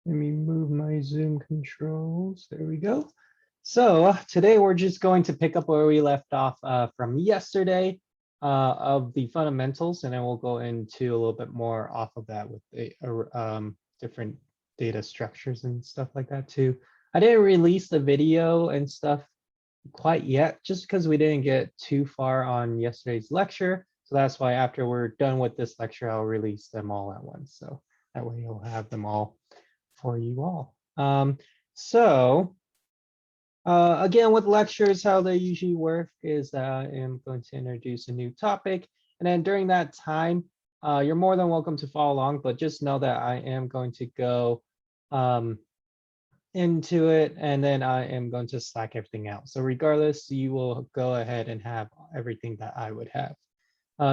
Let me move my Zoom controls. There we go. So today we're just going to pick up where we left off from yesterday of the fundamentals, and then we'll go into a little bit more off of that with the different data structures and stuff like that too. I didn't release the video and stuff quite yet, just because we didn't get too far on yesterday's lecture. So that's why after we're done with this lecture, I'll release them all at once. So that way you'll have them all for you all. Again, with lectures, how they usually work is that I am going to introduce a new topic. And then during that time, you're more than welcome to follow along, but just know that I am going to go into it, and then I am going to Slack everything out. So regardless, you will go ahead and have everything that I would have.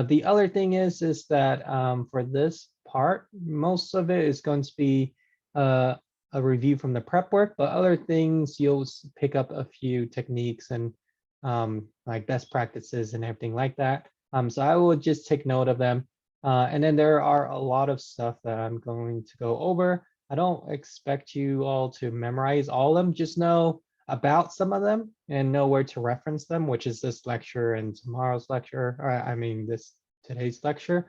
The other thing is that for this part, most of it is going to be a review from the prep work, but other things you'll pick up a few techniques and like best practices and everything like that. So I will just take note of them. And then there are a lot of stuff that I'm going to go over. I don't expect you all to memorize all of them, just know about some of them and know where to reference them, which is this lecture and tomorrow's lecture, or I mean today's lecture.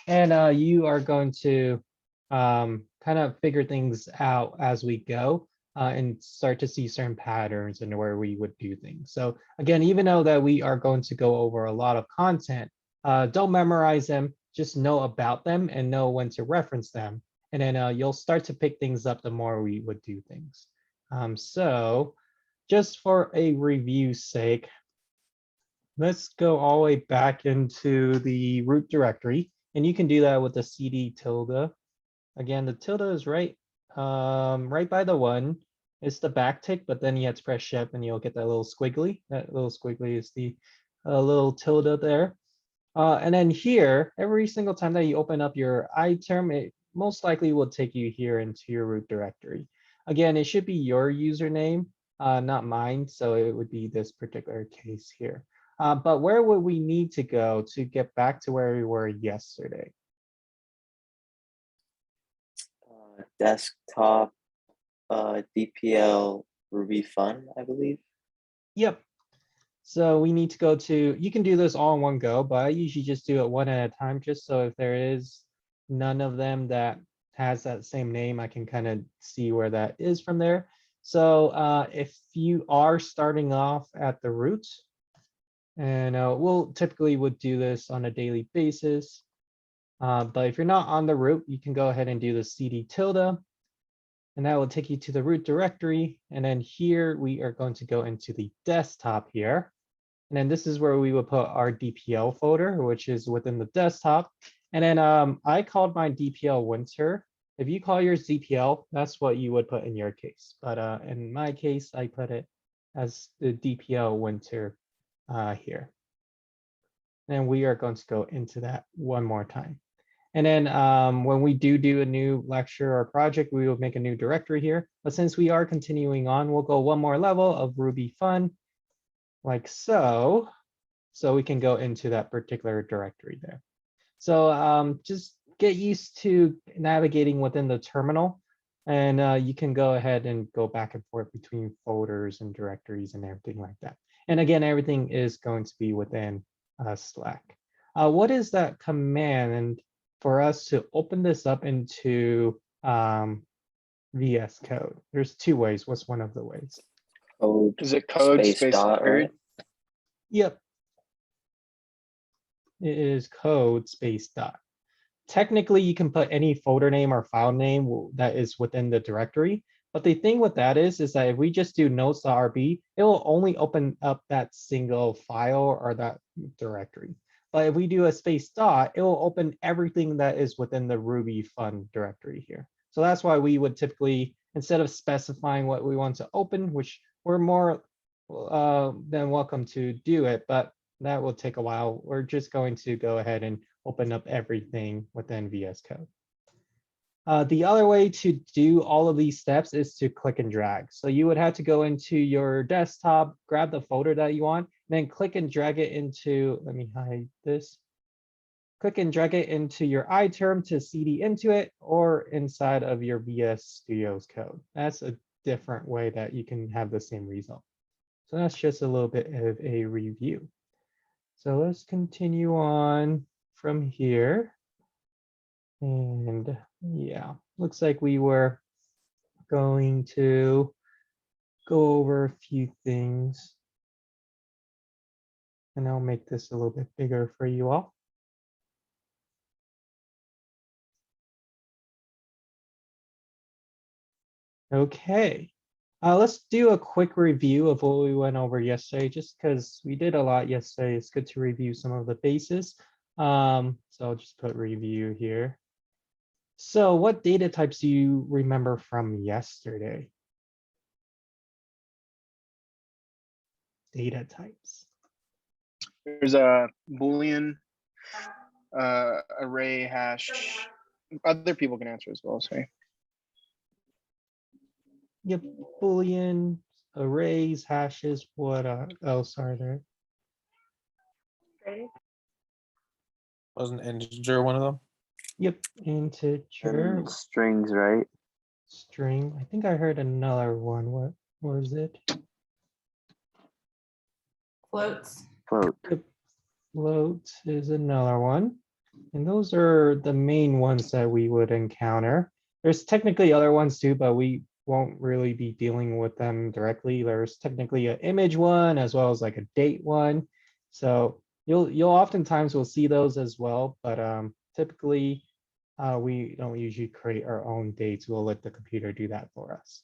And you are going to kind of figure things out as we go and start to see certain patterns and where we would do things. So again, even though that we are going to go over a lot of content, don't memorize them, just know about them and know when to reference them. And then you'll start to pick things up the more we would do things. So just for a review's sake, let's go all the way back into the root directory. And you can do that with the cd tilde. Again, the tilde is right by the one. It's the backtick, but then you have to press shift and you'll get that little squiggly. That little squiggly is the little tilde there. And then here, every single time that you open up your iTerm, it most likely will take you here into your root directory. Again, it should be your username, not mine. So it would be this particular case here. But where would we need to go to get back to where we were yesterday? Desktop, DPL Ruby Fun, I believe. Yep. So we need to go to, you can do this all in one go, but I usually just do it one at a time, just so if there is none of them that has that same name, I can kind of see where that is from there. So if you are starting off at the root, and we'll typically would do this on a daily basis. But if you're not on the root, you can go ahead and do the cd tilde, and that will take you to the root directory. And then here we are going to go into the desktop here. And then this is where we would put our DPL folder, which is within the desktop. And then I called mine DPL winter. If you call yours DPL, that's what you would put in your case. But in my case, I put it as the DPL winter here. And we are going to go into that one more time. And then when we do a new lecture or project, we will make a new directory here. But since we are continuing on, we'll go one more level of Ruby Fun, like so. So we can go into that particular directory there. So just get used to navigating within the terminal. And you can go ahead and go back and forth between folders and directories and everything like that. And again, everything is going to be within Slack. What is that command? And for us to open this up into VS Code, there's two ways. What's one of the ways? Code. Is it code space dot, record? right? Yep. It is code space dot. Technically, you can put any folder name or file name that is within the directory. But the thing with that is that if we just do notes.rb, it will only open up that single file or that directory. But if we do a space dot, it will open everything that is within the Ruby Fun directory here. So that's why we would typically, instead of specifying what we want to open, which we're more than welcome to do it, but that will take a while. We're just going to go ahead and open up everything within VS Code. The other way to do all of these steps is to click and drag. So you would have to go into your desktop, grab the folder that you want, and then click and drag it into, let me hide this. click and drag it into your iTerm to CD into it or inside of your VS Studio's code. That's a different way that you can have the same result. So that's just a little bit of a review. So let's continue on from here. And yeah, looks like we were going to go over a few things. And I'll make this a little bit bigger for you all. Okay, let's do a quick review of what we went over yesterday, just because we did a lot yesterday. It's good to review some of the bases. So I'll just put review here. So what data types do you remember from yesterday? Data types. There's a Boolean, array, hash. Other people can answer as well, sorry. Yep, Boolean, arrays, hashes, what else are there? Wasn't integer one of them? Yep, integer, And strings, right? string. I think I heard another one. What was it? Floats. Float. Float is another one. And those are the main ones that we would encounter. There's technically other ones too, but we won't really be dealing with them directly. There's technically an image one as well as like a date one. So you'll oftentimes will see those as well, but typically we don't usually create our own dates. We'll let the computer do that for us.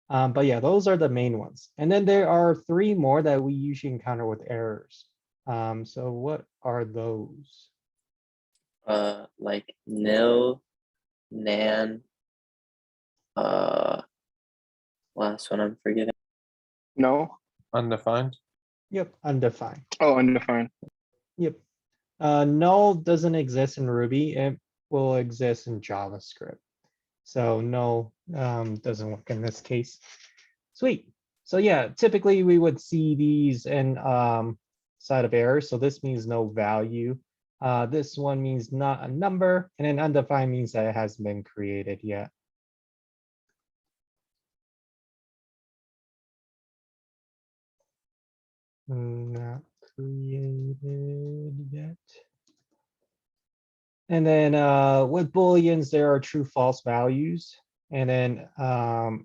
But yeah, those are the main ones. And then there are 3 more that we usually encounter with errors. So what are those? Like nil, nan, last one I'm forgetting. No? Undefined? Yep, undefined. Oh, undefined. Yep. Null doesn't exist in Ruby. It will exist in JavaScript. So null doesn't work in this case. Sweet. So yeah, typically we would see these in side of error. So this means no value. This one means not a number, and then undefined means that it hasn't been created yet. Not created yet. And then with Booleans, there are true false values. And then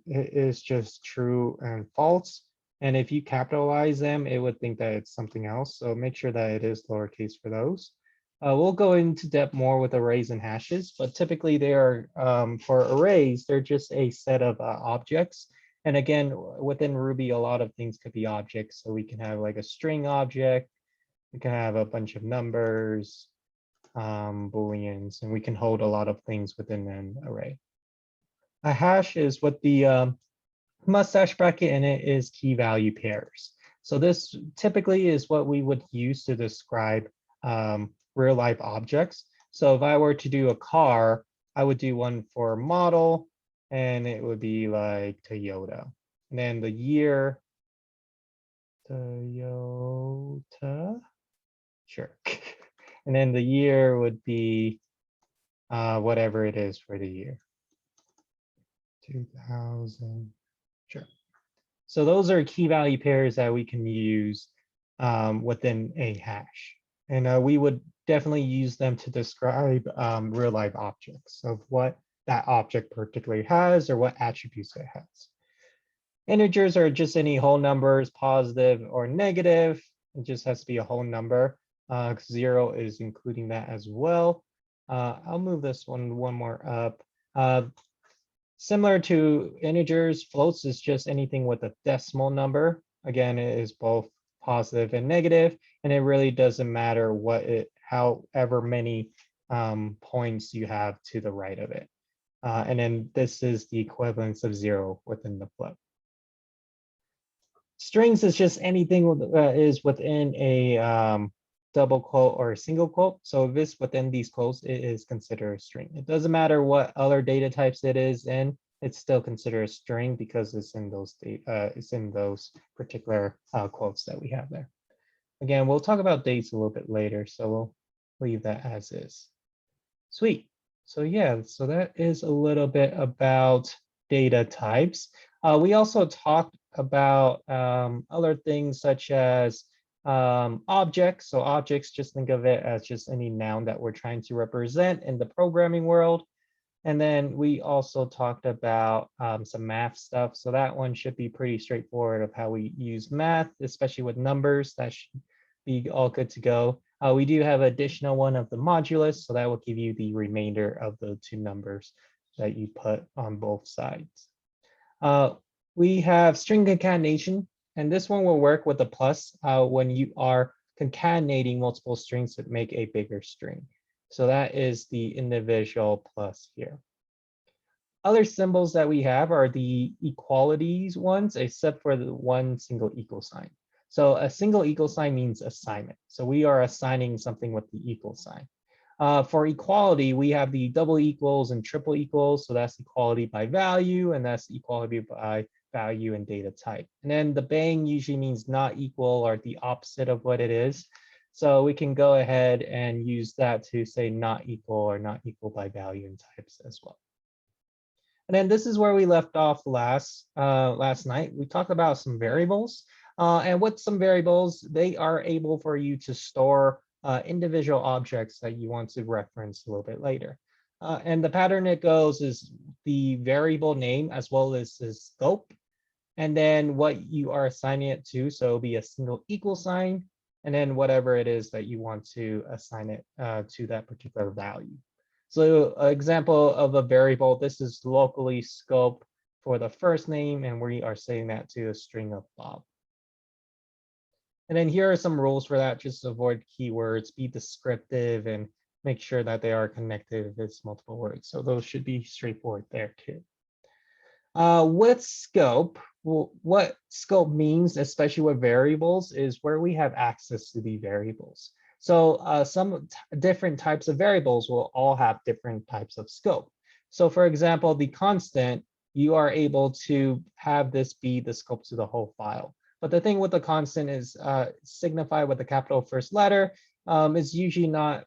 it is just true and false. And if you capitalize them, it would think that it's something else. So make sure that it is lowercase for those. We'll go into depth more with arrays and hashes, but typically they are, for arrays, they're just a set of objects. And again, within Ruby, a lot of things could be objects. So we can have like a string object. We can have a bunch of numbers, Booleans, and we can hold a lot of things within an array. A hash is what the mustache bracket in it is key value pairs. So this typically is what we would use to describe real life objects. So if I were to do a car, I would do one for model, and it would be like Toyota. And then the year, Toyota, sure. And then the year would be whatever it is for the year. 2000, sure. So those are key value pairs that we can use within a hash. And we would definitely use them to describe real life objects of what that object particularly has or what attributes it has. Integers are just any whole numbers, positive or negative. It just has to be a whole number. 0 is including that as well. I'll move this one more up. Similar to integers, floats is just anything with a decimal number. Again, it is both positive and negative, and it really doesn't matter what however many points you have to the right of it. And then this is the equivalence of 0 within the float. Strings is just anything that is within a double quote or a single quote. So if it's within these quotes, it is considered a string. It doesn't matter what other data types it is in, it's still considered a string because it's in those particular quotes that we have there. Again, we'll talk about dates a little bit later, so we'll leave that as is. Sweet. So yeah, so that is a little bit about data types. We also talked about other things such as objects. So objects, just think of it as just any noun that we're trying to represent in the programming world. And then we also talked about some math stuff. So that one should be pretty straightforward of how we use math, especially with numbers. That should be all good to go. We do have additional one of the modulus, so that will give you the remainder of the two numbers that you put on both sides. We have string concatenation, and this one will work with a plus when you are concatenating multiple strings to make a bigger string. So that is the individual plus here. Other symbols that we have are the equalities ones, except for the one single equal sign. So a single equal sign means assignment. So we are assigning something with the equal sign. For equality, we have the double equals and triple equals. So that's equality by value, and that's equality by value and data type. And then the bang usually means not equal or the opposite of what it is. So we can go ahead and use that to say not equal or not equal by value and types as well. And then this is where we left off last night. We talked about some variables. And with some variables, they are able for you to store individual objects that you want to reference a little bit later. And the pattern it goes is the variable name as well as the scope, and then what you are assigning it to. So it'll be a single equal sign, and then whatever it is that you want to assign it to that particular value. So an example of a variable, this is locally scope for the first name, and we are setting that to a string of Bob. And then here are some rules for that. Just avoid keywords, be descriptive, and make sure that they are connected if it's multiple words. So those should be straightforward there too. With scope, well, what scope means, especially with variables, is where we have access to the variables. So some different types of variables will all have different types of scope. So for example, the constant, you are able to have this be the scope to the whole file. But the thing with the constant is signified with the capital first letter is usually not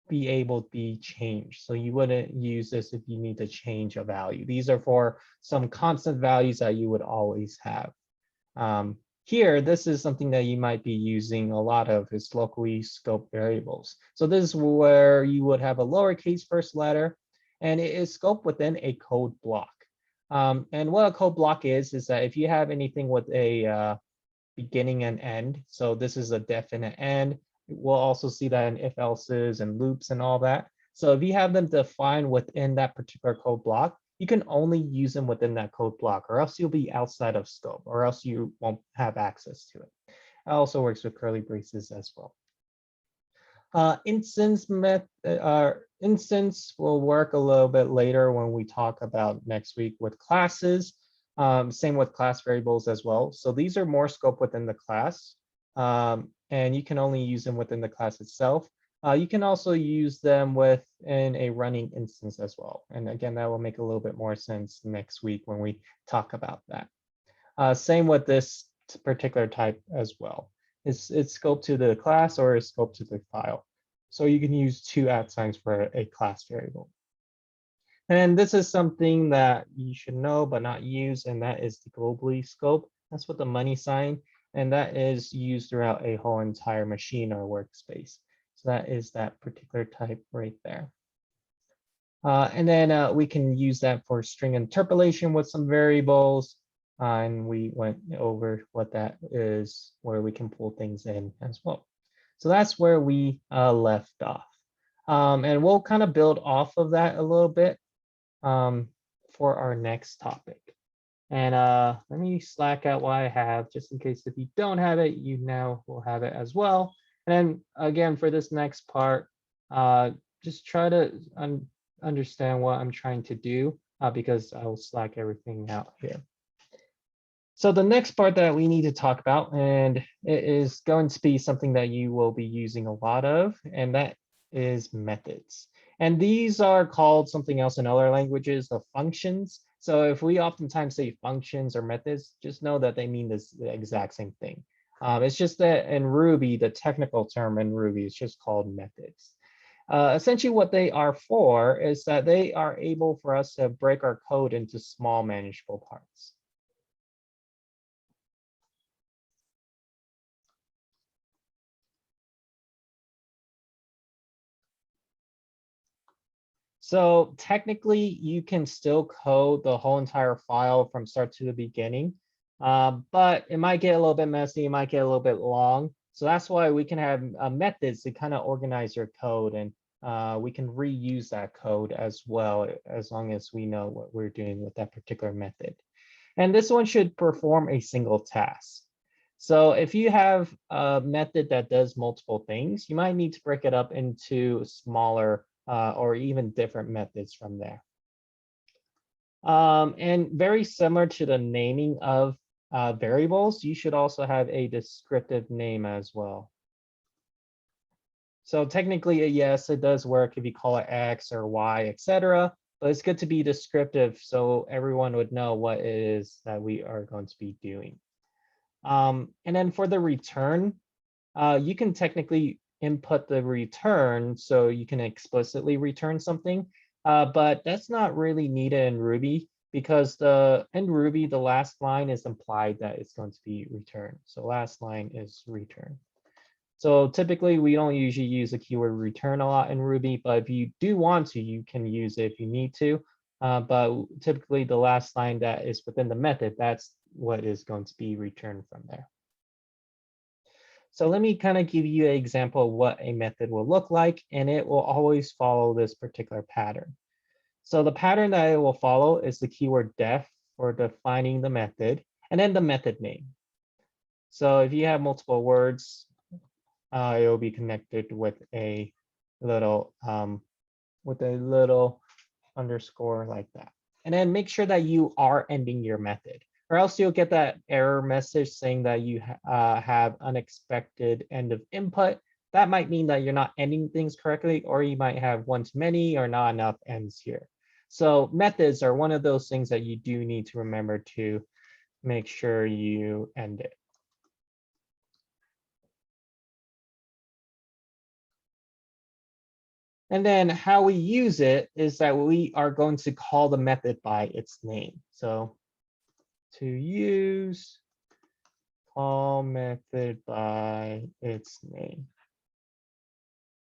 be able to be changed. So you wouldn't use this if you need to change a value. These are for some constant values that you would always have. Here, this is something that you might be using a lot of is locally scoped variables. So this is where you would have a lowercase first letter, and it is scoped within a code block. And what a code block is that if you have anything with a beginning and end, so this is a definite end, we'll also see that in if else's and loops and all that. So if you have them defined within that particular code block, you can only use them within that code block, or else you'll be outside of scope, or else you won't have access to it. It also works with curly braces as well. Instance will work a little bit later when we talk about next week with classes. Same with class variables as well. So these are more scope within the class, and you can only use them within the class itself. You can also use them within a running instance as well. And again, that will make a little bit more sense next week when we talk about that. Same with this particular type as well. It's scoped to the class or it's scoped to the file. So you can use two @ signs for a class variable. And this is something that you should know but not use, and that is the globally scope. That's with the money sign, and that is used throughout a whole entire machine or workspace. So that is that particular type right there. And then we can use that for string interpolation with some variables. And we went over what that is, where we can pull things in as well. So that's where we left off. And we'll kind of build off of that a little bit for our next topic. And let me Slack out what I have, just in case if you don't have it, you now will have it as well. And then again, for this next part, just try to understand what I'm trying to do because I'll Slack everything out here. So the next part that we need to talk about, and it is going to be something that you will be using a lot of, and that is methods. And these are called something else in other languages, the functions. So if we oftentimes say functions or methods, just know that they mean the exact same thing. It's just that in Ruby, the technical term in Ruby is just called methods. Essentially what they are for is that they are able for us to break our code into small manageable parts. So technically, you can still code the whole entire file from start to the beginning, but it might get a little bit messy, it might get a little bit long. So that's why we can have methods to kind of organize your code, and we can reuse that code as well, as long as we know what we're doing with that particular method. And this one should perform a single task. So if you have a method that does multiple things, you might need to break it up into smaller or even different methods from there. And very similar to the naming of variables, you should also have a descriptive name as well. So technically, yes, it does work if you call it X or Y, etc. But it's good to be descriptive so everyone would know what it is that we are going to be doing. And then for the return, you can technically input the return so you can explicitly return something, but that's not really needed in Ruby because in Ruby, the last line is implied that it's going to be returned. So last line is return. So typically, we don't usually use the keyword return a lot in Ruby, but if you do want to, you can use it if you need to. But typically, the last line that is within the method, that's what is going to be returned from there. So let me kind of give you an example of what a method will look like, and it will always follow this particular pattern. So the pattern that it will follow is the keyword def for defining the method, and then the method name. So if you have multiple words, it will be connected with a little underscore like that. And then make sure that you are ending your method, or else you'll get that error message saying that you have unexpected end of input. That might mean that you're not ending things correctly, or you might have one too many or not enough ends here. So methods are one of those things that you do need to remember to make sure you end it. And then how we use it is that we are going to call the method by its name. So to use, call method by its name.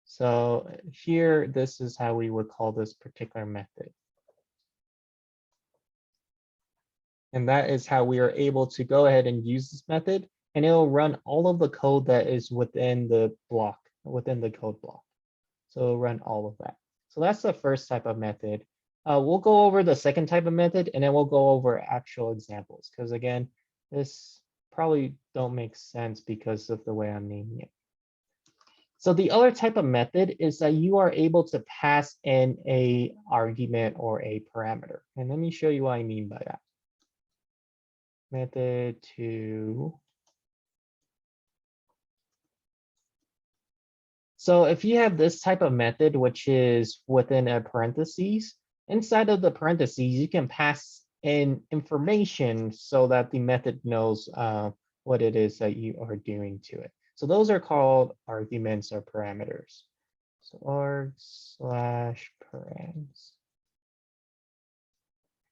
So here, this is how we would call this particular method. And that is how we are able to go ahead and use this method, and it will run all of the code that is within the block, within the code block. So it'll run all of that. So that's the first type of method. We'll go over the second type of method, and then we'll go over actual examples, because again, this probably don't make sense because of the way I'm naming it. So the other type of method is that you are able to pass in a argument or a parameter. And let me show you what I mean by that. Method to. So if you have this type of method, which is within a parentheses, inside of the parentheses, you can pass in information so that the method knows what it is that you are doing to it. So those are called arguments or parameters. So arg/params.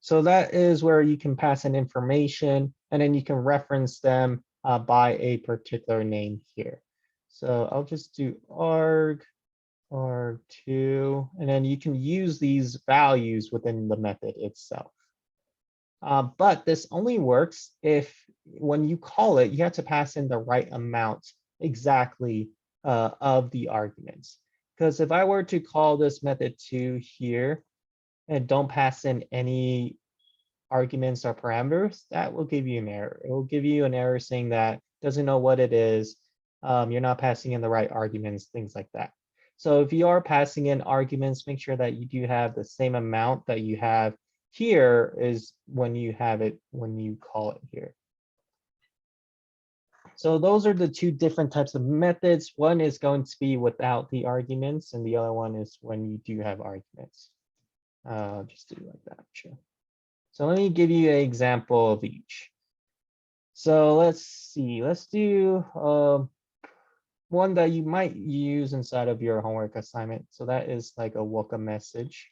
So that is where you can pass in information, and then you can reference them by a particular name here. So I'll just do arg2, and then you can use these values within the method itself. But this only works if when you call it, you have to pass in the right amount exactly of the arguments. Because if I were to call this method to here and don't pass in any arguments or parameters, that will give you an error. It will give you an error saying that doesn't know what it is. You're not passing in the right arguments, things like that. So if you are passing in arguments, make sure that you do have the same amount that you have here is when you have it, when you call it here. So those are the two different types of methods. One is going to be without the arguments, and the other one is when you do have arguments. Just do it like that, sure. So let me give you an example of each. So let's see, let's do one that you might use inside of your homework assignment. So that is like a welcome message.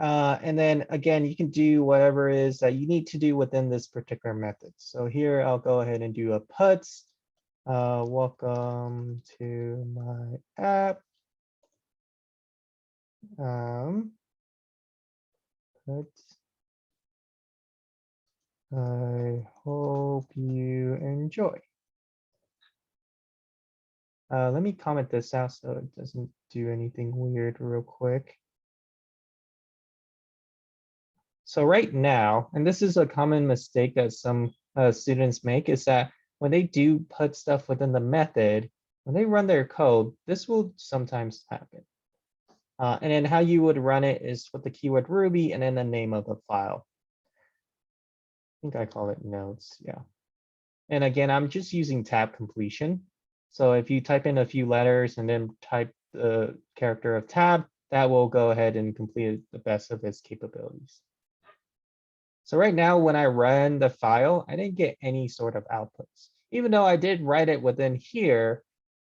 And then again, you can do whatever it is that you need to do within this particular method. So here I'll go ahead and do a puts. Welcome to my app. Puts. I hope you enjoy. Let me comment this out so it doesn't do anything weird real quick. So right now, and this is a common mistake that some students make, is that when they do put stuff within the method, when they run their code, this will sometimes happen. And then how you would run it is with the keyword Ruby and then the name of the file. I think I call it notes, yeah. And again, I'm just using tab completion. So if you type in a few letters and then type the character of tab, that will go ahead and complete it the best of its capabilities. So right now, when I run the file, I didn't get any sort of outputs. Even though I did write it within here,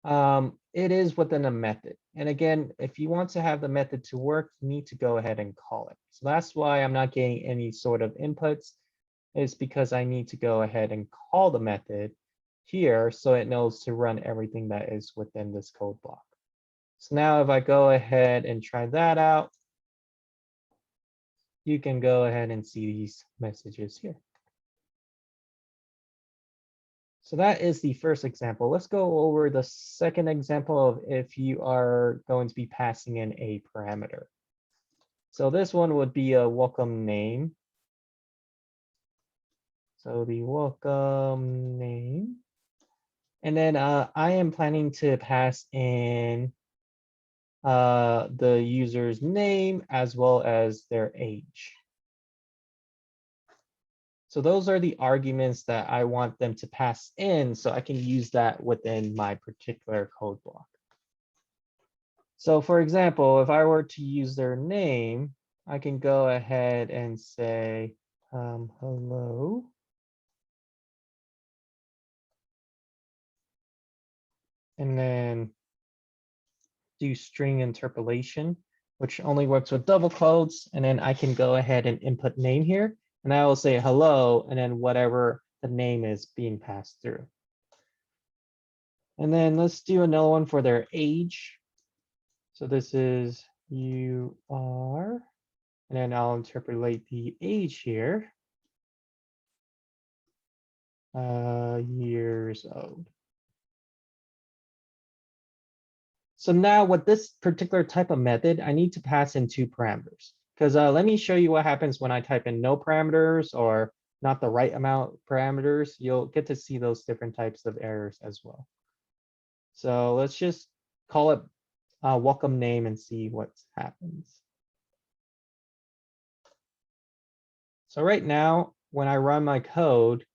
it is within a method. And again, if you want to have the method to work, you need to go ahead and call it. So that's why I'm not getting any sort of inputs, is because I need to go ahead and call the method here so it knows to run everything that is within this code block. So now if I go ahead and try that out, you can go ahead and see these messages here. So that is the first example. Let's go over the second example of if you are going to be passing in a parameter. So this one would be a welcome name. So the welcome name. And then I am planning to pass in the user's name as well as their age. So those are the arguments that I want them to pass in so I can use that within my particular code block. So for example, if I were to use their name, I can go ahead and say, hello. And then do string interpolation, which only works with double quotes. And then I can go ahead and input name here. And I will say hello, and then whatever the name is being passed through. And then let's do another one for their age. So this is you are, and then I'll interpolate the age here. Years old. So now with this particular type of method, I need to pass in two parameters. Because let me show you what happens when I type in no parameters or not the right amount of parameters. You'll get to see those different types of errors as well. So let's just call it welcome name and see what happens. So right now, when I run my code,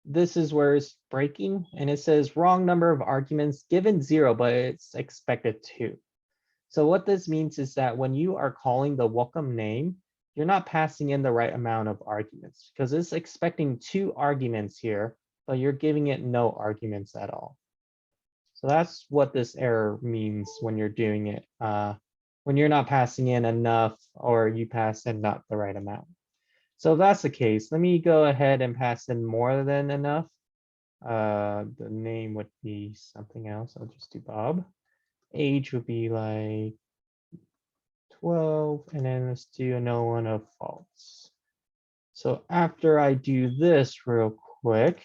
this is where it's breaking and it says wrong number of arguments given 0, but it's expected 2. So what this means is that when you are calling the welcome name, you're not passing in the right amount of arguments because it's expecting 2 arguments here, but you're giving it no arguments at all. So that's what this error means when you're doing it, when you're not passing in enough or you pass in not the right amount. So if that's the case, let me go ahead and pass in more than enough. The name would be something else. I'll just do Bob. Age would be like 12, and then let's do another one of false. So after I do this real quick,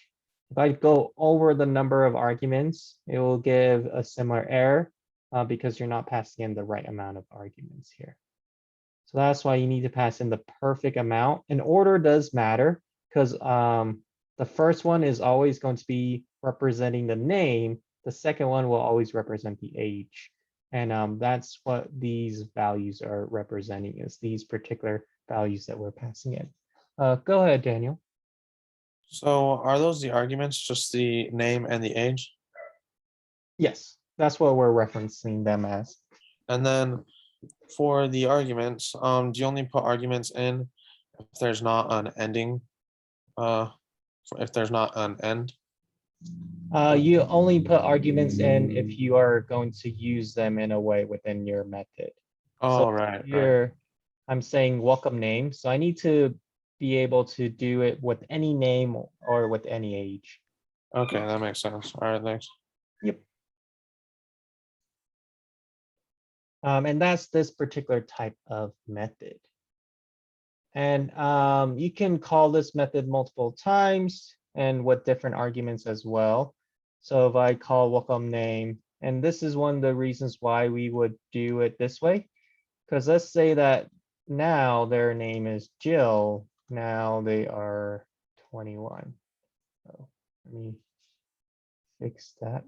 if I go over the number of arguments, it will give a similar error because you're not passing in the right amount of arguments here. So that's why you need to pass in the perfect amount. And order does matter because the first one is always going to be representing the name. The second one will always represent the age. And that's what these values are representing, is these particular values that we're passing in. Go ahead, Daniel. So are those the arguments, just the name and the age? Yes, that's what we're referencing them as. And then for the arguments, do you only put arguments in if there's not an ending if there's not an end? You only put arguments in if you are going to use them in a way within your method. Oh, right, right. Here, I'm saying welcome name, so I need to be able to do it with any name or with any age. Okay, that makes sense. All right, thanks. Yep. And that's this particular type of method. And you can call this method multiple times and with different arguments as well. So if I call welcome name, and this is one of the reasons why we would do it this way, because let's say that now their name is Jill, now they are 21. So let me fix that.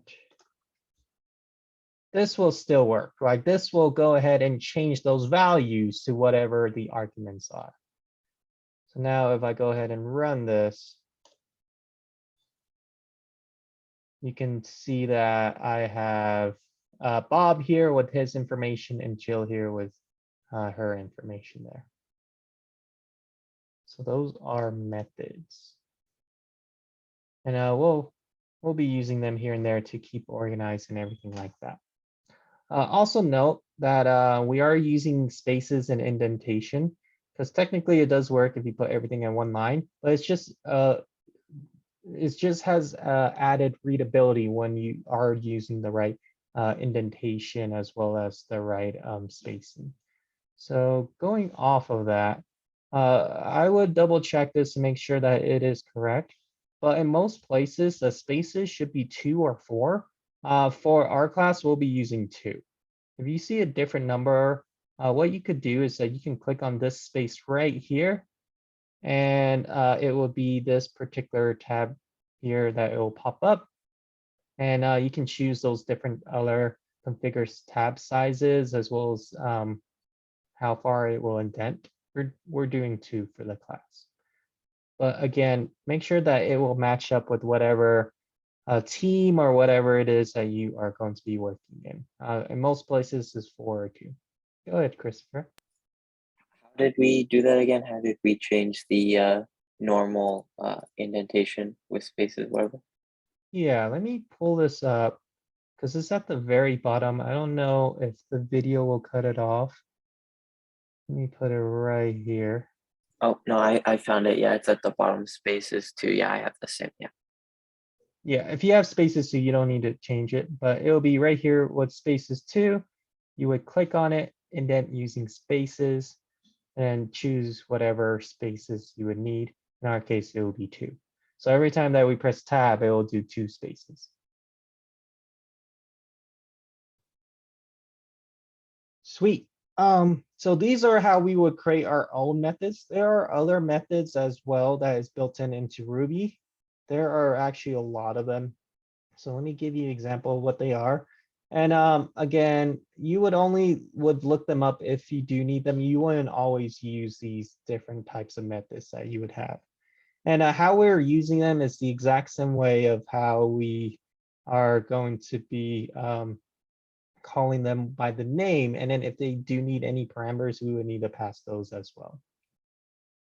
This will still work, right? This will go ahead and change those values to whatever the arguments are. So now if I go ahead and run this, you can see that I have Bob here with his information and Jill here with her information there. So those are methods. And we'll be using them here and there to keep organized and everything like that. Also note that we are using spaces and indentation, because technically it does work if you put everything in one line, but it just has added readability when you are using the right indentation as well as the right spacing. So going off of that, I would double check this to make sure that it is correct. But in most places, the spaces should be 2 or 4. For our class, we'll be using 2. If you see a different number, what you could do is that you can click on this space right here, and it will be this particular tab here that it will pop up. And you can choose those different other configure tab sizes as well as how far it will indent. We're doing 2 for the class. But again, make sure that it will match up with whatever team or whatever it is that you are going to be working in. In most places is 4 or 2. Go ahead, Christopher. How did we do that again? How did we change the normal indentation with spaces, whatever? Yeah, let me pull this up because it's at the very bottom. I don't know if the video will cut it off. Let me put it right here. Oh, no, I found it. Yeah, it's at the bottom, spaces too. Yeah, I have the same. Yeah. Yeah, if you have spaces too, you don't need to change it, but it'll be right here with spaces too. You would click on it, indent using spaces, and choose whatever spaces you would need. In our case, it will be 2. So every time that we press tab, it will do 2 spaces. Sweet. So these are how we would create our own methods. There are other methods as well that is built in into Ruby. There are actually a lot of them. So let me give you an example of what they are. And again, you would look them up if you do need them. You wouldn't always use these different types of methods that you would have. And how we're using them is the exact same way of how we are going to be calling them by the name. And then if they do need any parameters, we would need to pass those as well.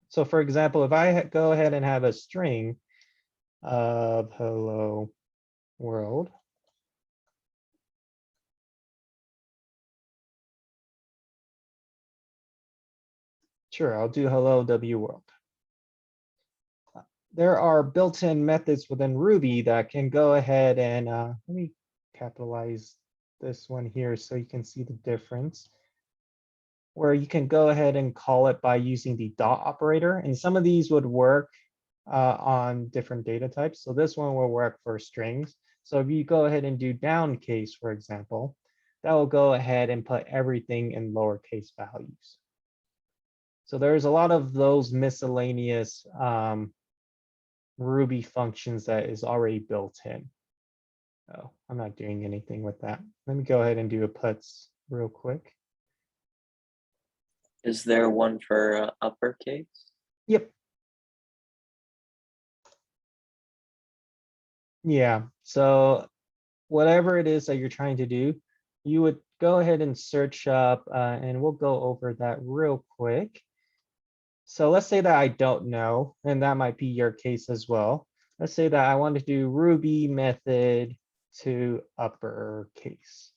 So for example, if I go ahead and have a string of hello world, sure, I'll do hello W world. There are built-in methods within Ruby that can go ahead and let me capitalize this one here so you can see the difference, where you can go ahead and call it by using the dot operator. And some of these would work on different data types. So this one will work for strings. So if you go ahead and do down case, for example, that will go ahead and put everything in lowercase values. So there's a lot of those miscellaneous Ruby functions that is already built in. Oh, I'm not doing anything with that. Let me go ahead and do a puts real quick. Is there one for uppercase? Yep. Yeah, so whatever it is that you're trying to do, you would go ahead and search up, and we'll go over that real quick. So let's say that I don't know, and that might be your case as well. Let's say that I want to do Ruby method to uppercase.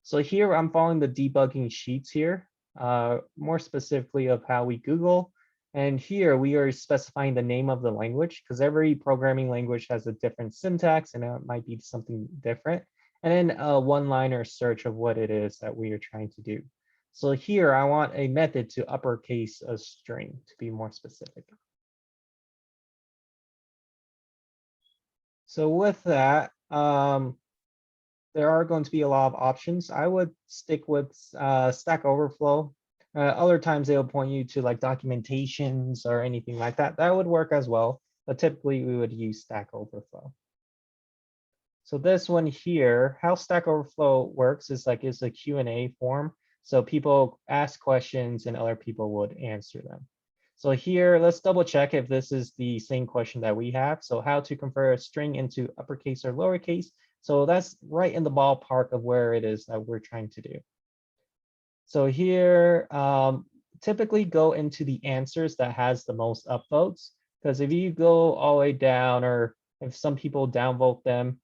So here I'm following the debugging sheets here, more specifically of how we Google. And here we are specifying the name of the language because every programming language has a different syntax and it might be something different. And then a one-liner search of what it is that we are trying to do. So here I want a method to uppercase a string to be more specific. So with that, there are going to be a lot of options. I would stick with Stack Overflow. Other times they'll point you to like documentations or anything like that. That would work as well, but typically we would use Stack Overflow. So this one here, how Stack Overflow works is like it's a Q&A form. So people ask questions and other people would answer them. So here, let's double check if this is the same question that we have. So how to convert a string into uppercase or lowercase. So that's right in the ballpark of where it is that we're trying to do. So here, typically go into the answers that has the most upvotes, because if you go all the way down or if some people downvote them,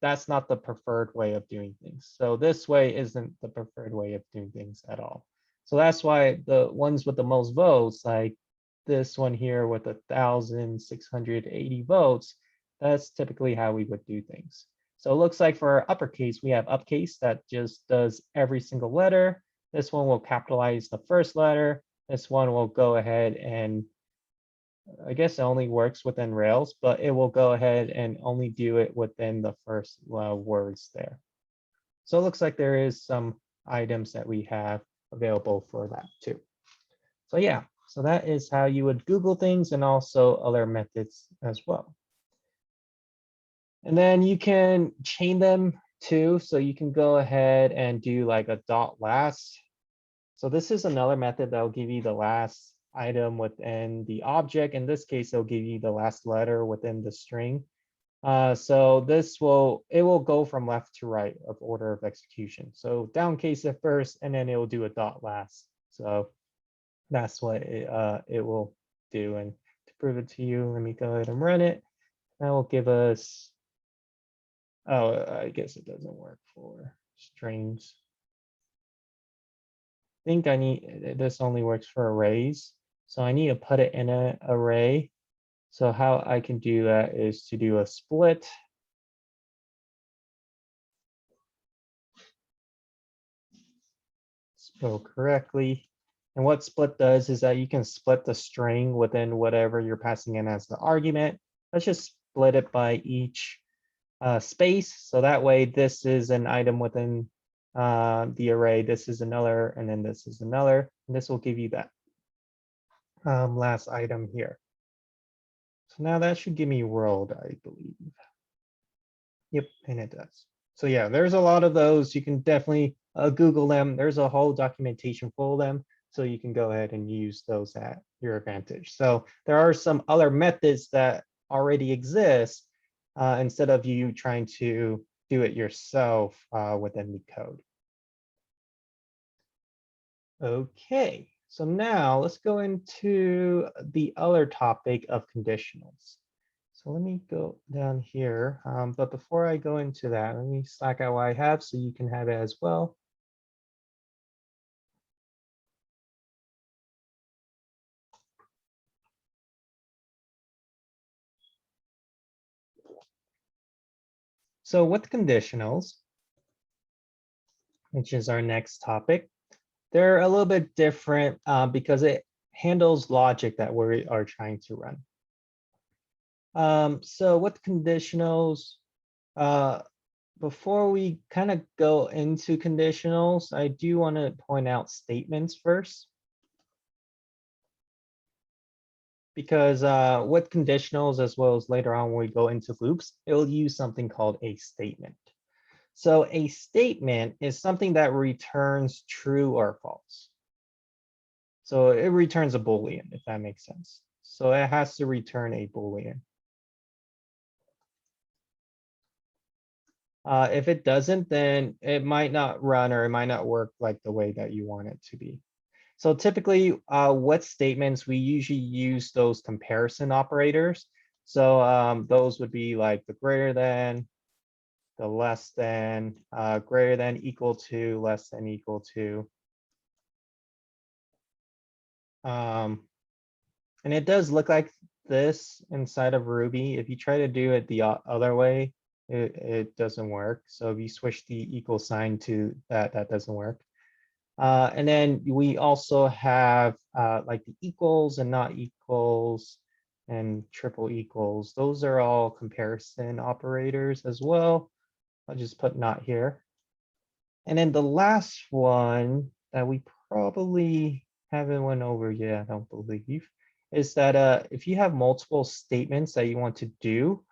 that's not the preferred way of doing things. So this way isn't the preferred way of doing things at all. So that's why the ones with the most votes, like this one here with 1,680 votes, that's typically how we would do things. So it looks like for our uppercase, we have uppercase that just does every single letter. This one will capitalize the first letter. This one will go ahead and I guess it only works within Rails, but it will go ahead and only do it within the first words there. So it looks like there is some items that we have available for that too. So yeah, so that is how you would Google things and also other methods as well. And then you can chain them too. So you can go ahead and do like a dot last. So this is another method that will give you the last item within the object. In this case, it'll give you the last letter within the string. So it will go from left to right of order of execution. So downcase it first, and then it will do a dot last. So that's what it will do. And to prove it to you, let me go ahead and run it. That will give us, oh, I guess it doesn't work for strings. I think this only works for arrays. So I need to put it in an array. So how I can do that is to do a split. Spell correctly. And what split does is that you can split the string within whatever you're passing in as the argument. Let's just split it by each space. So that way this is an item within the array. This is another, and then this is another. And this will give you that last item here. So now that should give me world, I believe. Yep, and it does. So yeah, there's a lot of those. You can definitely Google them. There's a whole documentation full of them. So you can go ahead and use those at your advantage. So there are some other methods that already exist instead of you trying to do it yourself within the code. Okay, so now let's go into the other topic of conditionals. So let me go down here. But before I go into that, let me slack out what I have so you can have it as well. So with conditionals, which is our next topic, they're a little bit different because it handles logic that we are trying to run. So with conditionals, before we kind of go into conditionals, I do want to point out statements first. Because with conditionals, as well as later on when we go into loops, it'll use something called a statement. So a statement is something that returns true or false. So it returns a Boolean, if that makes sense. So it has to return a Boolean. If it doesn't, then it might not run or it might not work like the way that you want it to be. So typically, with statements, we usually use those comparison operators. So those would be like the greater than, the less than, greater than, equal to, less than, equal to. And it does look like this inside of Ruby. If you try to do it the other way, it doesn't work. So if you switch the equal sign to that, that doesn't work. And then we also have like the equals and not equals and triple equals. Those are all comparison operators as well. I'll just put not here. And then the last one that we probably haven't went over yet, I don't believe, is that if you have multiple statements that you want to do,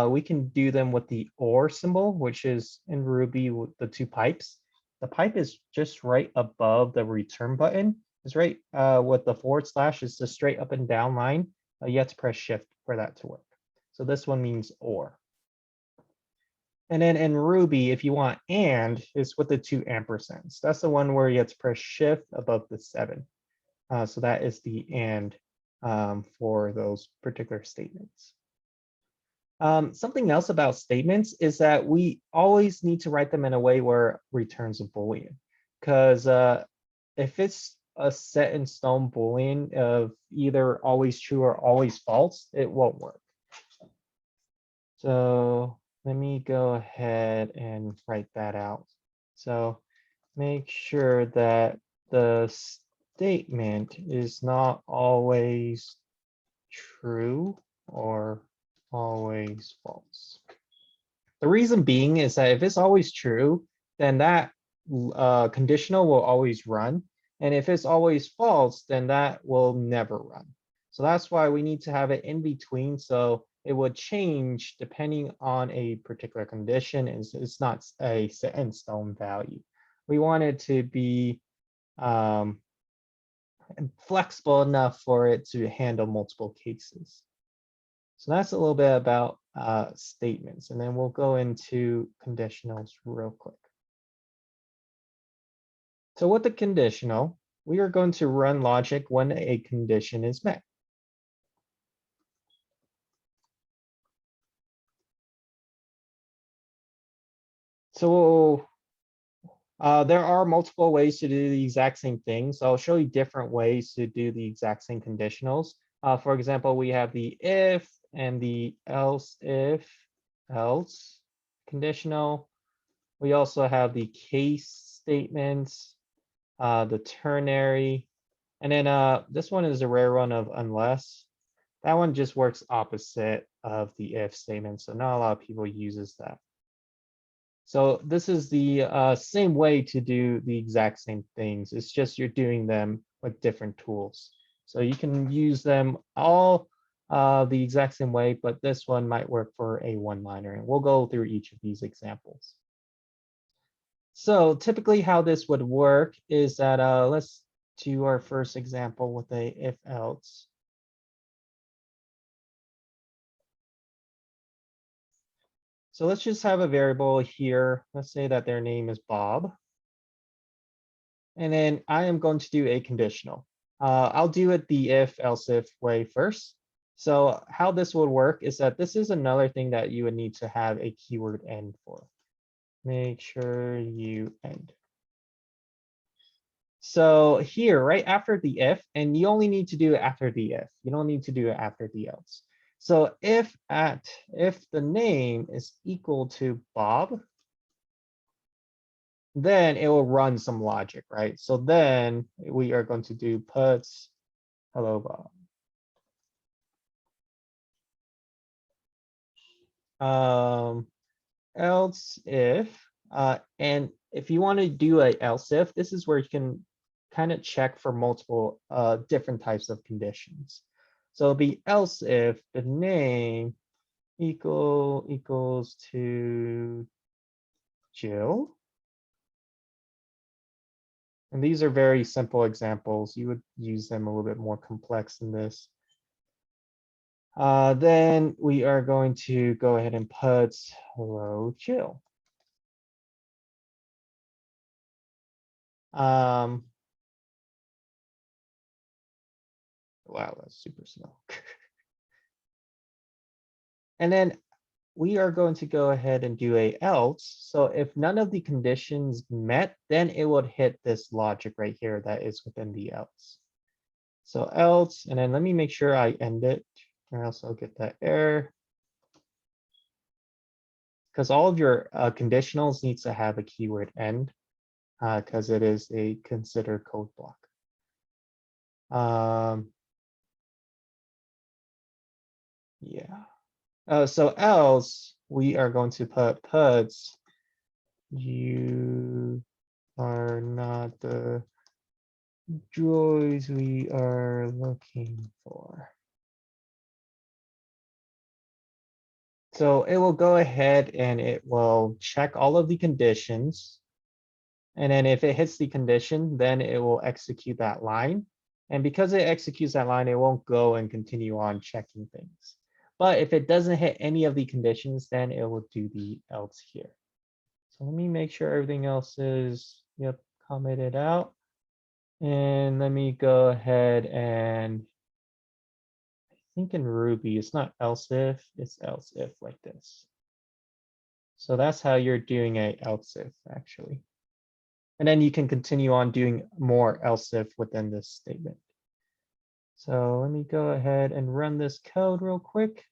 we can do them with the OR symbol, which is in Ruby with the two pipes. The pipe is just right above the return button. It's right with the / is the straight up and down line. You have to press shift for that to work. So this one means OR. And then in Ruby, if you want and, it's with the 2 ampersands. That's the one where you have to press shift above the 7. So that is the and for those particular statements. Something else about statements is that we always need to write them in a way where it returns a Boolean. Because if it's a set in stone Boolean of either always true or always false, it won't work. So let me go ahead and write that out. So make sure that the statement is not always true or always false. The reason being is that if it's always true, then that conditional will always run. And if it's always false, then that will never run. So that's why we need to have it in between. So it would change depending on a particular condition. It's not a set in stone value. We want it to be flexible enough for it to handle multiple cases. So that's a little bit about statements, and then we'll go into conditionals real quick. So with the conditional, we are going to run logic when a condition is met. So there are multiple ways to do the exact same thing. So I'll show you different ways to do the exact same conditionals. For example, we have the if and the else if else conditional. We also have the case statements, the ternary, and then this one is a rare one of unless. That one just works opposite of the if statement, so not a lot of people uses that. So this is the same way to do the exact same things. It's just you're doing them with different tools. So you can use them all the exact same way, but this one might work for a one-liner. And we'll go through each of these examples. So typically how this would work is that let's do our first example with a if else. So let's just have a variable here. Let's say that their name is Bob. And then I am going to do a conditional. I'll do it the if else if way first. So how this would work is that this is another thing that you would need to have a keyword end for. Make sure you end. So here, right after the if, and you only need to do it after the if. You don't need to do it after the else. So if the name is equal to Bob, then it will run some logic, right? So then we are going to do puts hello Bob. Else if, and if you want to do a else if, this is where you can kind of check for multiple different types of conditions. So it'll be else if the name equals to Jill. And these are very simple examples. You would use them a little bit more complex than this. Then we are going to go ahead and put hello Jill. wow, that's super slow. And then we are going to go ahead and do a else. So if none of the conditions met, then it would hit this logic right here that is within the else. So else, and then let me make sure I end it, or else I'll get that error. Because all of your conditionals needs to have a keyword end, because it is a considered code block. Yeah. So else we are going to put puts. You are not the joys we are looking for. So it will go ahead and it will check all of the conditions. And then if it hits the condition, then it will execute that line. And because it executes that line, it won't go and continue on checking things. But if it doesn't hit any of the conditions, then it will do the else here. So let me make sure everything else is, yep, commented out. And let me go ahead and I think in Ruby, it's not else if, it's else if like this. So that's how you're doing a else if actually. And then you can continue on doing more else if within this statement. So let me go ahead and run this code real quick.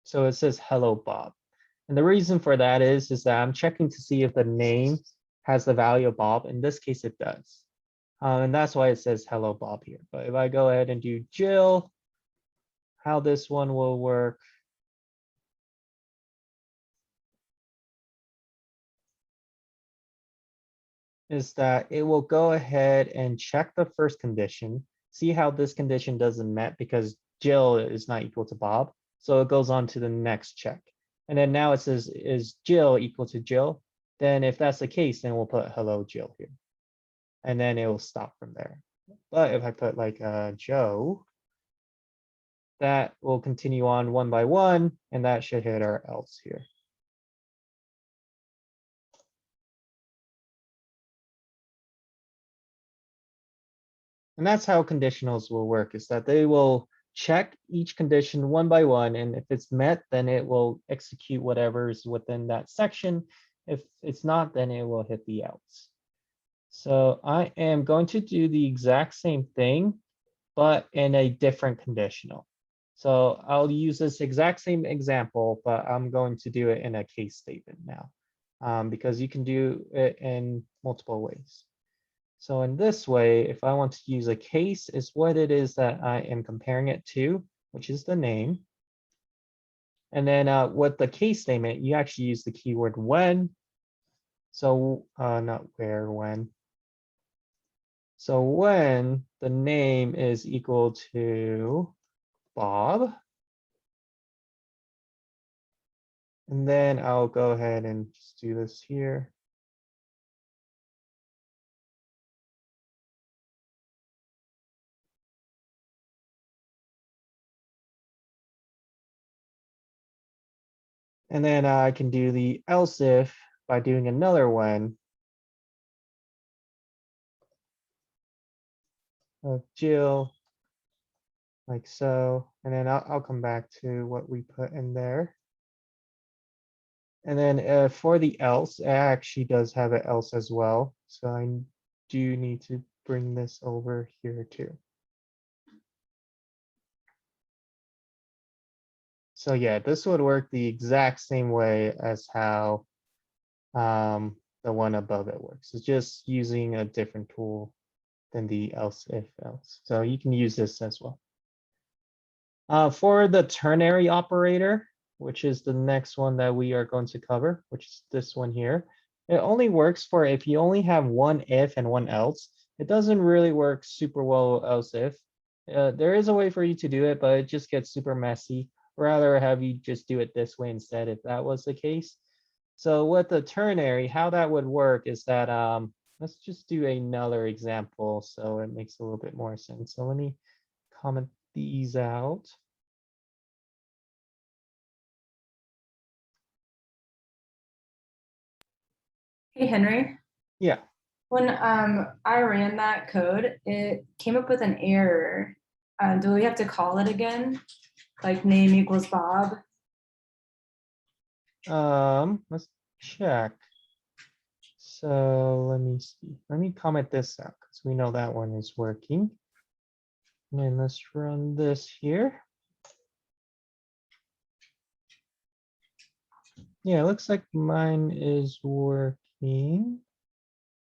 So it says hello Bob. And the reason for that is that I'm checking to see if the name has the value of Bob. In this case, it does. And that's why it says hello Bob here. But if I go ahead and do Jill, how this one will work. Is that it will go ahead and check the first condition, see how this condition doesn't met because Jill is not equal to Bob. So it goes on to the next check. And then now it says, is Jill equal to Jill? Then if that's the case, then we'll put hello Jill here. And then it will stop from there. But if I put like Joe, that will continue on one by one, and that should hit our else here. And that's how conditionals will work, is that they will check each condition one by one, and if it's met, then it will execute whatever is within that section. If it's not, then it will hit the else. So I am going to do the exact same thing, but in a different conditional. So I'll use this exact same example, but I'm going to do it in a case statement now, because you can do it in multiple ways. So in this way, if I want to use a case, is what it is that I am comparing it to, which is the name. And then with the case statement, you actually use the keyword when. So not where, when. So when the name is equal to Bob. And then I'll go ahead and just do this here. And then I can do the else if by doing another one of Jill, like so. And then I'll come back to what we put in there. And then for the else, it actually does have an else as well. So I do need to bring this over here too. So yeah, this would work the exact same way as how the one above it works. It's just using a different tool than the else if else. So you can use this as well. For the ternary operator, which is the next one that we are going to cover, which is this one here. It only works for if you only have one if and one else. It doesn't really work super well else if. There is a way for you to do it, but it just gets super messy. Rather have you just do it this way instead if that was the case. So with the ternary, how that would work is that, let's just do another example so it makes a little bit more sense. So let me comment these out. Hey, Henry. Yeah. When I ran that code, it came up with an error. Do we have to call it again? Like name equals Bob? Let's check. So let me see. Let me comment this out because we know that one is working. And then let's run this here. Yeah, it looks like mine is working.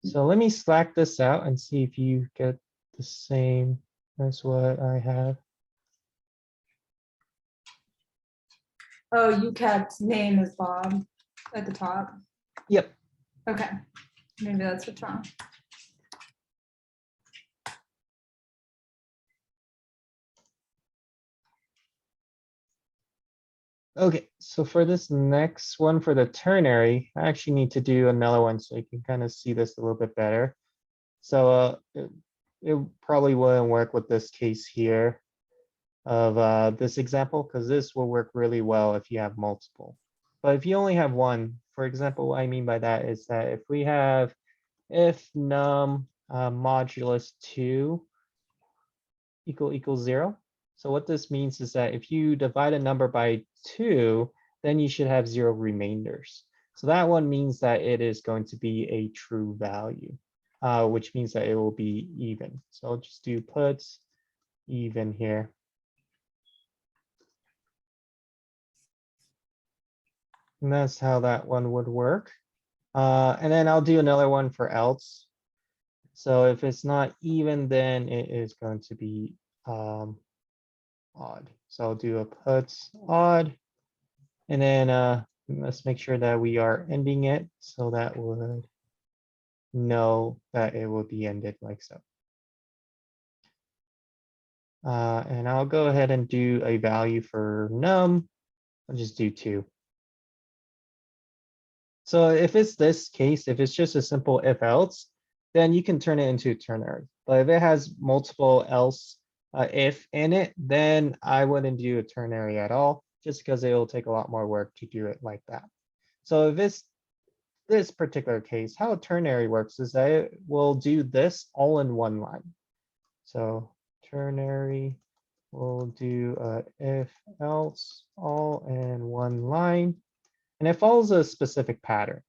So let me Slack this out and see if you get the same as what I have. Oh, you kept name as Bob at the top. Yep. Okay, maybe that's what's wrong. Okay, so for this next one for the ternary, I actually need to do another one so you can kind of see this a little bit better. So it probably wouldn't work with this case here of this example because this will work really well if you have multiple. But if you only have one, for example, what I mean by that is that if we have if num modulus 2 equals 0. So what this means is that if you divide a number by 2, then you should have 0 remainders. So that one means that it is going to be a true value, which means that it will be even. So I'll just do puts even here. And that's how that one would work. And then I'll do another one for else. So if it's not even, then it is going to be odd. So I'll do a puts odd. And then let's make sure that we are ending it. So that would know that it will be ended like so. And I'll go ahead and do a value for num. I'll just do 2. So if it's this case, if it's just a simple if else, then you can turn it into a ternary. But if it has multiple else if in it, then I wouldn't do a ternary at all, just because it will take a lot more work to do it like that. So if it's this particular case, how a ternary works is that it will do this all in one line. So ternary will do if else all in one line. And it follows a specific pattern.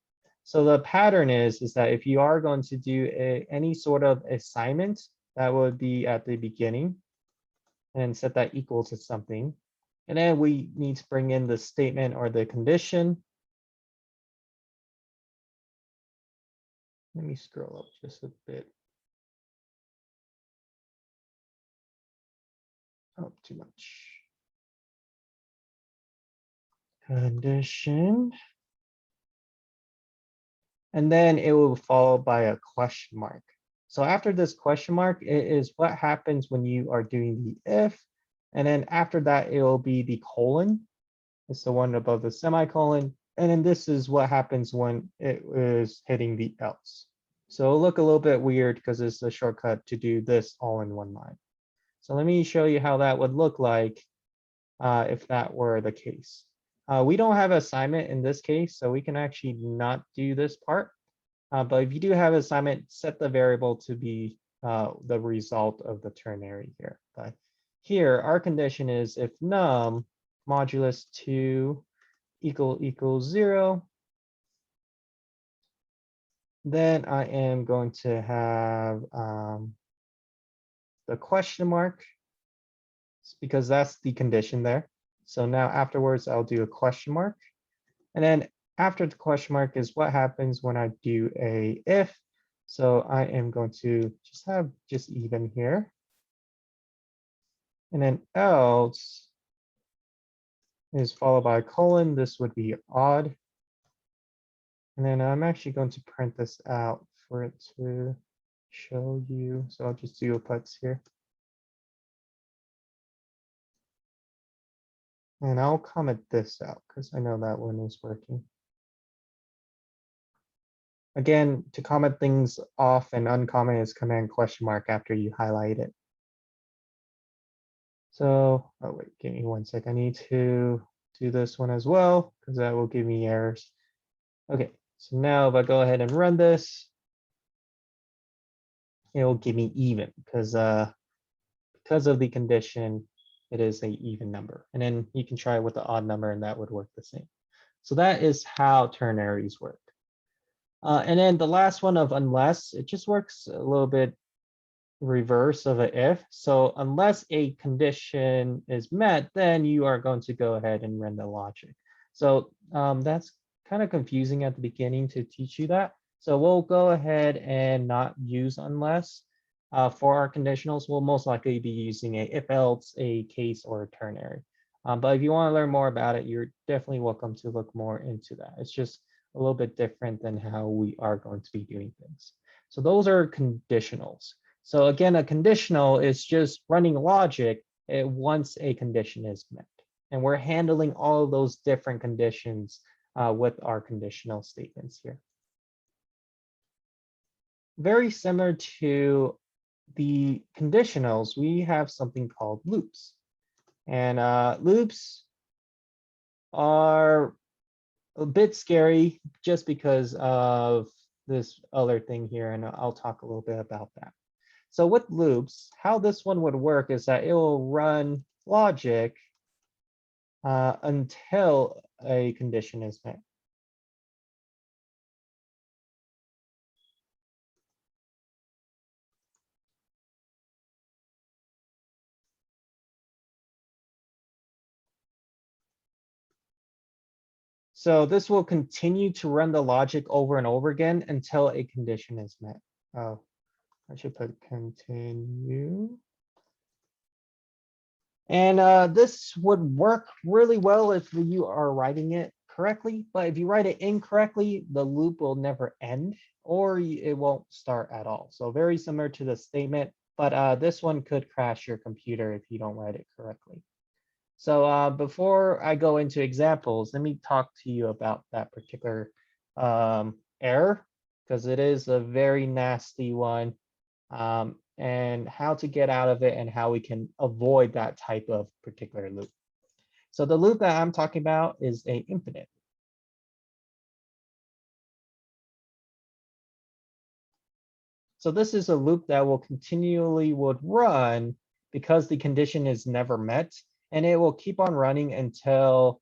So the pattern is that if you are going to do any sort of assignment, that would be at the beginning and set that equal to something. And then we need to bring in the statement or the condition. Let me scroll up just a bit. Oh, too much. Condition. And then it will follow by a question mark. So after this question mark, it is what happens when you are doing the if. And then after that, it will be the colon. It's the one above the semicolon. And then this is what happens when it is hitting the else. So it'll look a little bit weird because it's a shortcut to do this all in one line. So let me show you how that would look like if that were the case. We don't have assignment in this case, so we can actually not do this part. But if you do have assignment, set the variable to be the result of the ternary here. But here, our condition is if num modulus 2 equals 0, then I am going to have the question mark because that's the condition there. So now afterwards, I'll do a question mark. And then after the question mark is what happens when I do a if. So I am going to just have just even here. And then else is followed by a colon. This would be odd. And then I'm actually going to print this out for it to show you. So I'll just do a puts here. And I'll comment this out because I know that one is working. Again, to comment things off and uncomment is command question mark after you highlight it. So, oh wait, give me 1 sec. I need to do this one as well because that will give me errors. Okay, so now if I go ahead and run this, it will give me even because of the condition, it is a even number. And then you can try it with the odd number and that would work the same. So that is how ternaries work. And then the last one of unless, it just works a little bit reverse of a if. So unless a condition is met, then you are going to go ahead and run the logic. So that's kind of confusing at the beginning to teach you that. So we'll go ahead and not use unless. For our conditionals, we'll most likely be using a if else, a case, or a ternary. But if you want to learn more about it, you're definitely welcome to look more into that. It's just a little bit different than how we are going to be doing things. So those are conditionals. So again, a conditional is just running logic once a condition is met. And we're handling all of those different conditions with our conditional statements here. Very similar to the conditionals, we have something called loops. And loops are a bit scary just because of this other thing here, and I'll talk a little bit about that. So with loops, how this one would work is that it will run logic until a condition is met. So this will continue to run the logic over and over again until a condition is met. Oh, I should put continue. And this would work really well if you are writing it correctly, but if you write it incorrectly, the loop will never end or it won't start at all. So very similar to the statement, but this one could crash your computer if you don't write it correctly. So before I go into examples, let me talk to you about that particular error, because it is a very nasty one, and how to get out of it and how we can avoid that type of particular loop. So the loop that I'm talking about is a infinite. So this is a loop that will continually would run because the condition is never met, and it will keep on running until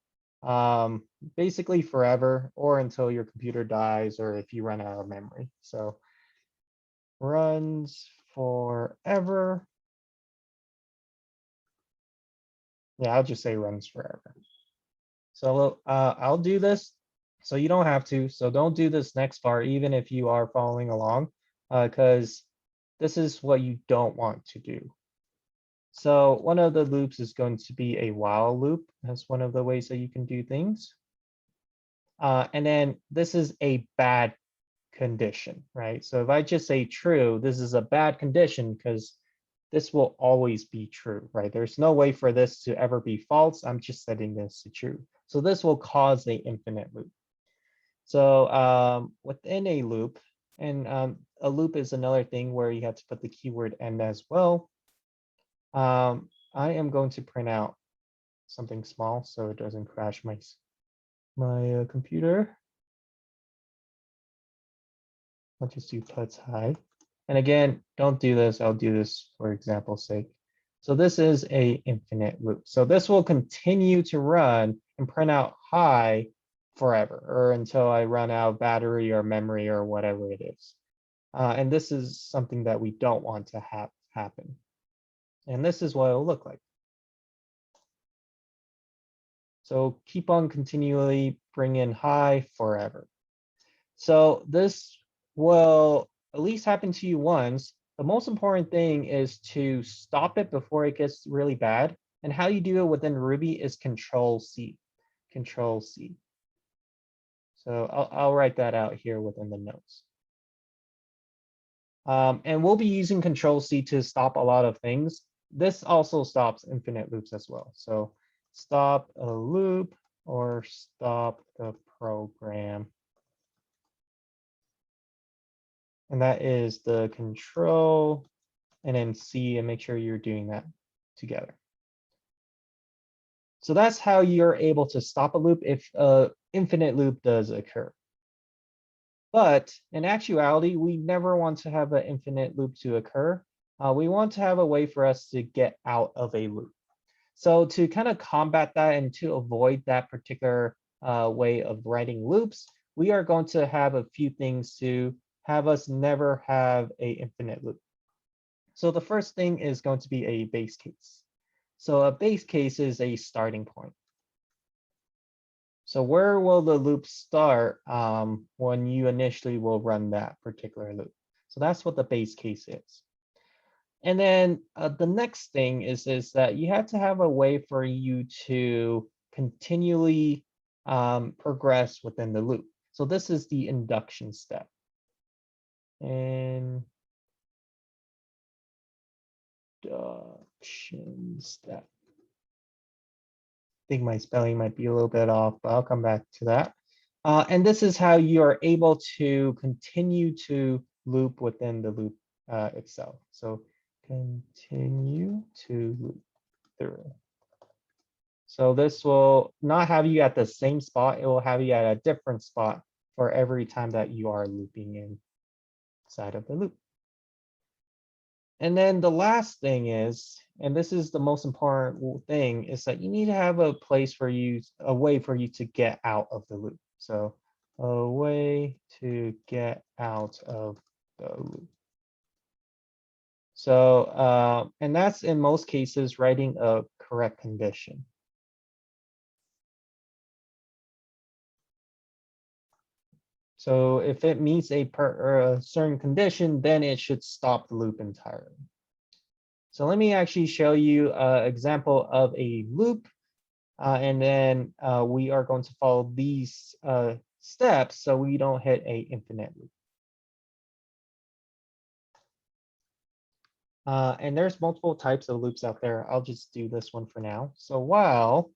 basically forever, or until your computer dies or if you run out of memory. So runs forever. Yeah, I'll just say runs forever. So I'll do this so you don't have to. So don't do this next part, even if you are following along, because this is what you don't want to do. So one of the loops is going to be a while loop. That's one of the ways that you can do things. And then this is a bad condition, right? So if I just say true, this is a bad condition because this will always be true, right? There's no way for this to ever be false. I'm just setting this to true. So this will cause the infinite loop. So within a loop, and a loop is another thing where you have to put the keyword end as well. I am going to print out something small so it doesn't crash my computer. I'll just do puts high. And again, don't do this. I'll do this for example's sake. So this is a infinite loop. So this will continue to run and print out high forever, or until I run out of battery or memory or whatever it is. And this is something that we don't want to have happen. And this is what it'll look like. So keep on continually bring in high forever. So this will at least happen to you once. The most important thing is to stop it before it gets really bad. And how you do it within Ruby is Control-C. Control-C. So I'll write that out here within the notes. And we'll be using Control-C to stop a lot of things. This also stops infinite loops as well. So stop a loop or stop the program. And that is the control and then C, and make sure you're doing that together. So that's how you're able to stop a loop if an infinite loop does occur. But in actuality, we never want to have an infinite loop to occur. We want to have a way for us to get out of a loop. So to kind of combat that and to avoid that particular way of writing loops, we are going to have a few things to have us never have a infinite loop. So the first thing is going to be a base case. So a base case is a starting point. So where will the loop start when you initially will run that particular loop? So that's what the base case is. And then the next thing is that you have to have a way for you to continually progress within the loop. So this is the induction step. Induction step. I think my spelling might be a little bit off, but I'll come back to that. And this is how you are able to continue to loop within the loop itself. So continue to loop through. So this will not have you at the same spot. It will have you at a different spot for every time that you are looping inside of the loop. And then the last thing is, and this is the most important thing, is that you need to have a place for you, a way for you to get out of the loop. So a way to get out of the loop. So, and that's in most cases writing a correct condition. So if it meets a certain condition, then it should stop the loop entirely. So let me actually show you an example of a loop. And then we are going to follow these steps so we don't hit a infinite loop. And there's multiple types of loops out there. I'll just do this one for now. So while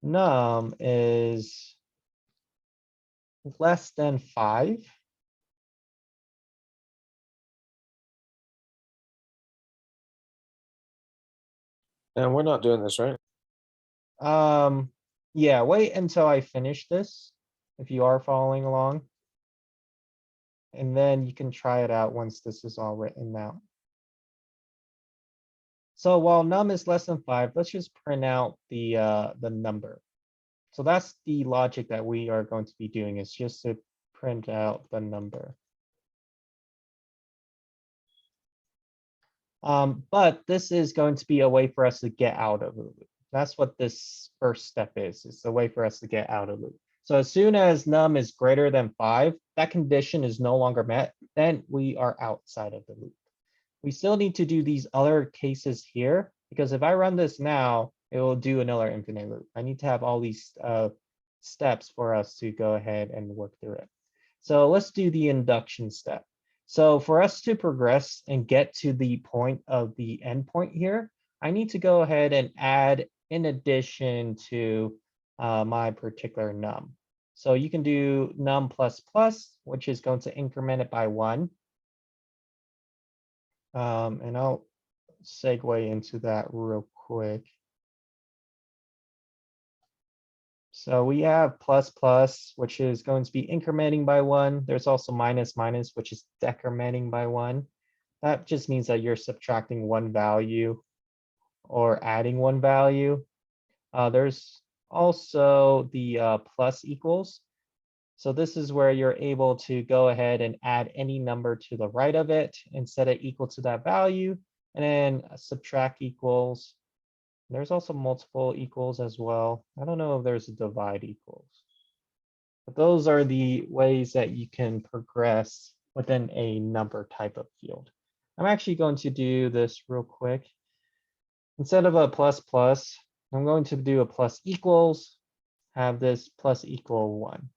num is less than 5, And we're not doing this, right? yeah, wait until I finish this, if you are following along. And then you can try it out once this is all written out. So while num is less than 5, let's just print out the number. So that's the logic that we are going to be doing, is just to print out the number. But this is going to be a way for us to get out of the loop. That's what this first step is. It's a way for us to get out of the loop. So as soon as num is greater than 5, that condition is no longer met, then we are outside of the loop. We still need to do these other cases here, because if I run this now, it will do another infinite loop. I need to have all these steps for us to go ahead and work through it. So let's do the induction step. So for us to progress and get to the point of the endpoint here, I need to go ahead and add in addition to my particular num. So you can do num++, which is going to increment it by 1. And I'll segue into that real quick. So we have plus plus, which is going to be incrementing by 1. There's also minus minus, which is decrementing by 1. That just means that you're subtracting one value or adding one value. There's also the plus equals. So this is where you're able to go ahead and add any number to the right of it and set it equal to that value, and then subtract equals. There's also multiple equals as well. I don't know if there's a divide equals. But those are the ways that you can progress within a number type of field. I'm actually going to do this real quick. Instead of a plus plus, I'm going to do a plus equals, have this plus equal 1.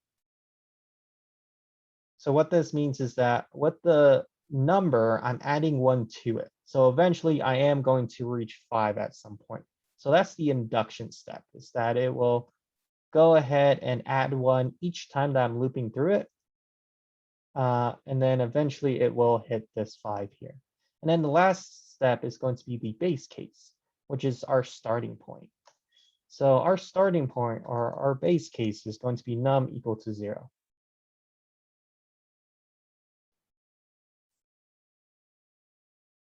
So what this means is that with the number, I'm adding 1 to it. So eventually I am going to reach 5 at some point. So that's the induction step, is that it will go ahead and add 1 each time that I'm looping through it. And then eventually it will hit this 5 here. And then the last step is going to be the base case, which is our starting point. So our starting point, or our base case, is going to be num equal to 0.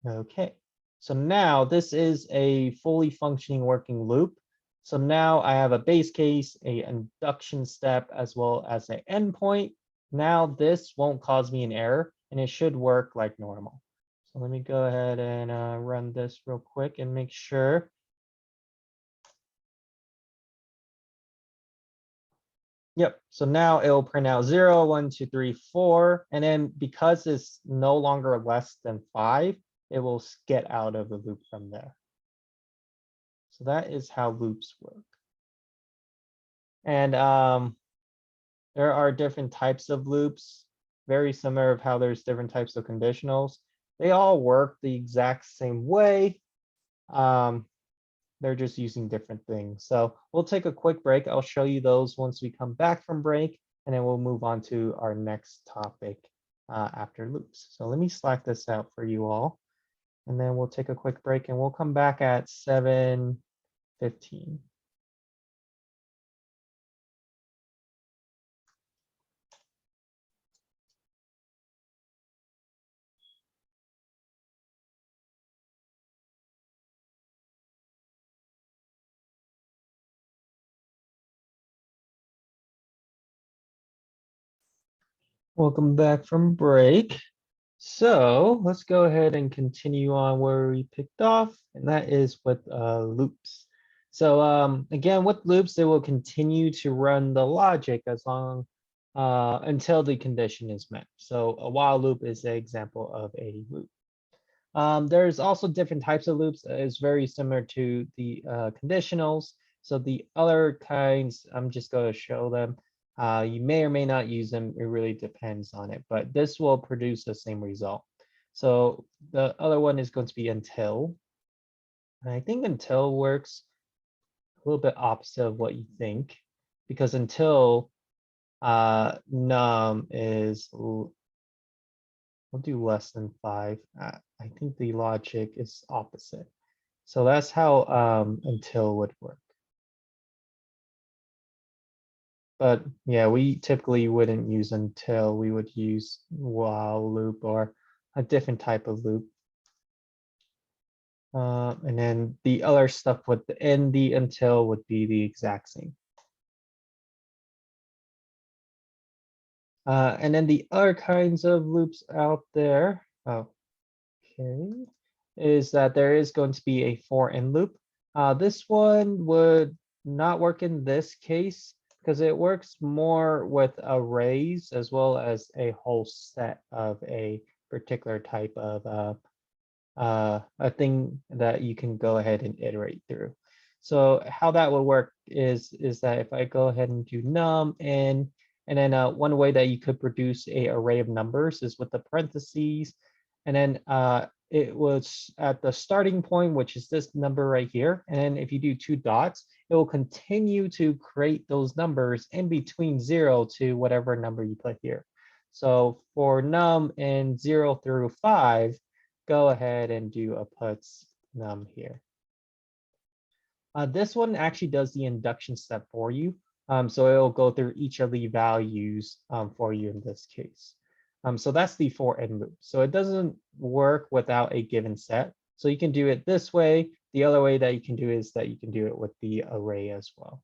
Okay, so now this is a fully functioning working loop. So now I have a base case, a induction step, as well as an endpoint. Now this won't cause me an error and it should work like normal. So let me go ahead and run this real quick and make sure. Yep, so now it'll print out 0, 1, 2, 3, 4. And then because it's no longer less than 5, it will get out of the loop from there. So that is how loops work. And there are different types of loops, very similar of how there's different types of conditionals. They all work the exact same way. They're just using different things. So we'll take a quick break. I'll show you those once we come back from break, and then we'll move on to our next topic after loops. So let me slack this out for you all, and then we'll take a quick break and we'll come back at 7:15. Welcome back from break. So let's go ahead and continue on where we picked off, and that is with loops. So again, with loops, they will continue to run the logic as long until the condition is met. So a while loop is an example of a loop. There's also different types of loops. It's very similar to the conditionals. So the other kinds, I'm just going to show them. You may or may not use them. It really depends on it, but this will produce the same result. So the other one is going to be until. And I think until works a little bit opposite of what you think, because until num is, we'll do less than 5. I think the logic is opposite. So that's how until would work. But yeah, we typically wouldn't use until. We would use while loop or a different type of loop. And then the other stuff with the end, the until would be the exact same. And then the other kinds of loops out there, okay, is that there is going to be a for in loop. This one would not work in this case because it works more with arrays as well as a whole set of a particular type of a thing that you can go ahead and iterate through. So how that would work is that if I go ahead and do num and then one way that you could produce a array of numbers is with the parentheses, and then it was at the starting point, which is this number right here. And then if you do 2 dots, it will continue to create those numbers in between 0 to whatever number you put here. So for num in 0 through 5, go ahead and do a puts num here. This one actually does the induction step for you. So it'll go through each of the values for you in this case. So that's the for in loop. So it doesn't work without a given set. So you can do it this way. The other way that you can do is that you can do it with the array as well.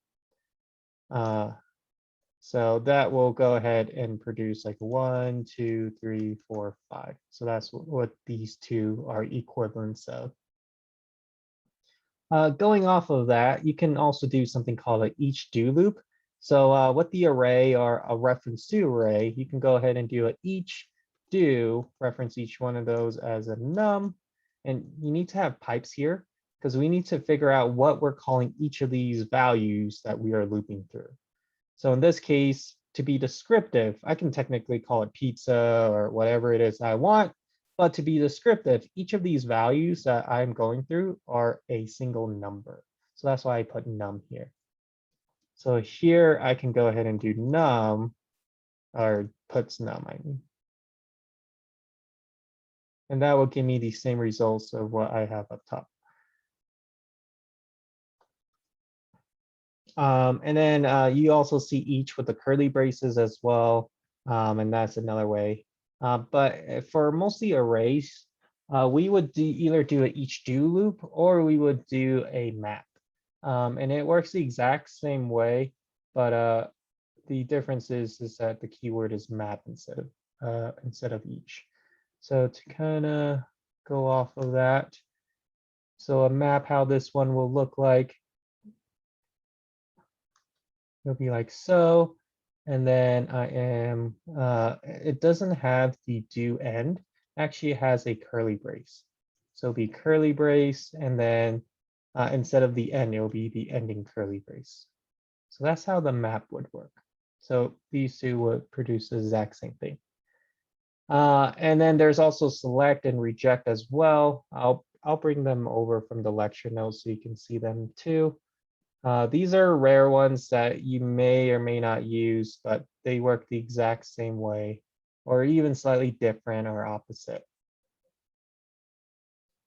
So that will go ahead and produce like 1, 2, 3, 4, 5. So that's what these two are equivalents of. Going off of that, you can also do something called an each do loop. So with the array or a reference to array, you can go ahead and do an each do, reference each one of those as a num. And you need to have pipes here because we need to figure out what we're calling each of these values that we are looping through. So in this case, to be descriptive, I can technically call it pizza or whatever it is I want. But to be descriptive, each of these values that I'm going through are a single number. So that's why I put num here. So here I can go ahead and do num, or puts num, I mean. And that will give me the same results of what I have up top. And then you also see each with the curly braces as well. And that's another way. But for mostly arrays, we would either do a each do loop or we would do a map. And it works the exact same way, but the difference is that the keyword is map instead of each. So to kind of go off of that, so a map, how this one will look like, it'll be like so. And then it doesn't have the do end, actually it has a curly brace. So it'll be curly brace, and then instead of the end, it will be the ending curly brace. So that's how the map would work. So these two would produce the exact same thing. And then there's also select and reject as well. I'll bring them over from the lecture notes so you can see them too. These are rare ones that you may or may not use, but they work the exact same way, or even slightly different or opposite.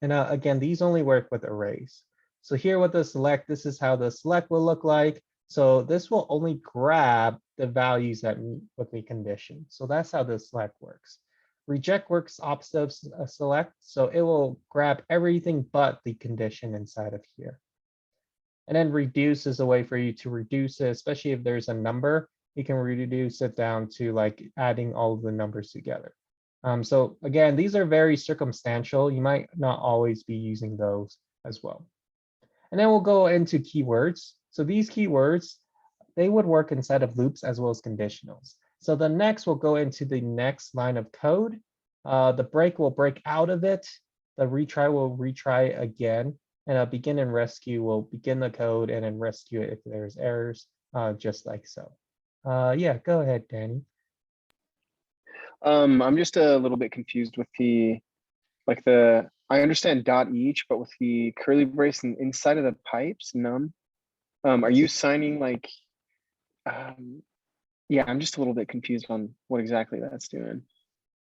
And again, these only work with arrays. So here with the select, this is how the select will look like. So this will only grab the values that meet with the condition. So that's how the select works. Reject works opposite of select. So it will grab everything but the condition inside of here. And then reduce is a way for you to reduce it, especially if there's a number, you can reduce it down to like adding all of the numbers together. So again, these are very circumstantial. You might not always be using those as well. And then we'll go into keywords. So these keywords, they would work inside of loops as well as conditionals. So the next will go into the next line of code. The break will break out of it. The retry will retry again. And a begin and rescue will begin the code and then rescue it if there's errors, just like so. Yeah, go ahead, Danny. I'm just a little bit confused with I understand dot each, but with the curly brace and inside of the pipes, num. Are you signing like, yeah, I'm just a little bit confused on what exactly that's doing.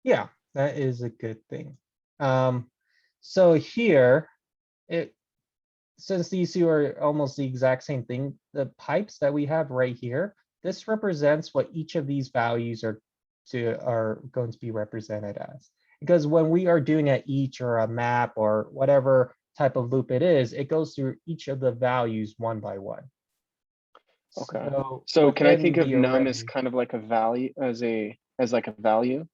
Yeah, that is a good thing. So here, since these two are almost the exact same thing, the pipes that we have right here, this represents what each of these values are going to be represented as. Because when we are doing an each or a map or whatever type of loop it is, it goes through each of the values one by one. Okay. So can I within think of the num array- as kind of like a value, as like a value,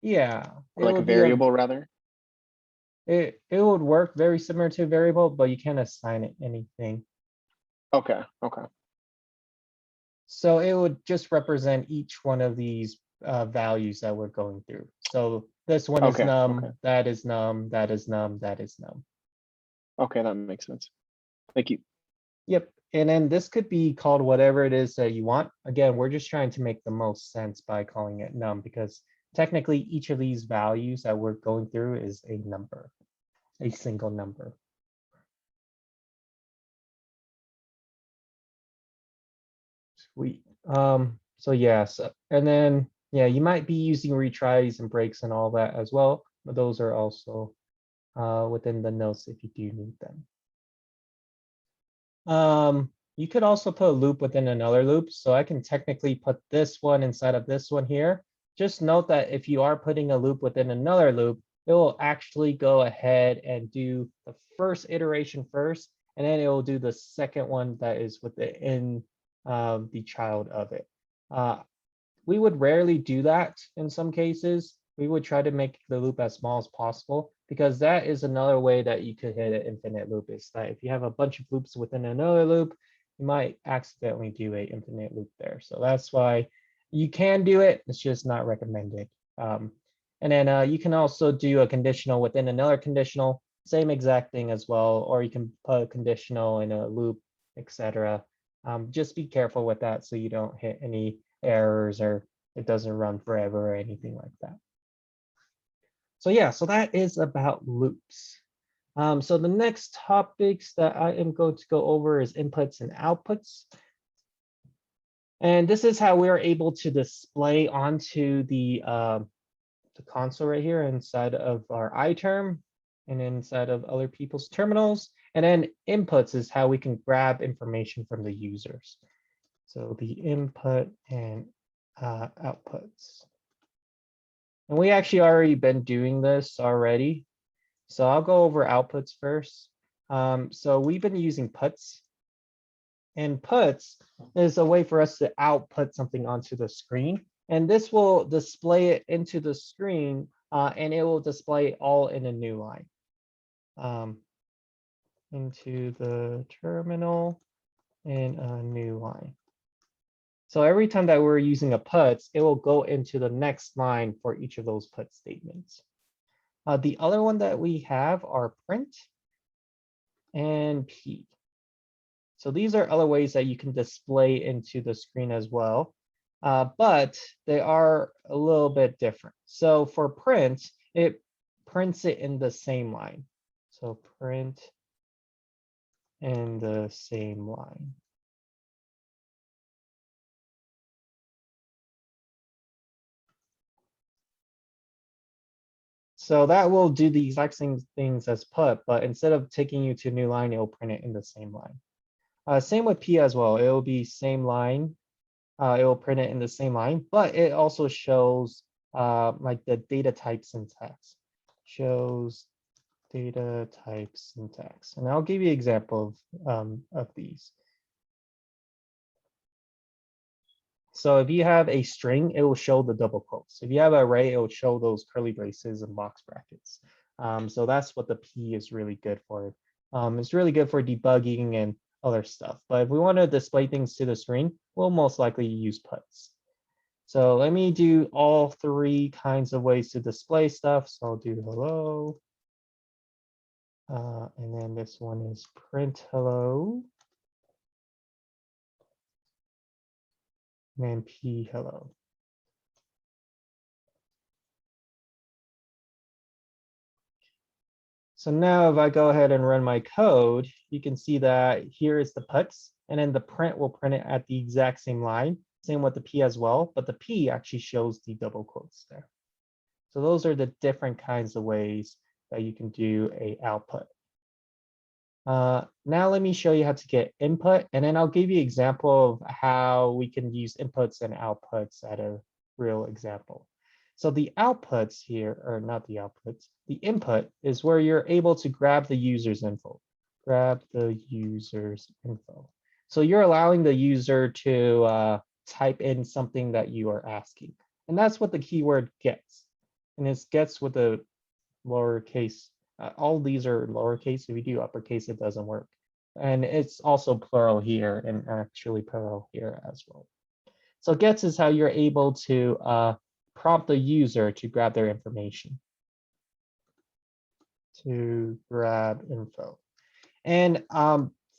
Yeah, or like a variable rather? it would work very similar to a variable, but you can't assign it anything. Okay, okay. So it would just represent each one of these values that we're going through. So this one is Okay, num, okay. that is num, that is num, that is num. Okay, that makes sense. Thank you. Yep. And then this could be called whatever it is that you want. Again, we're just trying to make the most sense by calling it num, because technically each of these values that we're going through is a number, a single number. Sweet. So yes, and then yeah, you might be using retries and breaks and all that as well, but those are also within the notes if you do need them. You could also put a loop within another loop. So I can technically put this one inside of this one here. Just note that if you are putting a loop within another loop, it will actually go ahead and do the first iteration first, and then it will do the second one that is within the child of it. We would rarely do that in some cases. We would try to make the loop as small as possible, because that is another way that you could hit an infinite loop, is that if you have a bunch of loops within another loop, you might accidentally do an infinite loop there. So that's why you can do it, it's just not recommended. And then you can also do a conditional within another conditional, same exact thing as well, or you can put a conditional in a loop, etc. Just be careful with that so you don't hit any errors or it doesn't run forever or anything like that. So yeah, so that is about loops. So the next topics that I am going to go over is inputs and outputs. And this is how we're able to display onto the console right here inside of our iTerm and inside of other people's terminals. And then inputs is how we can grab information from the users. So the input and outputs. And we actually already been doing this already. So I'll go over outputs first. So we've been using puts. And puts is a way for us to output something onto the screen. And this will display it into the screen, and it will display it all in a new line. Into the terminal in a new line. So every time that we're using a puts, it will go into the next line for each of those put statements. The other one that we have are print and p. So these are other ways that you can display into the screen as well, but they are a little bit different. So for print, it prints it in the same line. So print in the same line. So that will do the exact same things as put, but instead of taking you to a new line, it will print it in the same line. Same with P as well. It will be same line. It will print it in the same line, but it also shows like the data type syntax. Shows data type syntax. And I'll give you an example of these. So if you have a string, it will show the double quotes. If you have an array, it will show those curly braces and box brackets. So that's what the P is really good for. It's really good for debugging and other stuff. But if we want to display things to the screen, we'll most likely use puts. So let me do all three kinds of ways to display stuff. So I'll do hello. And then this one is print hello. And then p hello. So now if I go ahead and run my code, you can see that here is the puts, and then the print will print it at the exact same line. Same with the p as well, but the p actually shows the double quotes there. So those are the different kinds of ways that you can do a output. Now let me show you how to get input, and then I'll give you an example of how we can use inputs and outputs at a real example. So the outputs here, or not the outputs, the input is where you're able to grab the user's info. Grab the user's info. So you're allowing the user to type in something that you are asking. And that's what the keyword gets. And it gets with a lowercase. All these are lowercase. If you do uppercase, it doesn't work. And it's also plural here and actually plural here as well. So gets is how you're able to prompt the user to grab their information. To grab info. And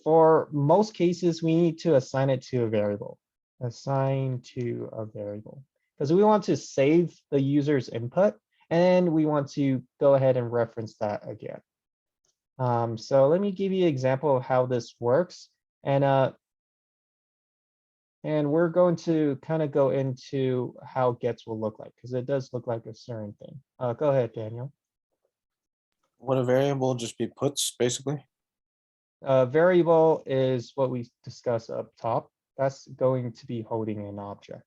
for most cases, we need to assign it to a variable. Assign to a variable. Because we want to save the user's input, and we want to go ahead and reference that again. So let me give you an example of how this works. And we're going to kind of go into how gets will look like, because it does look like a certain thing. Go ahead, Daniel. Would a variable just be puts, basically? Variable is what we discussed up top. That's going to be holding an object.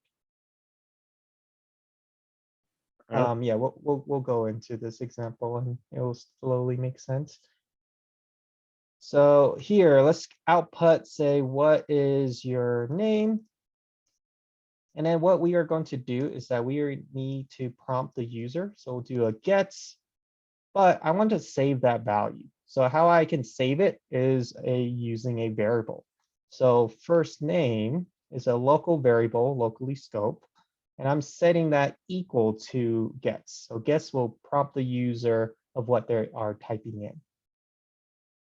Yeah, we'll go into this example and it will slowly make sense. So here, let's output, say, what is your name? And then what we are going to do is that we need to prompt the user. So we'll do a gets, but I want to save that value. So how I can save it is using a variable. So first name is a local variable, locally scoped. And I'm setting that equal to gets. So gets will prompt the user of what they are typing in.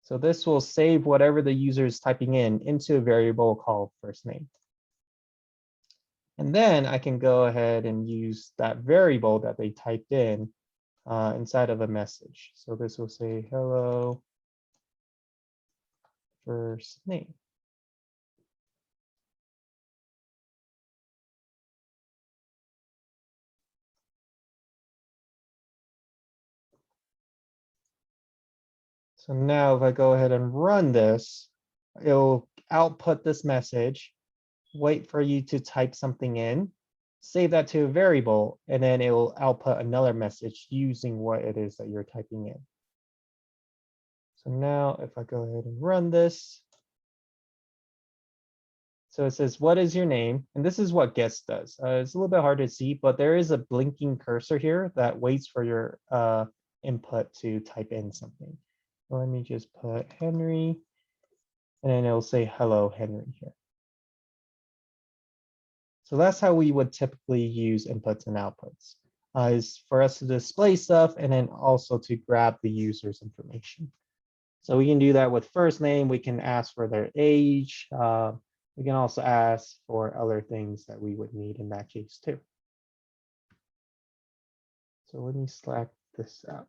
So this will save whatever the user is typing in into a variable called first name. And then I can go ahead and use that variable that they typed in inside of a message. So this will say hello first name. So now if I go ahead and run this, it'll output this message, wait for you to type something in, save that to a variable, and then it will output another message using what it is that you're typing in. So now if I go ahead and run this. So it says, what is your name? And this is what guest does. It's a little bit hard to see, but there is a blinking cursor here that waits for your input to type in something. So let me just put Henry, and then it'll say, hello, Henry here. So that's how we would typically use inputs and outputs, is for us to display stuff and then also to grab the user's information. So we can do that with first name. We can ask for their age. We can also ask for other things that we would need in that case too. So let me select this out.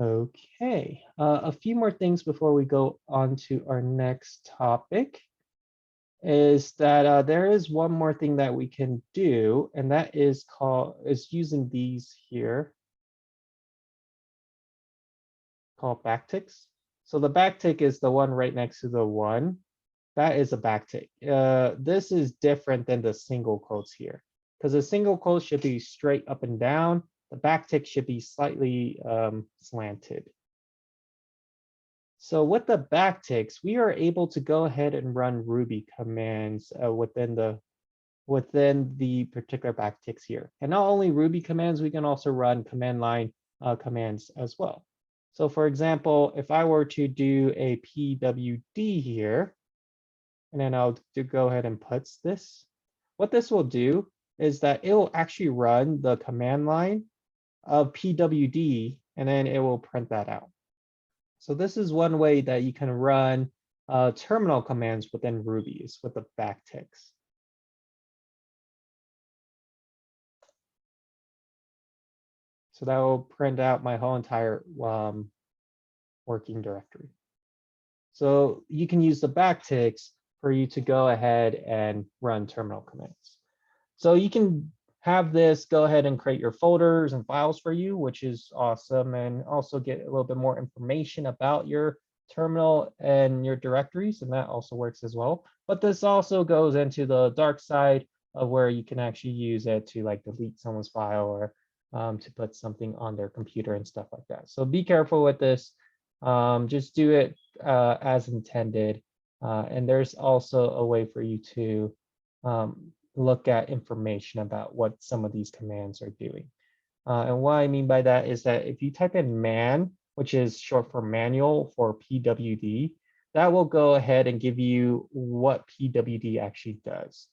Okay, a few more things before we go on to our next topic is that there is one more thing that we can do, and that is using these here called backticks. So the backtick is the one right next to the one. That is a backtick. This is different than the single quotes here, because the single quote should be straight up and down. The backtick should be slightly slanted. So with the backticks, we are able to go ahead and run Ruby commands within the particular backticks here. And not only Ruby commands, we can also run command line commands as well. So for example, if I were to do a pwd here, and then I'll go ahead and put this, what this will do is that it will actually run the command line of pwd, and then it will print that out. So this is one way that you can run terminal commands within Ruby is with the backticks. So that will print out my whole entire working directory. So you can use the backticks for you to go ahead and run terminal commands. So you can have this go ahead and create your folders and files for you, which is awesome, and also get a little bit more information about your terminal and your directories, and that also works as well. But this also goes into the dark side of where you can actually use it to like delete someone's file or to put something on their computer and stuff like that. So be careful with this. Just do it as intended. And there's also a way for you to look at information about what some of these commands are doing. And what I mean by that is that if you type in man, which is short for manual for pwd, that will go ahead and give you what pwd actually does.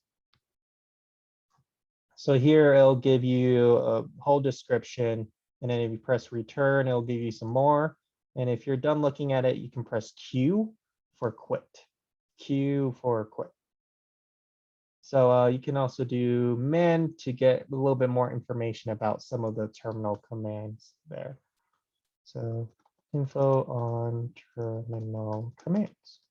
So here it'll give you a whole description, and then if you press return, it'll give you some more. And if you're done looking at it, you can press Q for quit. Q for quit. So you can also do man to get a little bit more information about some of the terminal commands there. So info on terminal commands.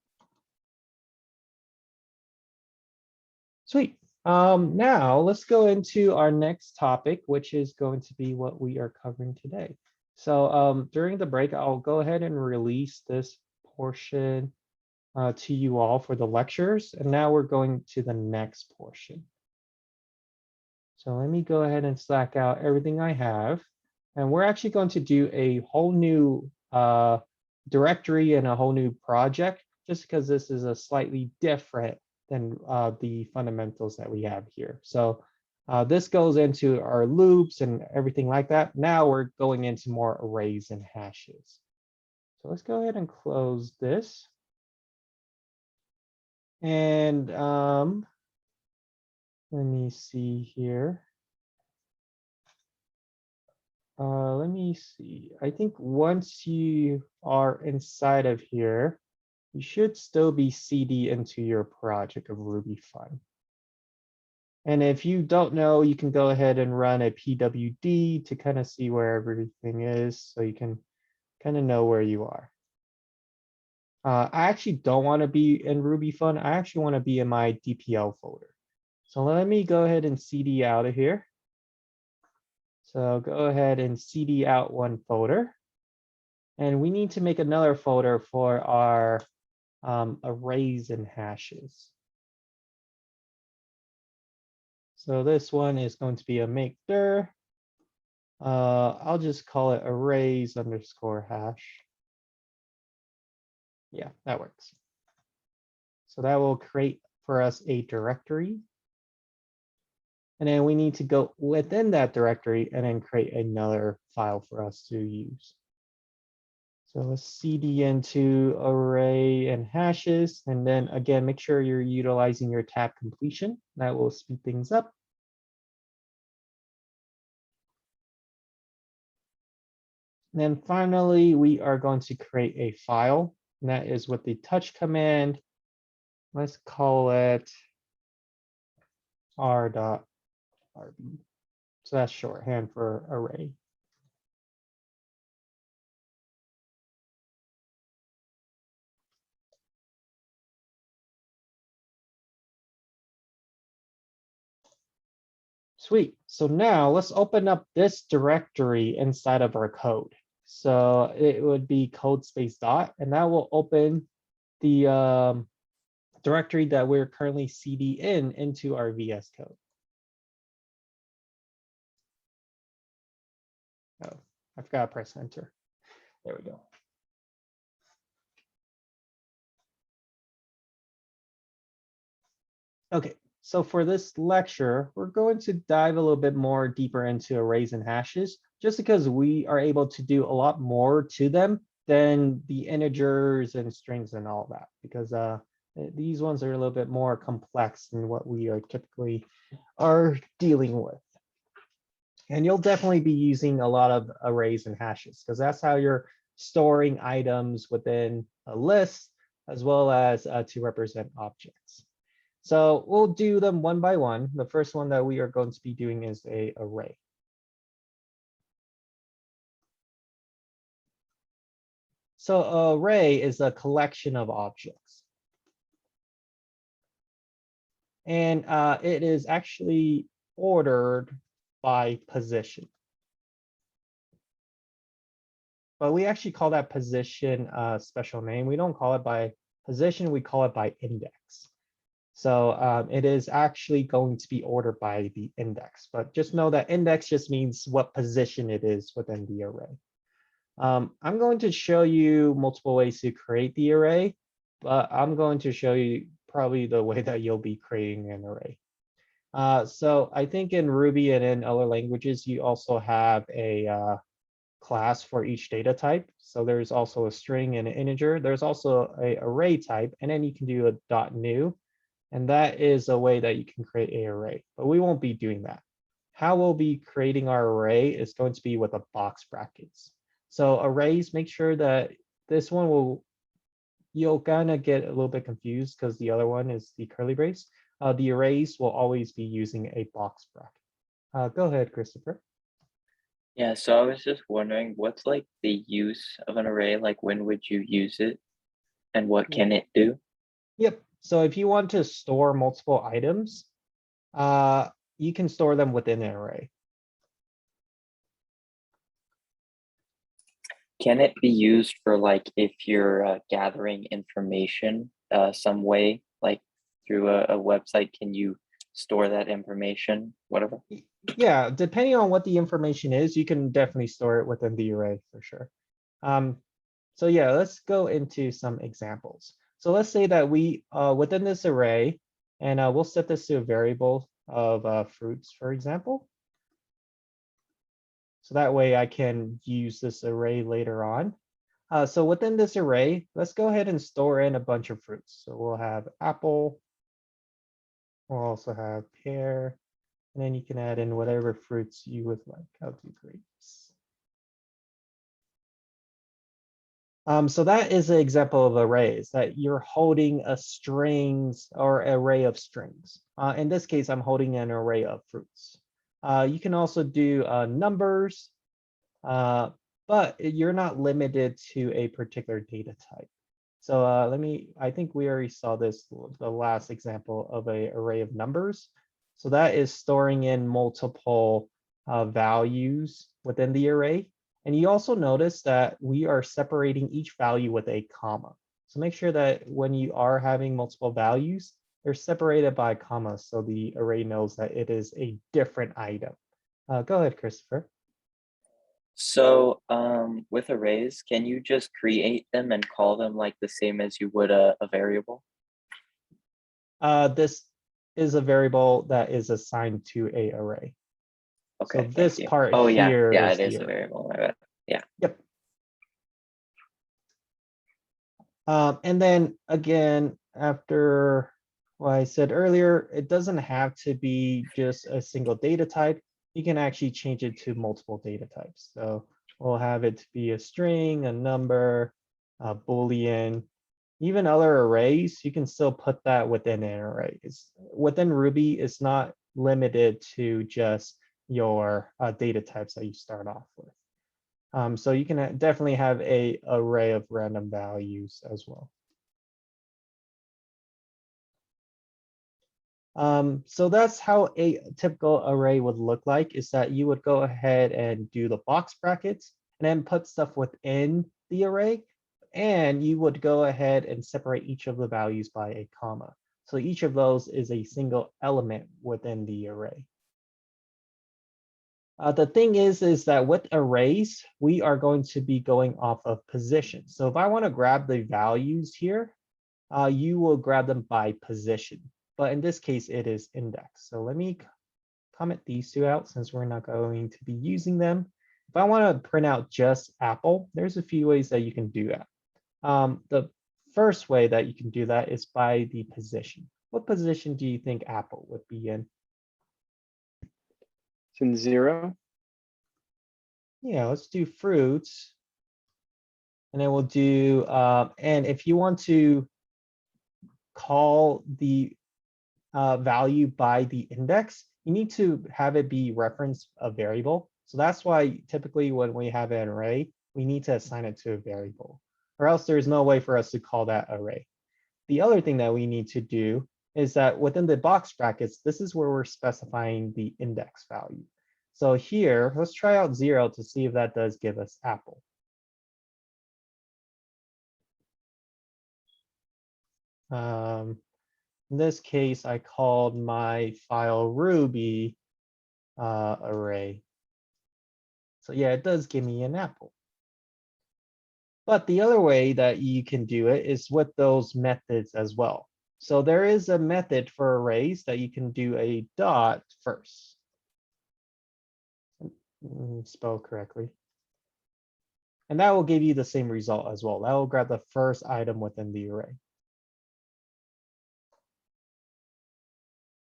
Sweet. Now let's go into our next topic, which is going to be what we are covering today. So during the break, I'll go ahead and release this portion to you all for the lectures. And now we're going to the next portion. So let me go ahead and Slack out everything I have. And we're actually going to do a whole new directory and a whole new project, just because this is a slightly different than the fundamentals that we have here. So this goes into our loops and everything like that. Now we're going into more arrays and hashes. So let's go ahead and close this. And let me see here. Let me see. I think once you are inside of here, you should still be CD into your project of Ruby Fun. And if you don't know, you can go ahead and run a pwd to kind of see where everything is, so you can kind of know where you are. I actually don't want to be in Ruby Fun. I actually want to be in my DPL folder. So let me go ahead and CD out of here. So go ahead and CD out one folder. And we need to make another folder for our arrays and hashes. So this one is going to be a make dir. I'll just call it arrays underscore hash. Yeah, that works. So that will create for us a directory. And then we need to go within that directory and then create another file for us to use. So let's cd into array and hashes. And then again, make sure you're utilizing your tab completion. That will speed things up. And then finally, we are going to create a file. And that is with the touch command. Let's call it r.rb. So that's shorthand for array. Sweet. So now let's open up this directory inside of our code. So it would be code space dot, and that will open the directory that we're currently cd into our VS Code. Oh, I forgot to press enter. There we go. Okay, so for this lecture, we're going to dive a little bit more deeper into arrays and hashes, just because we are able to do a lot more to them than the integers and strings and all that, because these ones are a little bit more complex than what we are typically are dealing with. And you'll definitely be using a lot of arrays and hashes, because that's how you're storing items within a list, as well as to represent objects. So we'll do them one by one. The first one that we are going to be doing is an array. So an array is a collection of objects. And it is actually ordered by position. But we actually call that position a special name. We don't call it by position, we call it by index. So it is actually going to be ordered by the index, but just know that index just means what position it is within the array. I'm going to show you multiple ways to create the array, but I'm going to show you probably the way that you'll be creating an array. So I think in Ruby and in other languages, you also have a class for each data type. So there's also a string and an integer. There's also an array type, and then you can do a dot new. And that is a way that you can create an array, but we won't be doing that. How we'll be creating our array is going to be with a box brackets. So arrays, make sure that this one you'll kind of get a little bit confused because the other one is the curly brace. The arrays will always be using a box bracket. Go ahead, Christopher. Yeah, so I was just wondering, what's like the use of an array? Like, when would you use it, and what can it do? Yep. So if you want to store multiple items, you can store them within an array. Can it be used for like if you're gathering information some way, like through a website? Can you store that information, whatever? Yeah, depending on what the information is, you can definitely store it within the array for sure. So yeah, let's go into some examples. So let's say that we, within this array, and we'll set this to a variable of fruits, for example. So that way I can use this array later on. So within this array, let's go ahead and store in a bunch of fruits. So we'll have apple. We'll also have pear. And then you can add in whatever fruits you would like. I'll do grapes. So that is an example of arrays, that you're holding a strings or array of strings. In this case, I'm holding an array of fruits. You can also do numbers, but you're not limited to a particular data type. So I think we already saw this, the last example of an array of numbers. So that is storing in multiple values within the array. And you also notice that we are separating each value with a comma. So make sure that when you are having multiple values, they're separated by commas, so the array knows that it is a different item. Go ahead, Christopher. So with arrays, can you just create them and call them like the same as you would a variable? This is a variable that is assigned to a array. Okay. So thank this you. part Oh yeah, here yeah, is it is the a array. variable. My bad. Yeah. Yep. And then again, after what I said earlier, it doesn't have to be just a single data type. You can actually change it to multiple data types. So we'll have it to be a string, a number, a Boolean, even other arrays. You can still put that within an array. Within Ruby, it's not limited to just your data types that you start off with. So you can definitely have a array of random values as well. So that's how a typical array would look like, is that you would go ahead and do the box brackets and then put stuff within the array. And you would go ahead and separate each of the values by a comma. So each of those is a single element within the array. The thing is that with arrays, we are going to be going off of position. So if I want to grab the values here, you will grab them by position. But in this case, it is index. So let me comment these two out since we're not going to be using them. If I want to print out just Apple, there's a few ways that you can do that. The first way that you can do that is by the position. What position do you think Apple would be in? It's in 0. Yeah, let's do fruits. And then we'll do, and if you want to call the value by the index, you need to have it be reference a variable. So that's why typically when we have an array, we need to assign it to a variable, or else there's no way for us to call that array. The other thing that we need to do is that within the box brackets, this is where we're specifying the index value. So here, let's try out 0 to see if that does give us Apple. In this case, I called my file Ruby array. So yeah, it does give me an apple. But the other way that you can do it is with those methods as well. So there is a method for arrays that you can do a dot first. Spell correctly. And that will give you the same result as well. That will grab the first item within the array.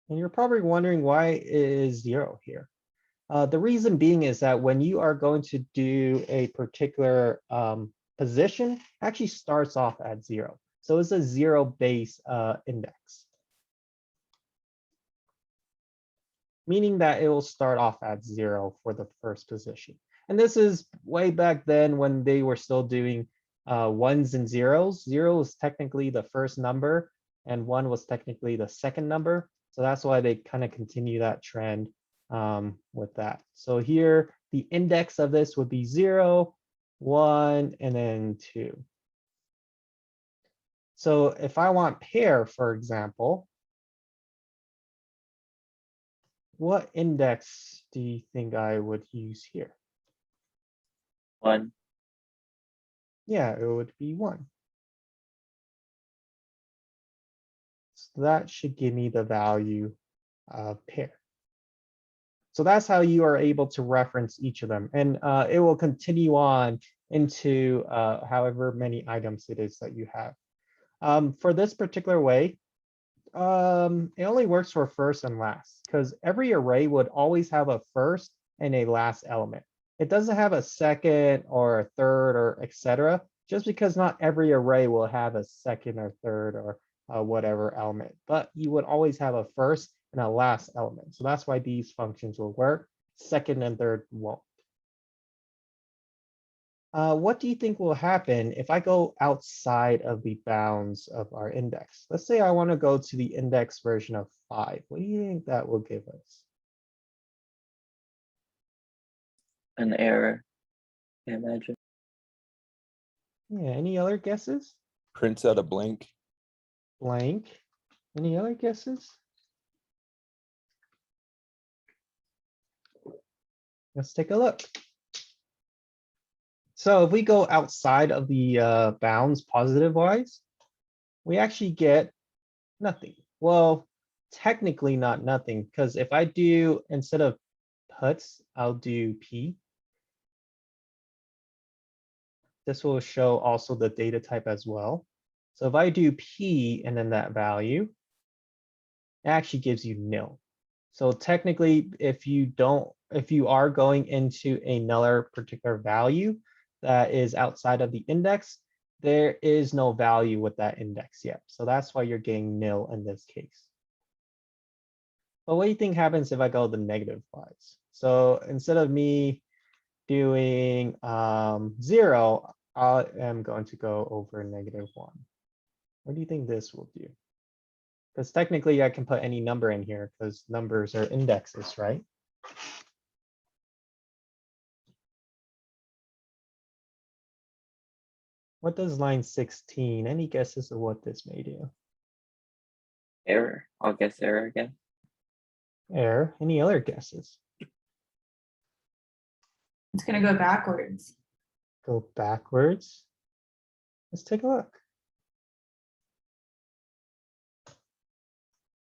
And you're probably wondering why it is 0 here. The reason being is that when you are going to do a particular position, actually starts off at 0. So it's a 0 base index. Meaning that it will start off at 0 for the first position. And this is way back then when they were still doing ones and zeros. 0 is technically the first number and 1 was technically the second number. So that's why they kind of continue that trend with that. So here, the index of this would be 0, 1, and then 2. So if I want pair, for example, what index do you think I would use here? 1. Yeah, it would be 1. So that should give me the value of pair. So that's how you are able to reference each of them. And it will continue on into however many items it is that you have. For this particular way, it only works for first and last, because every array would always have a first and a last element. It doesn't have a second or a third or etc. Just because not every array will have a second or third or whatever element, but you would always have a first and a last element. So that's why these functions will work. Second and third won't. What do you think will happen if I go outside of the bounds of our index? Let's say I want to go to the index version of 5. What do you think that will give us? An error, I imagine. Yeah, any other guesses? Prints out a blank. Blank. Any other guesses? Let's take a look. So if we go outside of the bounds positive wise, we actually get nothing. Well, technically not nothing, because if I do, instead of puts, I'll do P. This will show also the data type as well. So if I do P and then that value, it actually gives you nil. So technically, if you are going into another particular value that is outside of the index, there is no value with that index yet. So that's why you're getting nil in this case. But what do you think happens if I go the negative wise? So instead of me doing 0, I am going to go over -1. What do you think this will do? Because technically I can put any number in here because numbers are indexes, right? What does line 16? Any guesses of what this may do? Error. I'll guess error again. Error. Any other guesses? It's gonna go backwards. Go backwards. Let's take a look.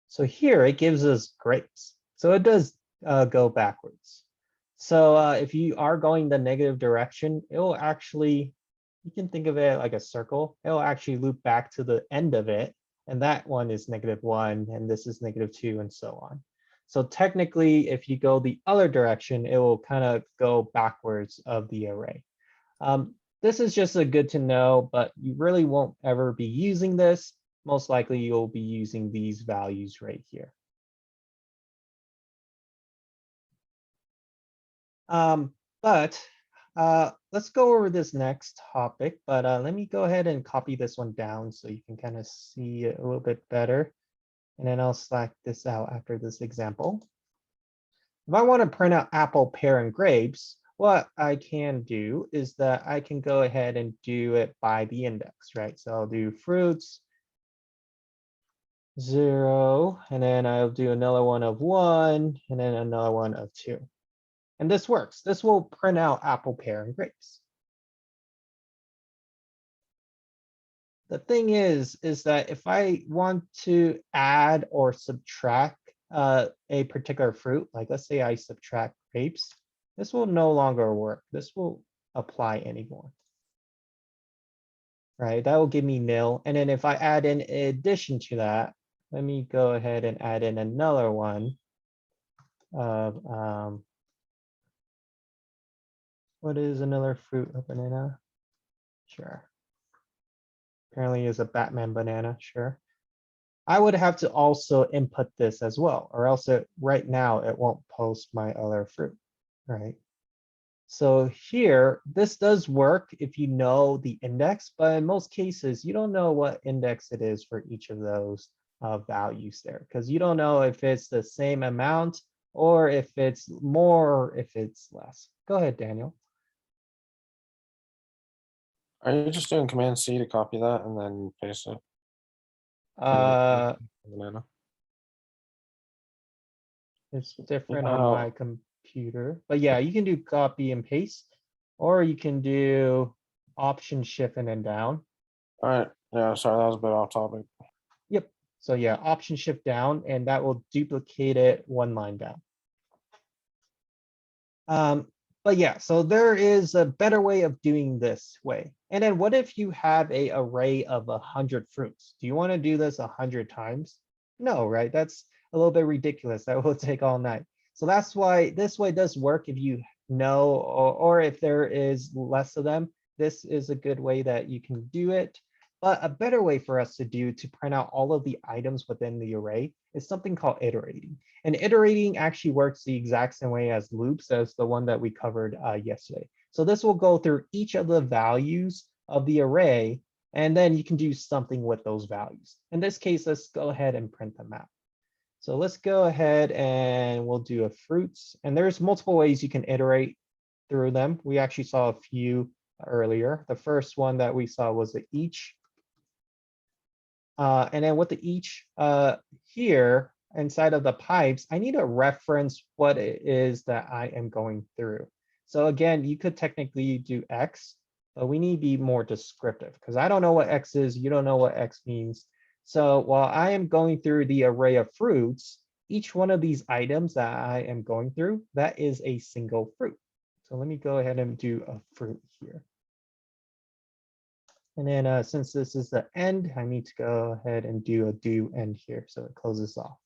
So here it gives us grapes. So it does go backwards. So if you are going the negative direction, it will actually, you can think of it like a circle. It'll actually loop back to the end of it. And that one is -1, and this is -2, and so on. So technically, if you go the other direction, it will kind of go backwards of the array. This is just a good to know, but you really won't ever be using this. Most likely you'll be using these values right here. But let's go over this next topic, but let me go ahead and copy this one down so you can kind of see it a little bit better. And then I'll Slack this out after this example. If I want to print out apple, pear, and grapes, what I can do is that I can go ahead and do it by the index, right? So I'll do fruits, 0, and then I'll do another one of 1, and then another one of 2. And this works. This will print out apple, pear, and grapes. The thing is that if I want to add or subtract a particular fruit, like let's say I subtract grapes, this will no longer work. This will apply anymore. Right, that will give me nil. And then if I add in addition to that, let me go ahead and add in another one of what is another fruit? A banana? Sure. Apparently is a Batman banana, sure. I would have to also input this as well, or else right now it won't post my other fruit, right? So here, this does work if you know the index, but in most cases, you don't know what index it is for each of those values there, because you don't know if it's the same amount or if it's more or if it's less. Go ahead, Daniel. Are you just doing Command C to copy that and then paste it? Banana. It's different on Oh. my computer, but yeah, you can do copy and paste, or you can do Option Shift and then down. All right, yeah, sorry, that was a bit off topic. Yep. So yeah, Option Shift down, and that will duplicate it one line down. But yeah, so there is a better way of doing this way. And then what if you have a array of 100 fruits? Do you want to do this 100 times? No, right? That's a little bit ridiculous. That will take all night. So that's why this way does work if you know, or if there is less of them. This is a good way that you can do it. But a better way for us to do to print out all of the items within the array is something called iterating. And iterating actually works the exact same way as loops as the one that we covered yesterday. So this will go through each of the values of the array, and then you can do something with those values. In this case, let's go ahead and print them out. So let's go ahead and we'll do a fruits. And there's multiple ways you can iterate through them. We actually saw a few earlier. The first one that we saw was the each. And then with the each here inside of the pipes, I need to reference what it is that I am going through. So again, you could technically do X, but we need to be more descriptive because I don't know what X is. You don't know what X means. So while I am going through the array of fruits, each one of these items that I am going through, that is a single fruit. So let me go ahead and do a fruit here. And then since this is the end, I need to go ahead and do a do end here. So it closes off.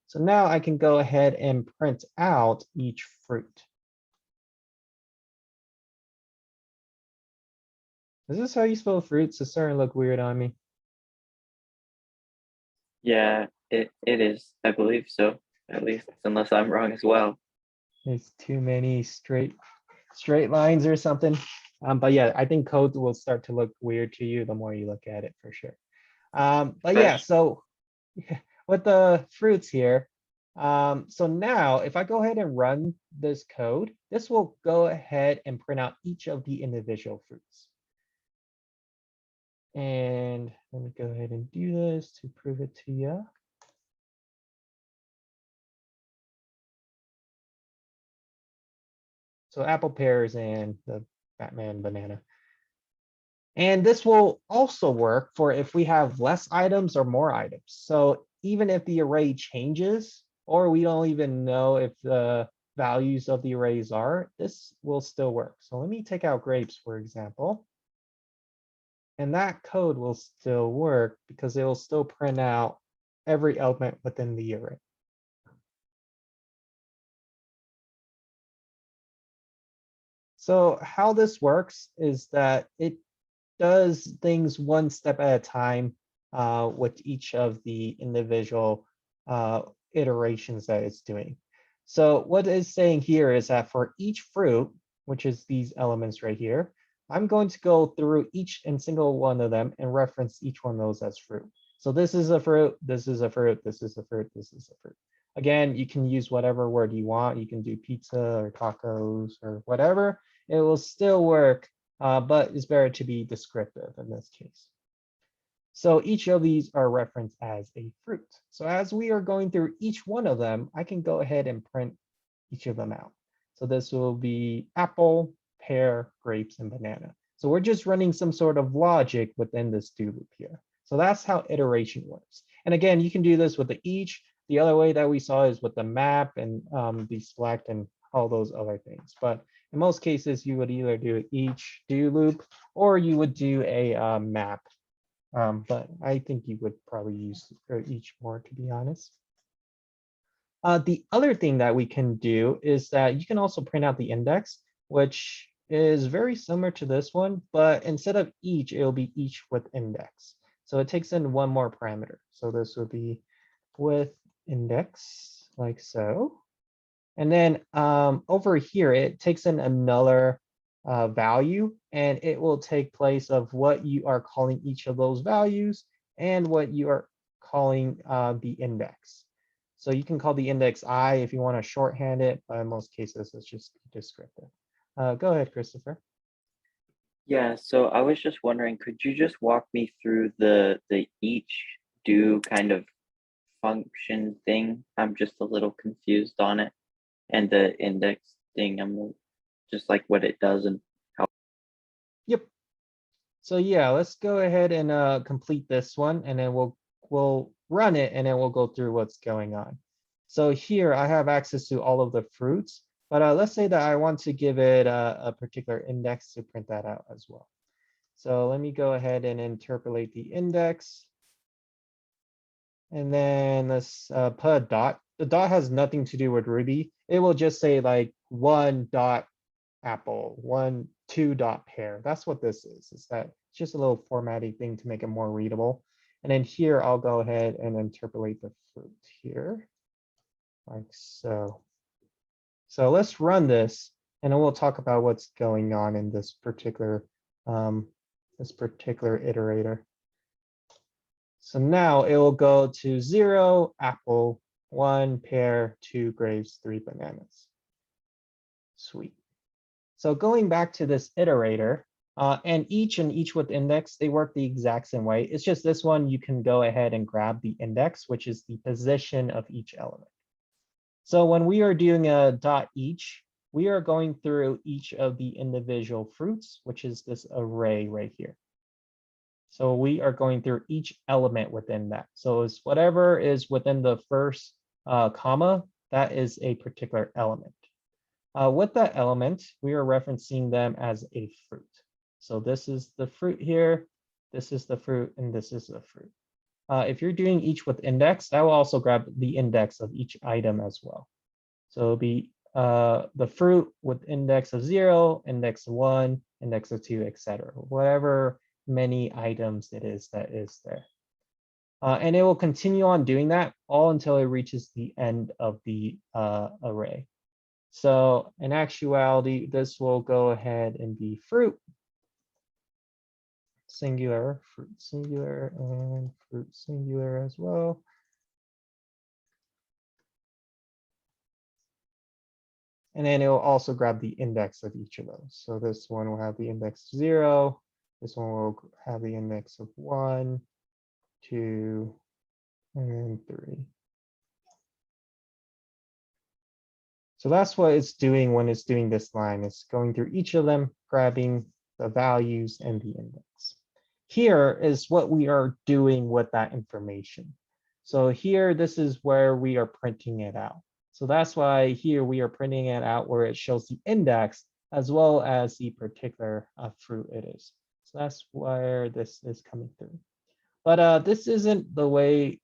So now I can go ahead and print out each fruit. Is this how you spell fruits? It's starting to look weird on me. Yeah, it is. I believe so. At least, unless I'm wrong as well. There's too many straight lines or something. But yeah, I think code will start to look weird to you the more you look at it for sure. But yeah, so with the fruits here, so now if I go ahead and run this code, this will go ahead and print out each of the individual fruits. And let me go ahead and do this to prove it to you. So apple, pears, and the Batman banana. And this will also work for if we have less items or more items. So even if the array changes, or we don't even know if the values of the arrays are, this will still work. So let me take out grapes, for example. And that code will still work because it will still print out every element within the array. So how this works is that it does things one step at a time with each of the individual iterations that it's doing. So what it's saying here is that for each fruit, which is these elements right here, I'm going to go through each and single one of them and reference each one of those as fruit. So this is a fruit, this is a fruit, this is a fruit, this is a fruit. Again, you can use whatever word you want. You can do pizza or tacos or whatever. It will still work, but it's better to be descriptive in this case. So each of these are referenced as a fruit. So as we are going through each one of them, I can go ahead and print each of them out. So this will be apple, pear, grapes, and banana. So we're just running some sort of logic within this do loop here. So that's how iteration works. And again, you can do this with the each. The other way that we saw is with the map and the select and all those other things. But in most cases, you would either do each do loop or you would do a map. But I think you would probably use each more, to be honest. The other thing that we can do is that you can also print out the index, which is very similar to this one, but instead of each, it'll be each with index. So it takes in one more parameter. So this would be with index like so. And then over here, it takes in another value, and it will take place of what you are calling each of those values and what you are calling the index. So you can call the index I if you want to shorthand it, but in most cases, it's just descriptive. Go ahead, Christopher. Yeah, so I was just wondering, could you just walk me through the each do kind of function thing? I'm just a little confused on it. And the index thing, I'm just like what it does and how. Yep. So yeah, let's go ahead and complete this one, and then we'll run it, and then we'll go through what's going on. So here I have access to all of the fruits, but let's say that I want to give it a particular index to print that out as well. So let me go ahead and interpolate the index. And then let's put a dot. The dot has nothing to do with Ruby. It will just say like 1 dot apple, 2 dot pear. That's what this is. It's that it's just a little formatting thing to make it more readable. And then here I'll go ahead and interpolate the fruit here, like so. So let's run this, and then we'll talk about what's going on in this particular iterator. So now it will go to 0 apple, 1 pear, 2 grapes, 3 bananas. Sweet. So going back to this iterator, And each with index, they work the exact same way. It's just this one, you can go ahead and grab the index, which is the position of each element. So when we are doing a dot each, we are going through each of the individual fruits, which is this array right here. So we are going through each element within that. So it's whatever is within the first comma, that is a particular element. With that element, we are referencing them as a fruit. So this is the fruit here, this is the fruit, and this is the fruit. If you're doing each with index, that will also grab the index of each item as well. So it'll be the fruit with index of 0, index of 1, index of 2, etc. Whatever many items it is that is there. And it will continue on doing that all until it reaches the end of the array. So in actuality, this will go ahead and be fruit singular, fruit singular, and fruit singular as well. And then it will also grab the index of each of those. So this one will have the index 0. This one will have the index of 1, 2, and 3. So that's what it's doing when it's doing this line. It's going through each of them, grabbing the values and the index. Here is what we are doing with that information. So here, this is where we are printing it out. So that's why here we are printing it out where it shows the index as well as the particular fruit it is. So that's where this is coming through. But this isn't the way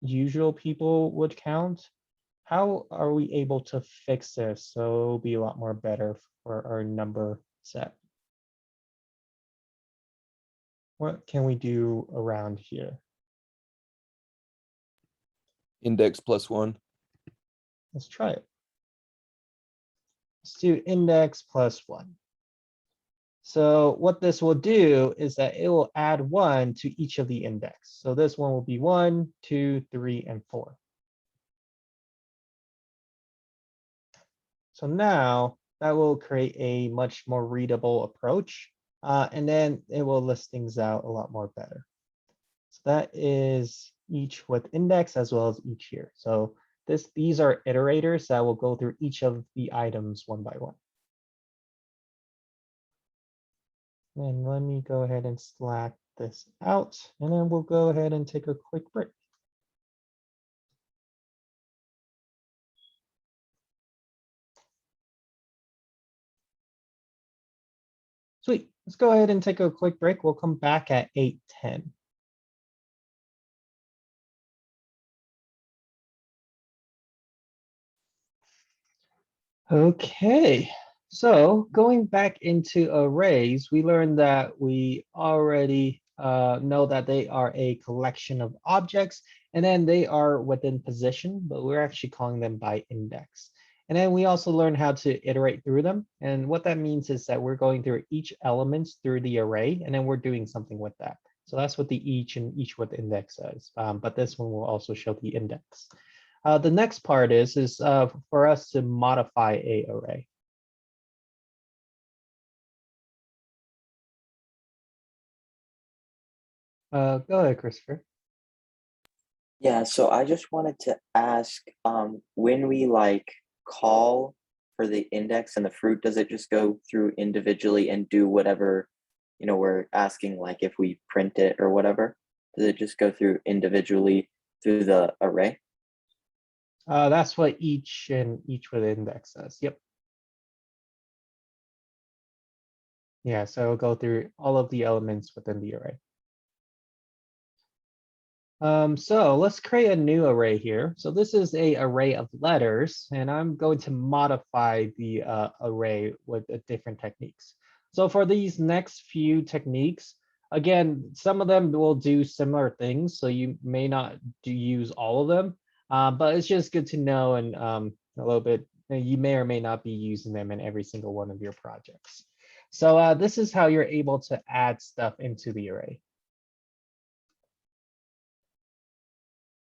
usual people would count. How are we able to fix this so it'll be a lot more better for our number set? What can we do around here? Index +1. Let's try it. Let's do index +1. So what this will do is that it will add 1 to each of the index. So this one will be 1, 2, 3, and 4. So now that will create a much more readable approach. And then it will list things out a lot more better. So that is each with index as well as each here. So these are iterators that will go through each of the items one by one. And let me go ahead and slack this out, and then we'll go ahead and take a quick break. Sweet, let's go ahead and take a quick break. We'll come back at 8:10. Okay, so going back into arrays, we learned that we already know that they are a collection of objects, and then they are within position, but we're actually calling them by index. And then we also learned how to iterate through them. And what that means is that we're going through each element through the array, and then we're doing something with that. So that's what the each and each with index says. But this one will also show the index. The next part is for us to modify a array. Go ahead, Christopher. Yeah, so I just wanted to ask, when we like call for the index and the fruit, does it just go through individually and do whatever, we're asking, like if we print it or whatever? Does it just go through individually through the array? That's what each with index says. Yep. Yeah, so it'll go through all of the elements within the array. So let's create a new array here. So this is a array of letters, and I'm going to modify the array with different techniques. So for these next few techniques, again, some of them will do similar things, so you may not use all of them, but it's just good to know, and a little bit, you may or may not be using them in every single one of your projects. So this is how you're able to add stuff into the array.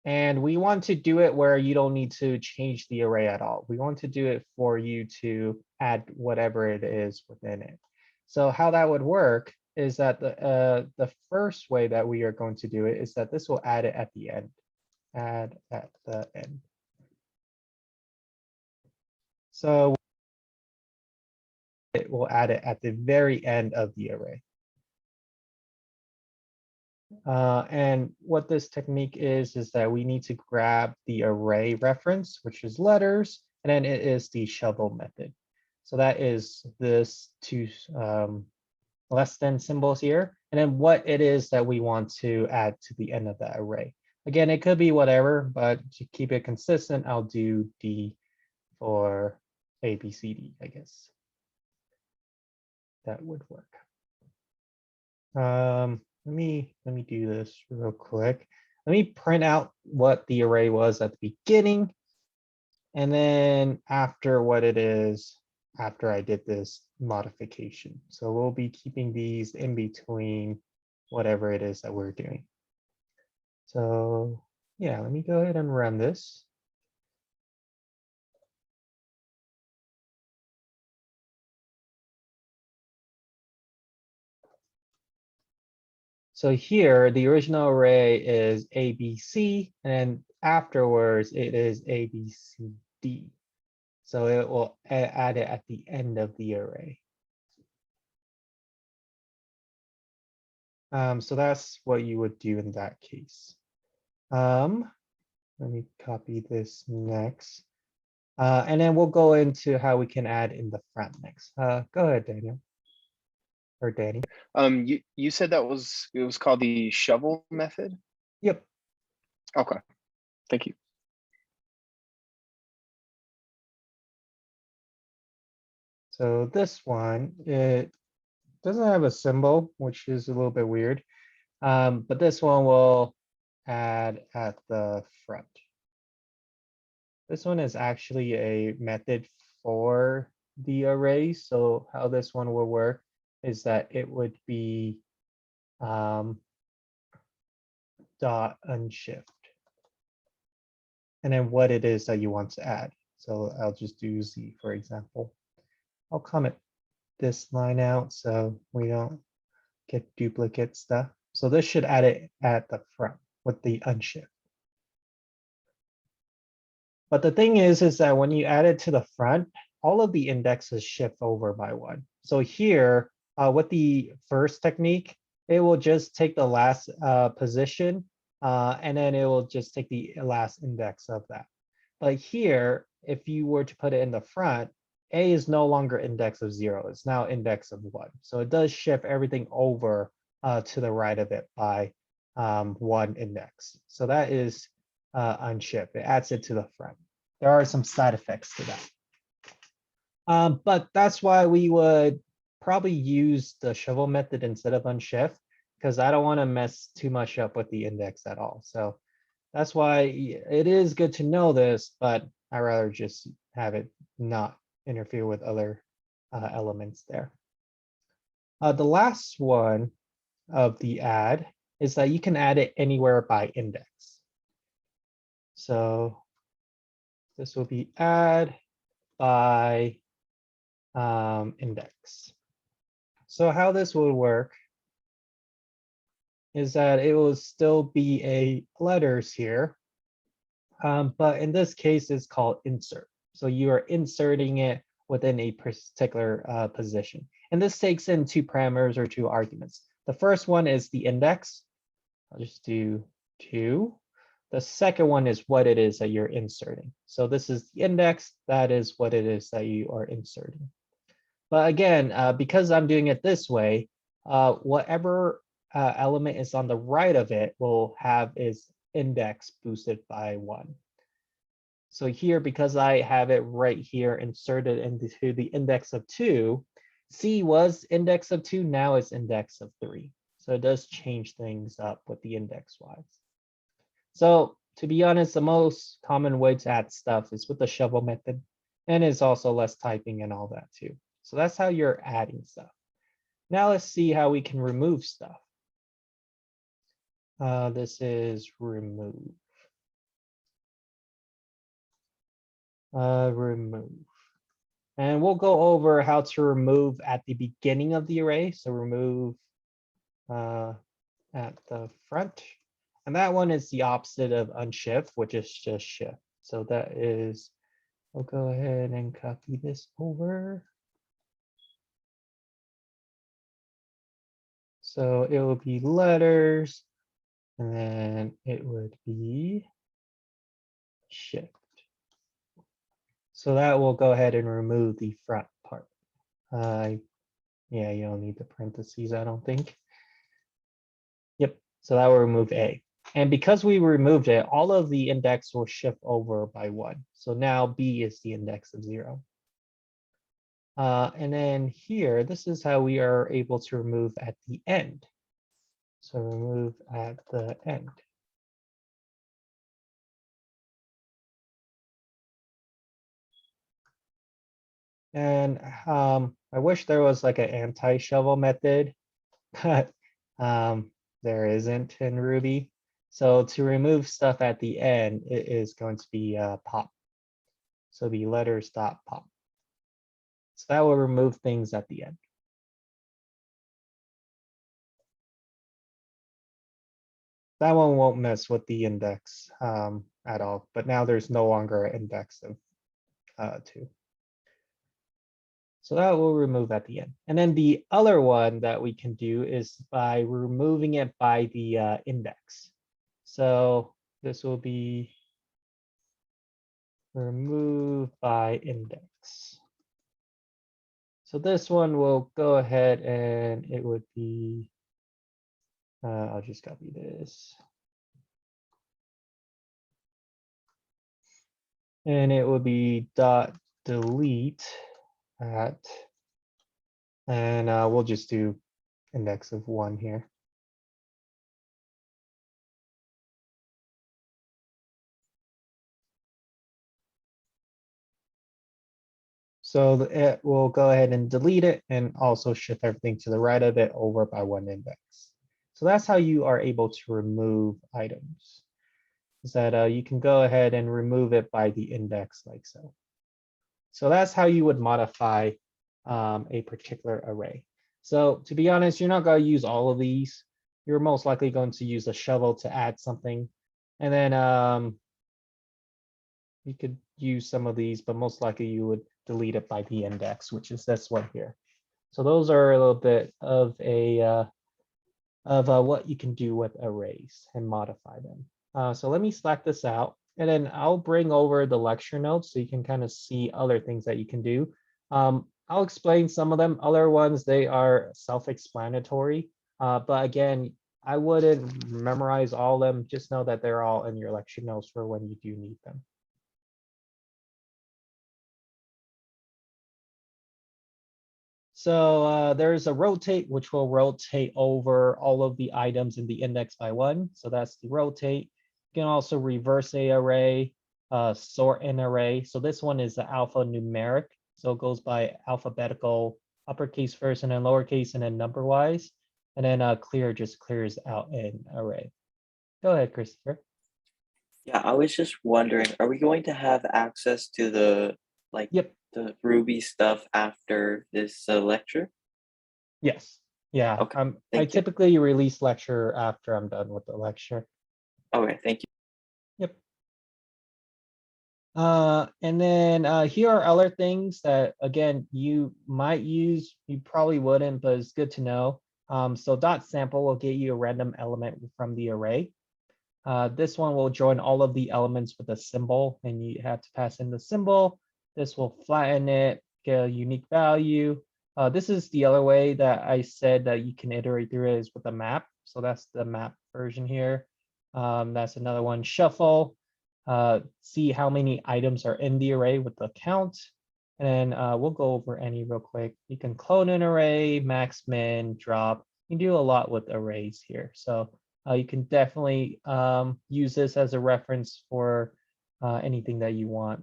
And we want to do it where you don't need to change the array at all. We want to do it for you to add whatever it is within it. So how that would work is that the first way that we are going to do it is that this will add it at the end. Add at the end. So it will add it at the very end of the array. And what this technique is that we need to grab the array reference, which is letters, and then it is the shovel method. So that is this two less than symbols here, and then what it is that we want to add to the end of that array. Again, it could be whatever, but to keep it consistent, I'll do D for A, B, C, D, I guess. That would work. Let me do this real quick. Let me print out what the array was at the beginning, and then after what it is after I did this modification. So we'll be keeping these in between whatever it is that we're doing. So yeah, let me go ahead and run this. So here, the original array is ABC, and then afterwards it is ABCD. So it will add it at the end of the array. So that's what you would do in that case. Let me copy this next. And then we'll go into how we can add in the front next. Go ahead, Daniel. Or Danny. You said it was called the shovel method? Yep. Okay, thank you. So this one, it doesn't have a symbol, which is a little bit weird. But this one will add at the front. This one is actually a method for the array. So how this one will work is that it would be dot unshift. And then what it is that you want to add. So I'll just do Z, for example. I'll comment this line out so we don't get duplicate stuff. So this should add it at the front with the unshift. But the thing is that when you add it to the front, all of the indexes shift over by one. So here, with the first technique, it will just take the last position, and then it will just take the last index of that. But here, if you were to put it in the front, A is no longer index of 0, it's now index of 1. So it does shift everything over to the right of it by 1 index. So that is unshift. It adds it to the front. There are some side effects to that. But that's why we would probably use the shovel method instead of unshift, because I don't want to mess too much up with the index at all. So that's why it is good to know this, but I'd rather just have it not interfere with other elements there. The last one of the add is that you can add it anywhere by index. So this will be add by index. So how this will work is that it will still be a letters here, but in this case it's called insert. So you are inserting it within a particular position. And this takes in 2 parameters or 2 arguments. The first one is the index. I'll just do 2. The second one is what it is that you're inserting. So this is the index, that is what it is that you are inserting. But again, because I'm doing it this way, whatever element is on the right of it will have its index boosted by 1. So here, because I have it right here inserted into the index of 2, C was index of 2, now it's index of 3. So it does change things up with the index wise. So to be honest, the most common way to add stuff is with the shovel method, and it's also less typing and all that too. So that's how you're adding stuff. Now let's see how we can remove stuff. This is remove. Remove. And we'll go over how to remove at the beginning of the array. So remove at the front. And that one is the opposite of unshift, which is just shift. So that is, we'll go ahead and copy this over. So it will be letters, and then it would be shift. So that will go ahead and remove the front part. Yeah, you don't need the parentheses, I don't think. Yep, so that will remove A. And because we removed it, all of the index will shift over by 1. So now B is the index of 0. And then here, this is how we are able to remove at the end. So remove at the end. And I wish there was like an anti-shovel method, but there isn't in Ruby. So to remove stuff at the end, it is going to be pop. So the letters dot pop. So that will remove things at the end. That one won't mess with the index at all, but now there's no longer an index of 2. So that will remove at the end. And then the other one that we can do is by removing it by the index. So this will be remove by index. So this one will go ahead and it would be, I'll just copy this. And it will be dot delete at, and we'll just do index of 1 here. So it will go ahead and delete it and also shift everything to the right of it over by 1 index. So that's how you are able to remove items. Is that you can go ahead and remove it by the index like so. So that's how you would modify a particular array. So to be honest, you're not going to use all of these. You're most likely going to use a shovel to add something. And then you could use some of these, but most likely you would delete it by the index, which is this one here. So those are a little bit of a what you can do with arrays and modify them. So let me slack this out, and then I'll bring over the lecture notes so you can kind of see other things that you can do. I'll explain some of them. Other ones, they are self-explanatory. But again, I wouldn't memorize all of them. Just know that they're all in your lecture notes for when you do need them. So there's a rotate, which will rotate over all of the items in the index by 1. So that's the rotate. You can also reverse a array, sort an array. So this one is the alphanumeric. So it goes by alphabetical, uppercase first, and then lowercase, and then number wise. And then clear just clears out an array. Go ahead, Christopher. Yeah, I was just wondering, are we going to have access to the Yep. the Ruby stuff after this lecture? Yes. Yeah. Okay, I thank you. typically release lecture after I'm done with the lecture. Okay, thank you. Yep. And then here are other things that, again, you might use, you probably wouldn't, but it's good to know. So dot sample will get you a random element from the array. This one will join all of the elements with a symbol, and you have to pass in the symbol. This will flatten it, get a unique value. This is the other way that I said that you can iterate through it is with a map. So that's the map version here. That's another one, shuffle. See how many items are in the array with the count. And then we'll go over any real quick. You can clone an array, max, min, drop. You can do a lot with arrays here. So you can definitely use this as a reference for anything that you want.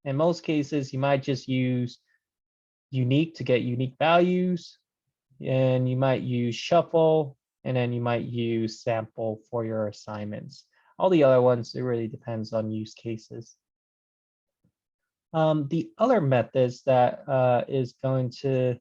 In most cases, you might just use unique to get unique values, and you might use shuffle, and then you might use sample for your assignments. All the other ones, it really depends on use cases. The other methods that is going to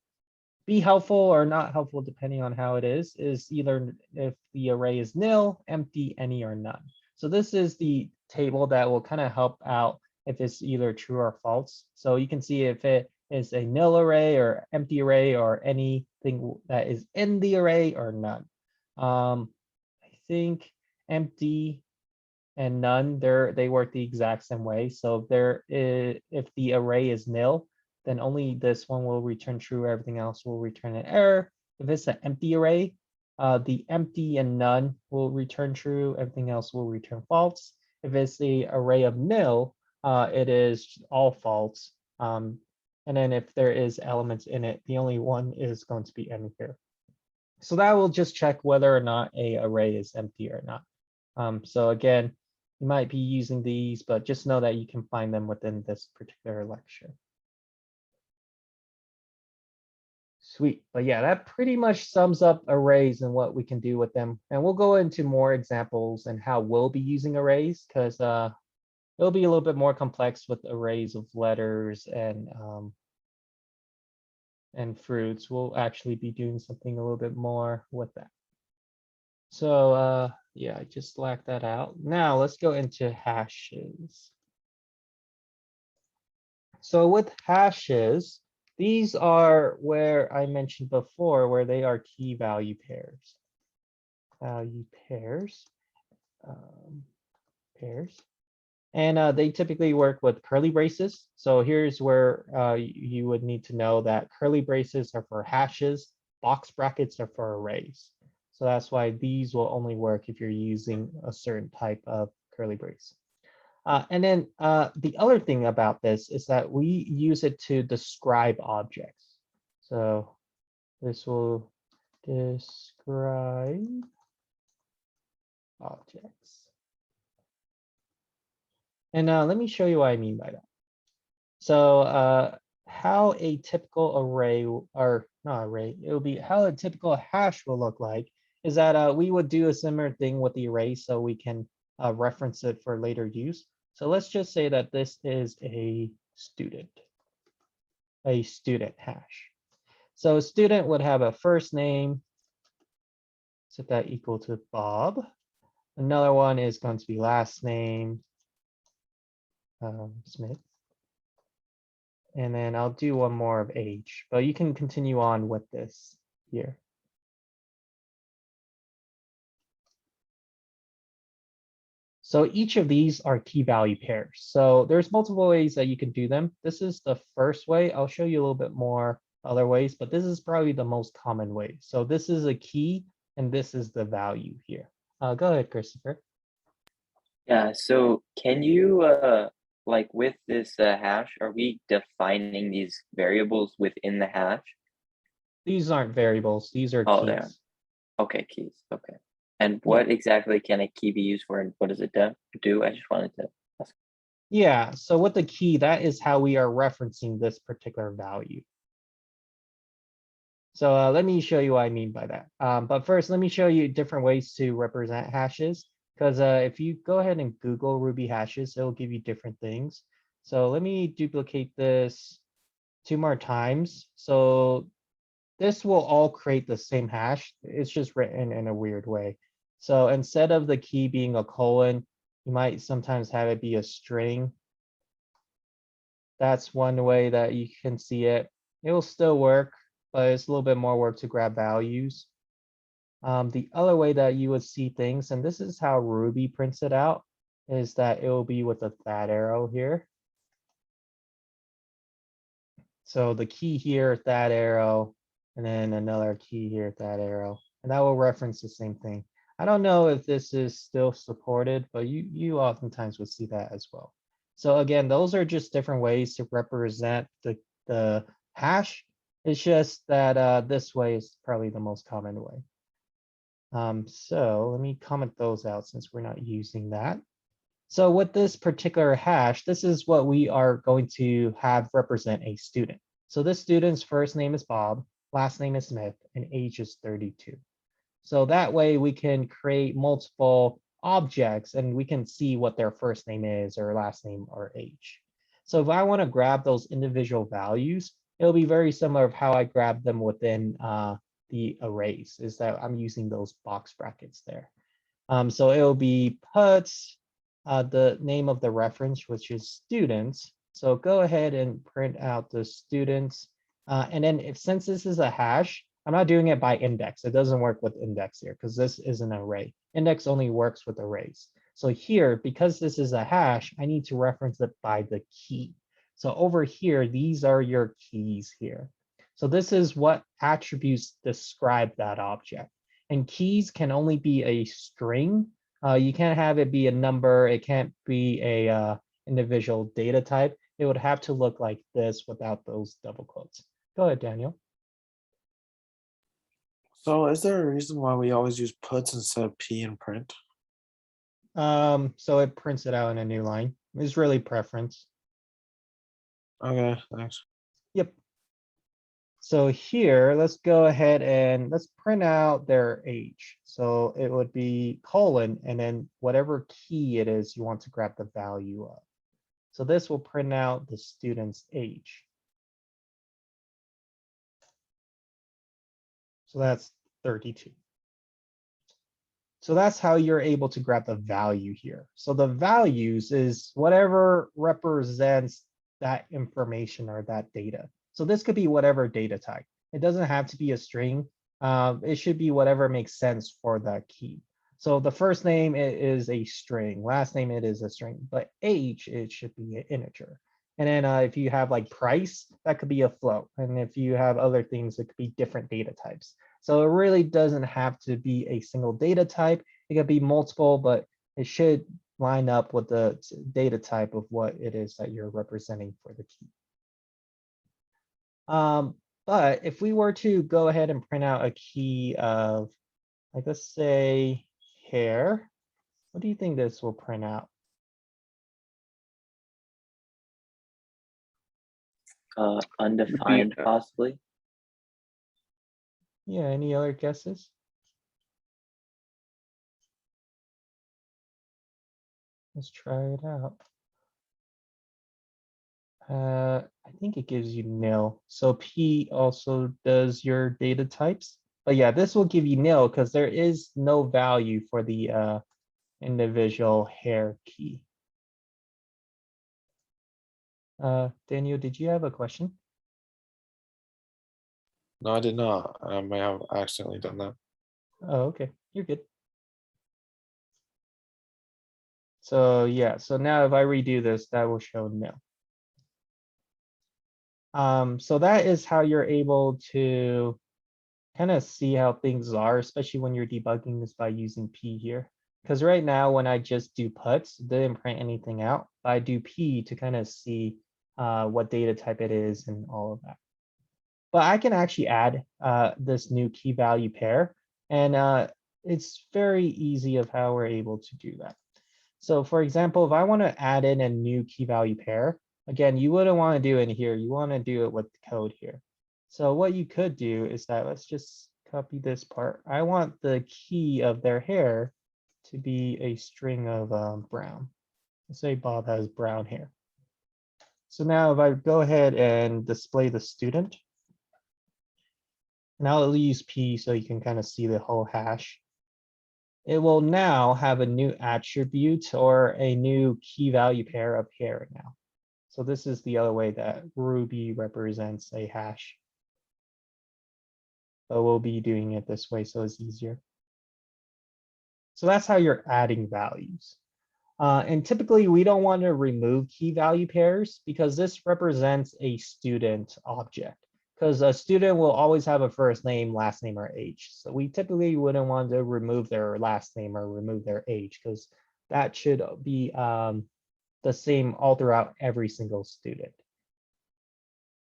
be helpful or not helpful depending on how it is either if the array is nil, empty, any, or none. So this is the table that will kind of help out if it's either true or false. So you can see if it is a nil array or empty array or anything that is in the array or none. I think empty and none, they work the exact same way. So if the array is nil, then only this one will return true, everything else will return an error. If it's an empty array, the empty and none will return true, everything else will return false. If it's the array of nil, it is all false. And then if there is elements in it, the only one is going to be empty here. So that will just check whether or not a array is empty or not. So again, you might be using these, but just know that you can find them within this particular lecture. Sweet, but yeah, that pretty much sums up arrays and what we can do with them. And we'll go into more examples and how we'll be using arrays, because it'll be a little bit more complex with arrays of letters and fruits. We'll actually be doing something a little bit more with that. So yeah, I just blacked that out. Now let's go into hashes. So with hashes, these are where I mentioned before, where they are key value pairs. Pairs. And they typically work with curly braces. So here's where you would need to know that curly braces are for hashes, box brackets are for arrays. So that's why these will only work if you're using a certain type of curly brace. And then the other thing about this is that we use it to describe objects. So this will describe objects. And let me show you what I mean by that. So how a typical array, or not array, it will be how a typical hash will look like is that we would do a similar thing with the array so we can reference it for later use. So let's just say that this is a student hash. So a student would have a first name, set that equal to Bob. Another one is going to be last name, Smith. And then I'll do one more of age, but you can continue on with this here. So each of these are key value pairs. So there's multiple ways that you can do them. This is the first way. I'll show you a little bit more other ways, but this is probably the most common way. So this is a key and this is the value here. Go ahead, Christopher. Yeah, so can you like with this hash, are we defining these variables within the hash? These aren't variables, these are Oh, they are. keys. Okay, keys. Okay. And what exactly can a key be used for, and what does it do? I just wanted to ask. Yeah, so with the key, that is how we are referencing this particular value. So let me show you what I mean by that. But first, let me show you different ways to represent hashes. Because if you go ahead and Google Ruby hashes, it'll give you different things. So let me duplicate this 2 more times. So this will all create the same hash. It's just written in a weird way. So instead of the key being a colon, you might sometimes have it be a string. That's one way that you can see it. It will still work, but it's a little bit more work to grab values. The other way that you would see things, and this is how Ruby prints it out, is that it will be with a that arrow here. So the key here, that arrow, and then another key here, that arrow, and that will reference the same thing. I don't know if this is still supported, but you oftentimes would see that as well. So again, those are just different ways to represent the hash. It's just that this way is probably the most common way. So let me comment those out since we're not using that. So with this particular hash, this is what we are going to have represent a student. So this student's first name is Bob, last name is Smith, and age is 32. So that way we can create multiple objects and we can see what their first name is or last name or age. So if I want to grab those individual values, it'll be very similar of how I grab them within the arrays, is that I'm using those box brackets there. So it'll be puts, the name of the reference, which is students. So go ahead and print out the students. And then since this is a hash, I'm not doing it by index. It doesn't work with index here because this is an array. Index only works with arrays. So here, because this is a hash, I need to reference it by the key. So over here, these are your keys here. So this is what attributes describe that object. And keys can only be a string. You can't have it be a number. It can't be a individual data type. It would have to look like this without those double quotes. Go ahead, Daniel. So is there a reason why we always use puts instead of p in print? So it prints it out in a new line. It's really preference. Okay, thanks. Yep. So here, let's go ahead and let's print out their age. So it would be colon and then whatever key it is you want to grab the value of. So this will print out the student's age. So that's 32. So that's how you're able to grab the value here. So the values is whatever represents that information or that data. So this could be whatever data type. It doesn't have to be a string. It should be whatever makes sense for that key. So the first name is a string, last name it is a string, but age it should be an integer. And then if you have like price, that could be a float. And if you have other things, it could be different data types. So it really doesn't have to be a single data type. It could be multiple, but it should line up with the data type of what it is that you're representing for the key. But if we were to go ahead and print out a key of, like, let's say hair, what do you think this will print out? Undefined, possibly. Yeah, any other guesses? Let's try it out. I think it gives you nil. So P also does your data types. But yeah, this will give you nil because there is no value for the individual hair key. Daniel, did you have a question? No, I did not. I may have accidentally done that. Oh, okay, you're good. So yeah, so now if I redo this, that will show nil. So that is how you're able to kind of see how things are, especially when you're debugging this by using P here. Because right now, when I just do puts, it didn't print anything out. I do P to kind of see what data type it is and all of that. But I can actually add this new key value pair, and it's very easy of how we're able to do that. So for example, if I want to add in a new key value pair, again, you wouldn't want to do it in here. You want to do it with code here. So what you could do is that let's just copy this part. I want the key of their hair to be a string of brown. Let's say Bob has brown hair. So now if I go ahead and display the student, and I'll use P so you can kind of see the whole hash. It will now have a new attribute or a new key value pair of hair now. So this is the other way that Ruby represents a hash. But we'll be doing it this way so it's easier. So that's how you're adding values. And typically we don't want to remove key value pairs because this represents a student object. Because a student will always have a first name, last name, or age. So we typically wouldn't want to remove their last name or remove their age because that should be the same all throughout every single student.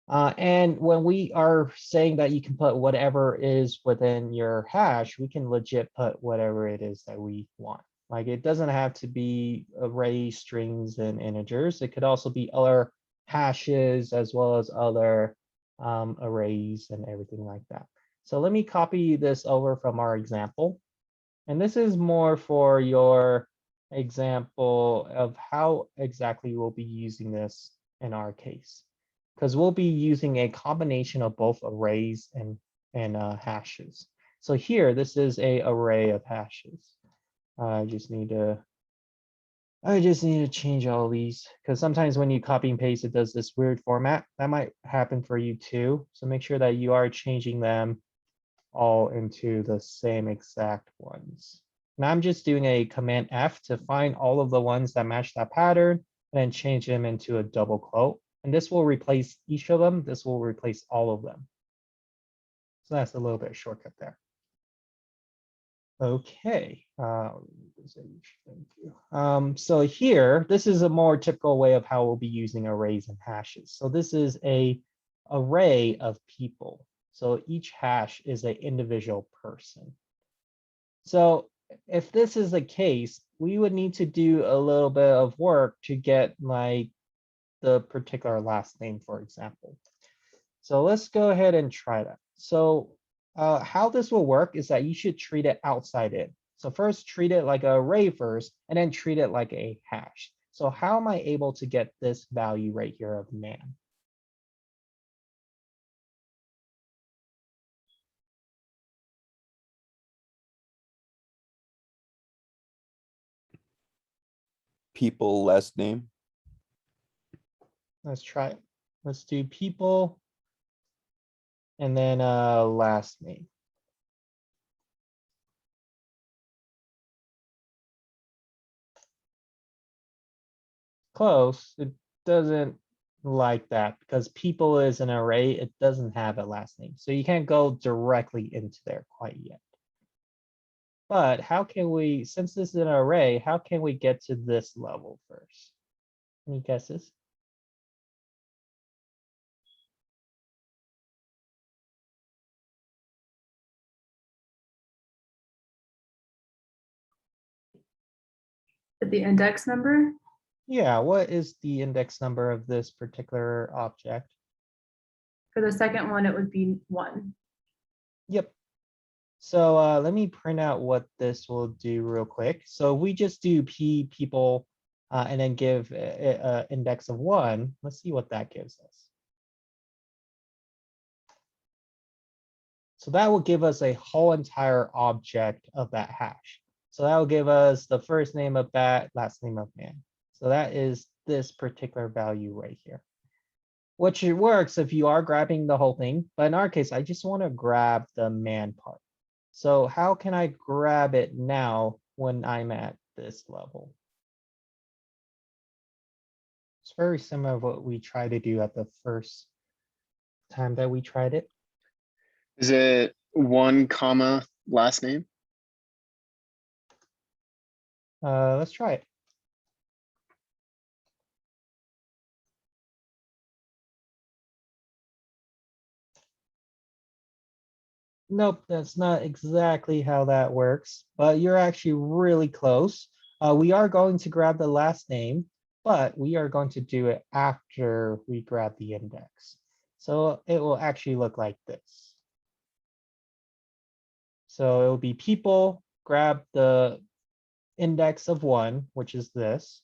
And when we are saying that you can put whatever is within your hash, we can legit put whatever it is that we want. Like it doesn't have to be array strings and integers. It could also be other hashes as well as other arrays and everything like that. So let me copy this over from our example. And this is more for your example of how exactly we'll be using this in our case, because we'll be using a combination of both arrays and hashes. So here, this is a array of hashes. I just need to change all these because sometimes when you copy and paste, it does this weird format. That might happen for you too. So make sure that you are changing them all into the same exact ones. Now I'm just doing a Command F to find all of the ones that match that pattern and then change them into a double quote. And this will replace each of them. This will replace all of them. So that's a little bit of shortcut there. Okay. Thank you. So here, this is a more typical way of how we'll be using arrays and hashes. So this is a array of people. So each hash is an individual person. So if this is the case, we would need to do a little bit of work to get like the particular last name, for example. So let's go ahead and try that. So how this will work is that you should treat it outside in. So first treat it like an array first, and then treat it like a hash. So how am I able to get this value right here of man? People last name. Let's try it. Let's do people and then last name. Close. It doesn't like that because people is an array. It doesn't have a last name. So you can't go directly into there quite yet. But how can we, since this is an array, how can we get to this level first? Any guesses? The index number? Yeah, what is the index number of this particular object? For the second one, it would be 1. Yep. So let me print out what this will do real quick. So we just do people and then give an index of 1. Let's see what that gives us. So that will give us a whole entire object of that hash. So that will give us the first name of bat, last name of man. So that is this particular value right here. Which it works if you are grabbing the whole thing, but in our case, I just want to grab the man part. So how can I grab it now when I'm at this level? It's very similar to what we tried to do at the first time that we tried it. Is it 1 comma last name? Let's try it. Nope, that's not exactly how that works, but you're actually really close. We are going to grab the last name, but we are going to do it after we grab the index. So it will actually look like this. So it will be people, grab the index of 1, which is this,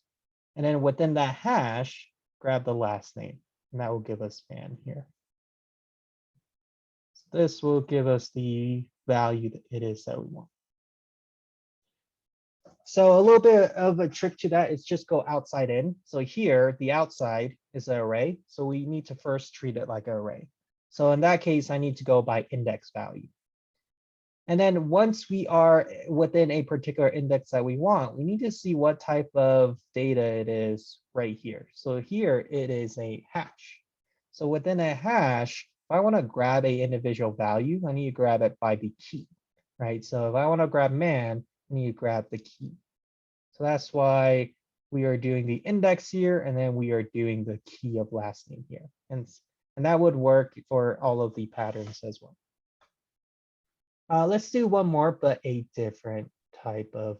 and then within that hash, grab the last name, and that will give us man here. This will give us the value that it is that we want. So a little bit of a trick to that is just go outside in. So here, the outside is an array. So we need to first treat it like an array. So in that case, I need to go by index value. And then once we are within a particular index that we want, we need to see what type of data it is right here. So here it is a hash. So within a hash, if I want to grab a individual value, I need to grab it by the key, right? So if I want to grab man, I need to grab the key. So that's why we are doing the index here, and then we are doing the key of last name here. And that would work for all of the patterns as well. Let's do one more, but a different type of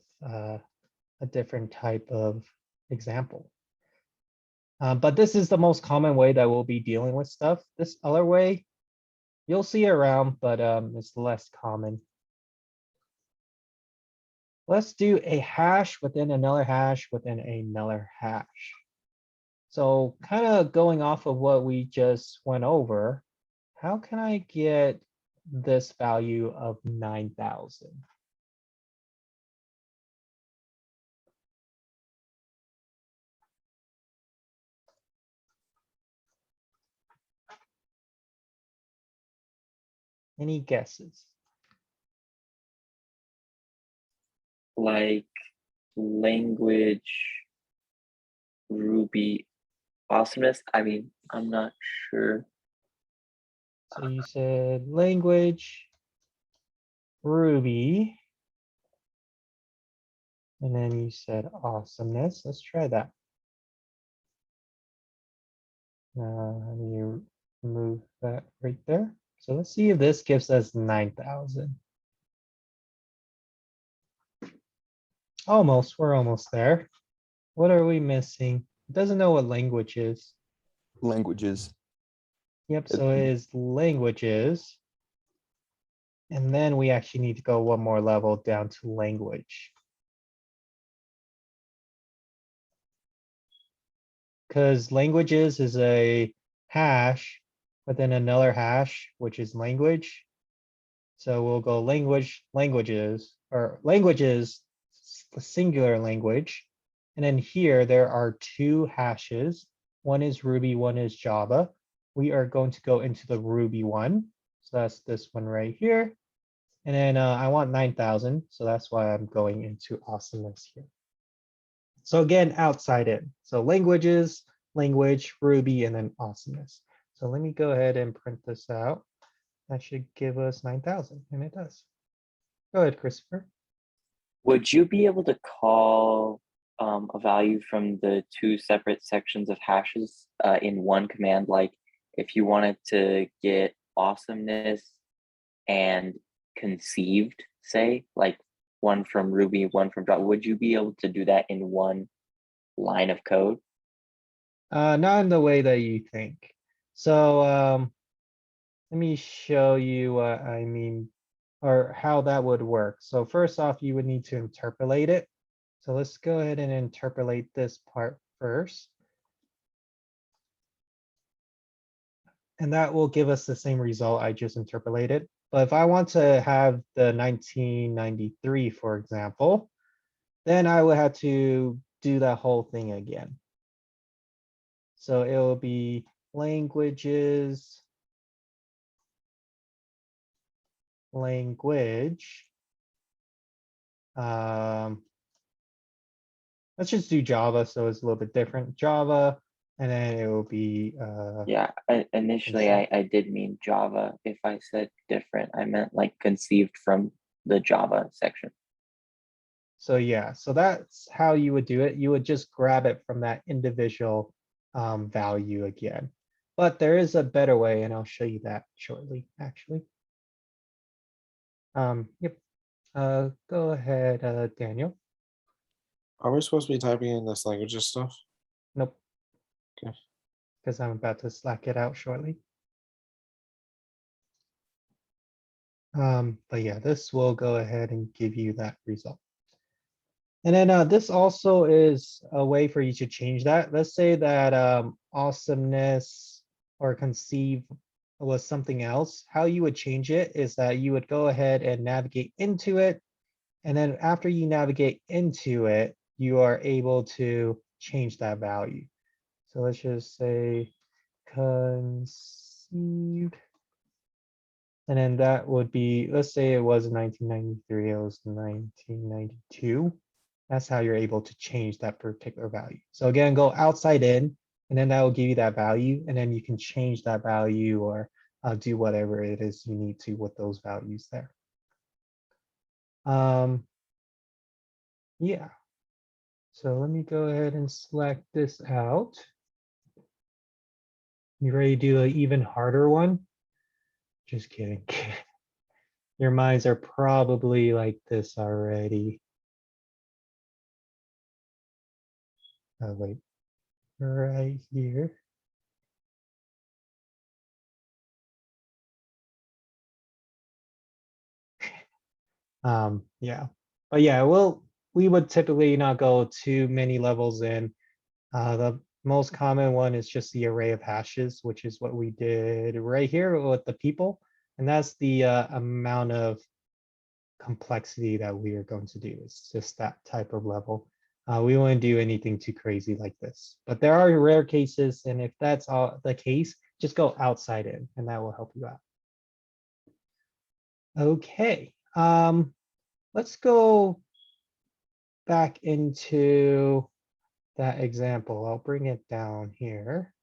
example. But this is the most common way that we'll be dealing with stuff. This other way, you'll see around, but it's less common. Let's do a hash within another hash within another hash. So kind of going off of what we just went over, how can I get this value of 9,000? Any guesses? Like language, Ruby, awesomeness. I mean, I'm not sure. So you said language, Ruby, and then you said awesomeness. Let's try that. Let me remove that right there. So let's see if this gives us 9,000. Almost, we're almost there. What are we missing? It doesn't know what language is. Languages. Yep, so it is languages. And then we actually need to go one more level down to language. Because languages is a hash within another hash, which is language. So we'll go language, languages, or languages, singular language. And then here there are two hashes. One is Ruby, one is Java. We are going to go into the Ruby one. So that's this one right here. And then I want 9,000. So that's why I'm going into awesomeness here. So again, outside in. So languages, language, Ruby, and then awesomeness. So let me go ahead and print this out. That should give us 9,000, and it does. Go ahead, Christopher. Would you be able to call a value from the two separate sections of hashes in one command? Like if you wanted to get awesomeness and conceived, say, like one from Ruby, one from Java, would you be able to do that in one line of code? Not in the way that you think. So let me show you what I mean, or how that would work. So first off, you would need to interpolate it. So let's go ahead and interpolate this part first. And that will give us the same result I just interpolated. But if I want to have the 1993, for example, then I would have to do that whole thing again. So it will be languages, language. Let's just do Java, so it's a little bit different. Java, and then it will be Yeah, initially I did mean Java. If I said different, I meant like conceived from the Java section. so yeah, so that's how you would do it. You would just grab it from that individual value again. But there is a better way, and I'll show you that shortly, actually. Yep. Go ahead, Daniel. Are we supposed to be typing in this languages stuff? Nope. Okay. Because I'm about to Slack it out shortly. But yeah, this will go ahead and give you that result. And then this also is a way for you to change that. Let's say that awesomeness or conceive was something else. How you would change it is that you would go ahead and navigate into it. And then after you navigate into it, you are able to change that value. So let's just say conceived. And then that would be, let's say it was 1993, it was 1992. That's how you're able to change that particular value. So again, go outside in, and then that will give you that value, and then you can change that value or do whatever it is you need to with those values there. Yeah. So let me go ahead and select this out. You ready to do an even harder one? Just kidding. Your minds are probably like this already. Oh, wait, right here. Yeah, but yeah, we would typically not go too many levels in. The Most common one is just the array of hashes, which is what we did right here with the people. And that's the amount of complexity that we are going to do. It's just that type of level. We won't do anything too crazy like this, but there are rare cases. And if that's all the case, just go outside in and that will help you out. Okay, let's go back into that example. I'll bring it down here.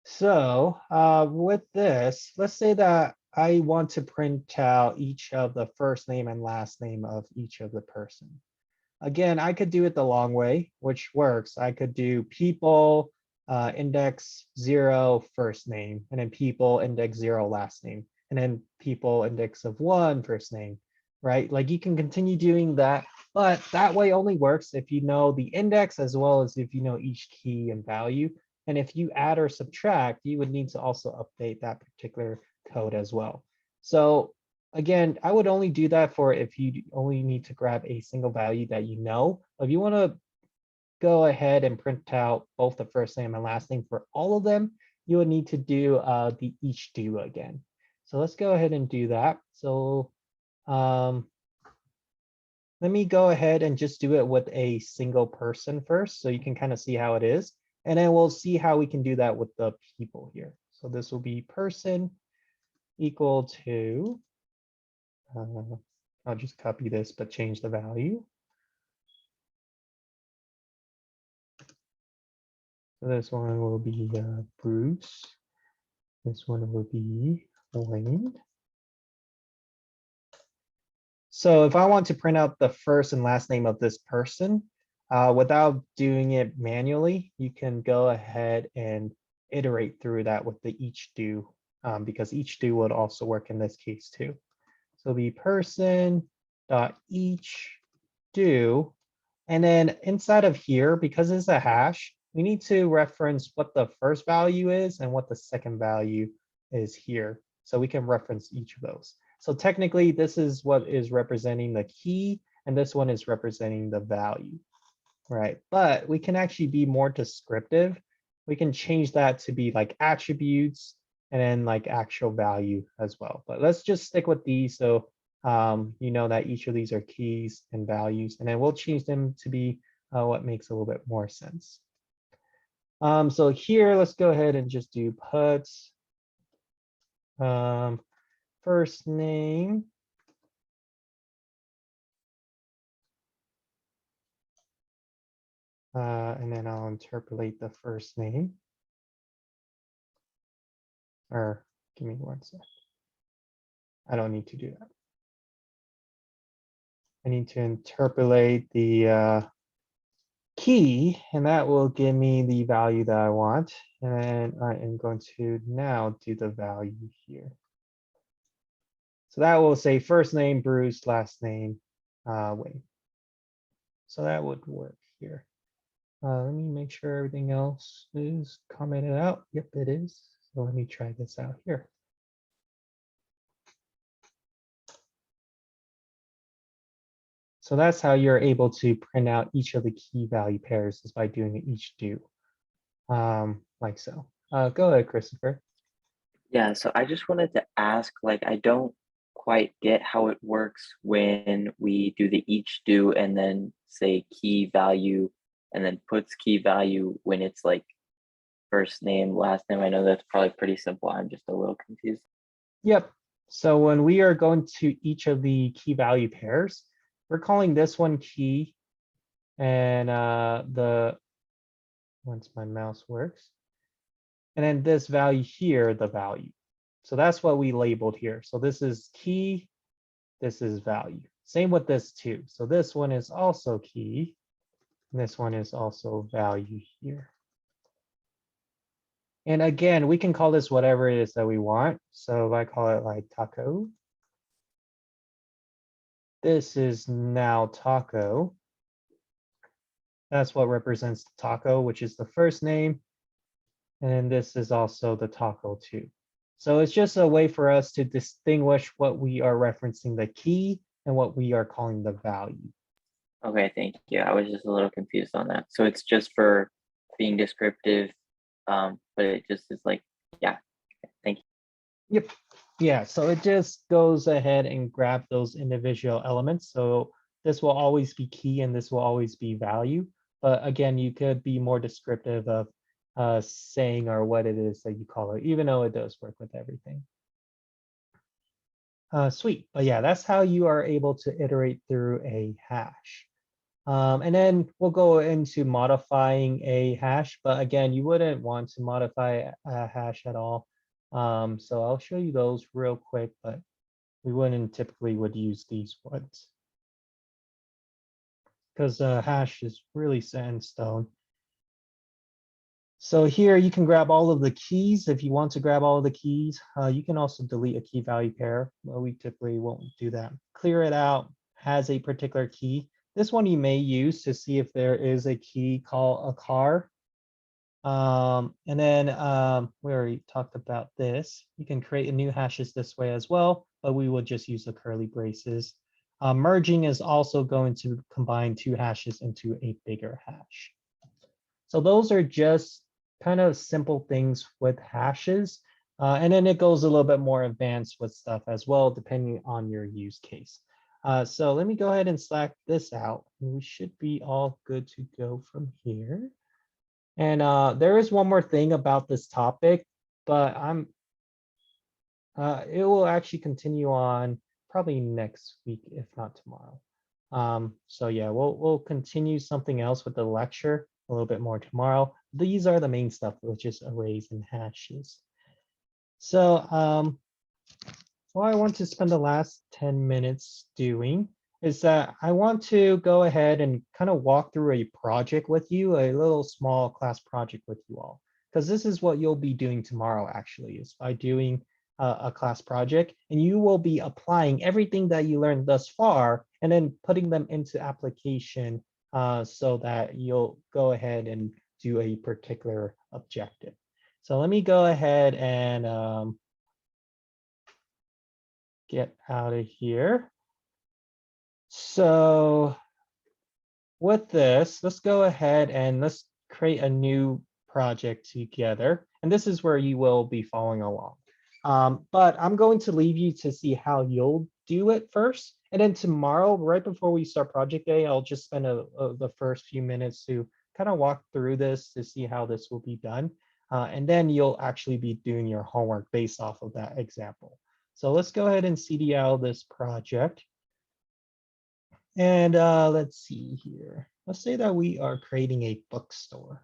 So with this, let's say that I want to print out each of the first name and last name of each of the person. Again, I could do it the long way, which works. I could do people index 0 first name, and then people index 0 last name, and then people index of 1 first name, right? Like you can continue doing that, but that way only works if you know the index as well as if you know each key and value. And if you add or subtract, you would need to also update that particular code as well. So again, I would only do that for if you only need to grab a single value that you know. If you want to go ahead and print out both the first name and last name for all of them, you would need to do the each do again. So let's go ahead and do that. So let me go ahead and just do it with a single person first, so you can kind of see how it is. And then we'll see how we can do that with the people here. So this will be person equal to, I'll just copy this, but change the value. So this one will be Bruce. This one will be Wayne. So if I want to print out the first and last name of this person, without doing it manually, you can go ahead and iterate through that with the each do, because each do would also work in this case too. So the person dot each do, and then inside of here, because it's a hash, we need to reference what the first value is and what the second value is here. So we can reference each of those. So technically, this is what is representing the key, and this one is representing the value, right? But we can actually be more descriptive. We can change that to be like attributes and then like actual value as well. But let's just stick with these. So you know that each of these are keys and values, and then we'll change them to be what makes a little bit more sense. So here, let's go ahead and just do puts first name. And then I'll interpolate the first name. Or give me one sec. I don't need to do that. I need to interpolate the key, and that will give me the value that I want. And I am going to now do the value here. So that will say first name Bruce, last name Wayne. So that would work here. Let me make sure everything else is commented out. Yep, it is. So let me try this out here. So that's how you're able to print out each of the key value pairs, is by doing an each do, like so. Go ahead, Christopher. Yeah, so I just wanted to ask, like, I don't quite get how it works when we do the each do and then say key value and then puts key value when it's like first name, last name. I know that's probably pretty simple. I'm just a little confused. Yep. So when we are going to each of the key value pairs, we're calling this one key, and once my mouse works, and then this value here, the value. So that's what we labeled here. So this is key, this is value. Same with this too. So this one is also key, and this one is also value here. And again, we can call this whatever it is that we want. So if I call it like taco, this is now taco. That's what represents the taco, which is the first name. And this is also the taco too. So it's just a way for us to distinguish what we are referencing the key and what we are calling the value. Okay, thank you. I was just a little confused on that. So it's just for being descriptive, but it just is like, yeah. Thank you. Yep. Yeah, so it just goes ahead and grab those individual elements. So this will always be key and this will always be value. But again, you could be more descriptive of saying or what it is that you call it, even though it does work with everything. Sweet. But yeah, that's how you are able to iterate through a hash. And then we'll go into modifying a hash. But again, you wouldn't want to modify a hash at all. So I'll show you those real quick, but we wouldn't typically would use these ones because hash is really set in stone. So here you can grab all of the keys. If you want to grab all of the keys, you can also delete a key value pair. Well, we typically won't do that. Clear it out, has a particular key. This one you may use to see if there is a key called a car. And then we already talked about this. You can create a new hashes this way as well, but we will just use the curly braces. Merging is also going to combine two hashes into a bigger hash. So those are just kind of simple things with hashes. And then it goes a little bit more advanced with stuff as well, depending on your use case. So let me go ahead and slack this out. We should be all good to go from here. And there is one more thing about this topic, but it will actually continue on probably next week, if not tomorrow. So yeah, we'll continue something else with the lecture a little bit more tomorrow. These are the main stuff, which is arrays and hashes. So what I want to spend the last 10 minutes doing is that I want to go ahead and kind of walk through a project with you, a little small class project with you all, because this is what you'll be doing tomorrow actually, is by doing a class project, and you will be applying everything that you learned thus far and then putting them into application so that you'll go ahead and do a particular objective. So let me go ahead and get out of here. So with this, let's go ahead and let's create a new project together. And this is where you will be following along. But I'm going to leave you to see how you'll do it first. And then tomorrow, right before we start project day, I'll just spend the first few minutes to kind of walk through this to see how this will be done. And then you'll actually be doing your homework based off of that example. So let's go ahead and CDL this project. And let's see here. Let's say that we are creating a bookstore.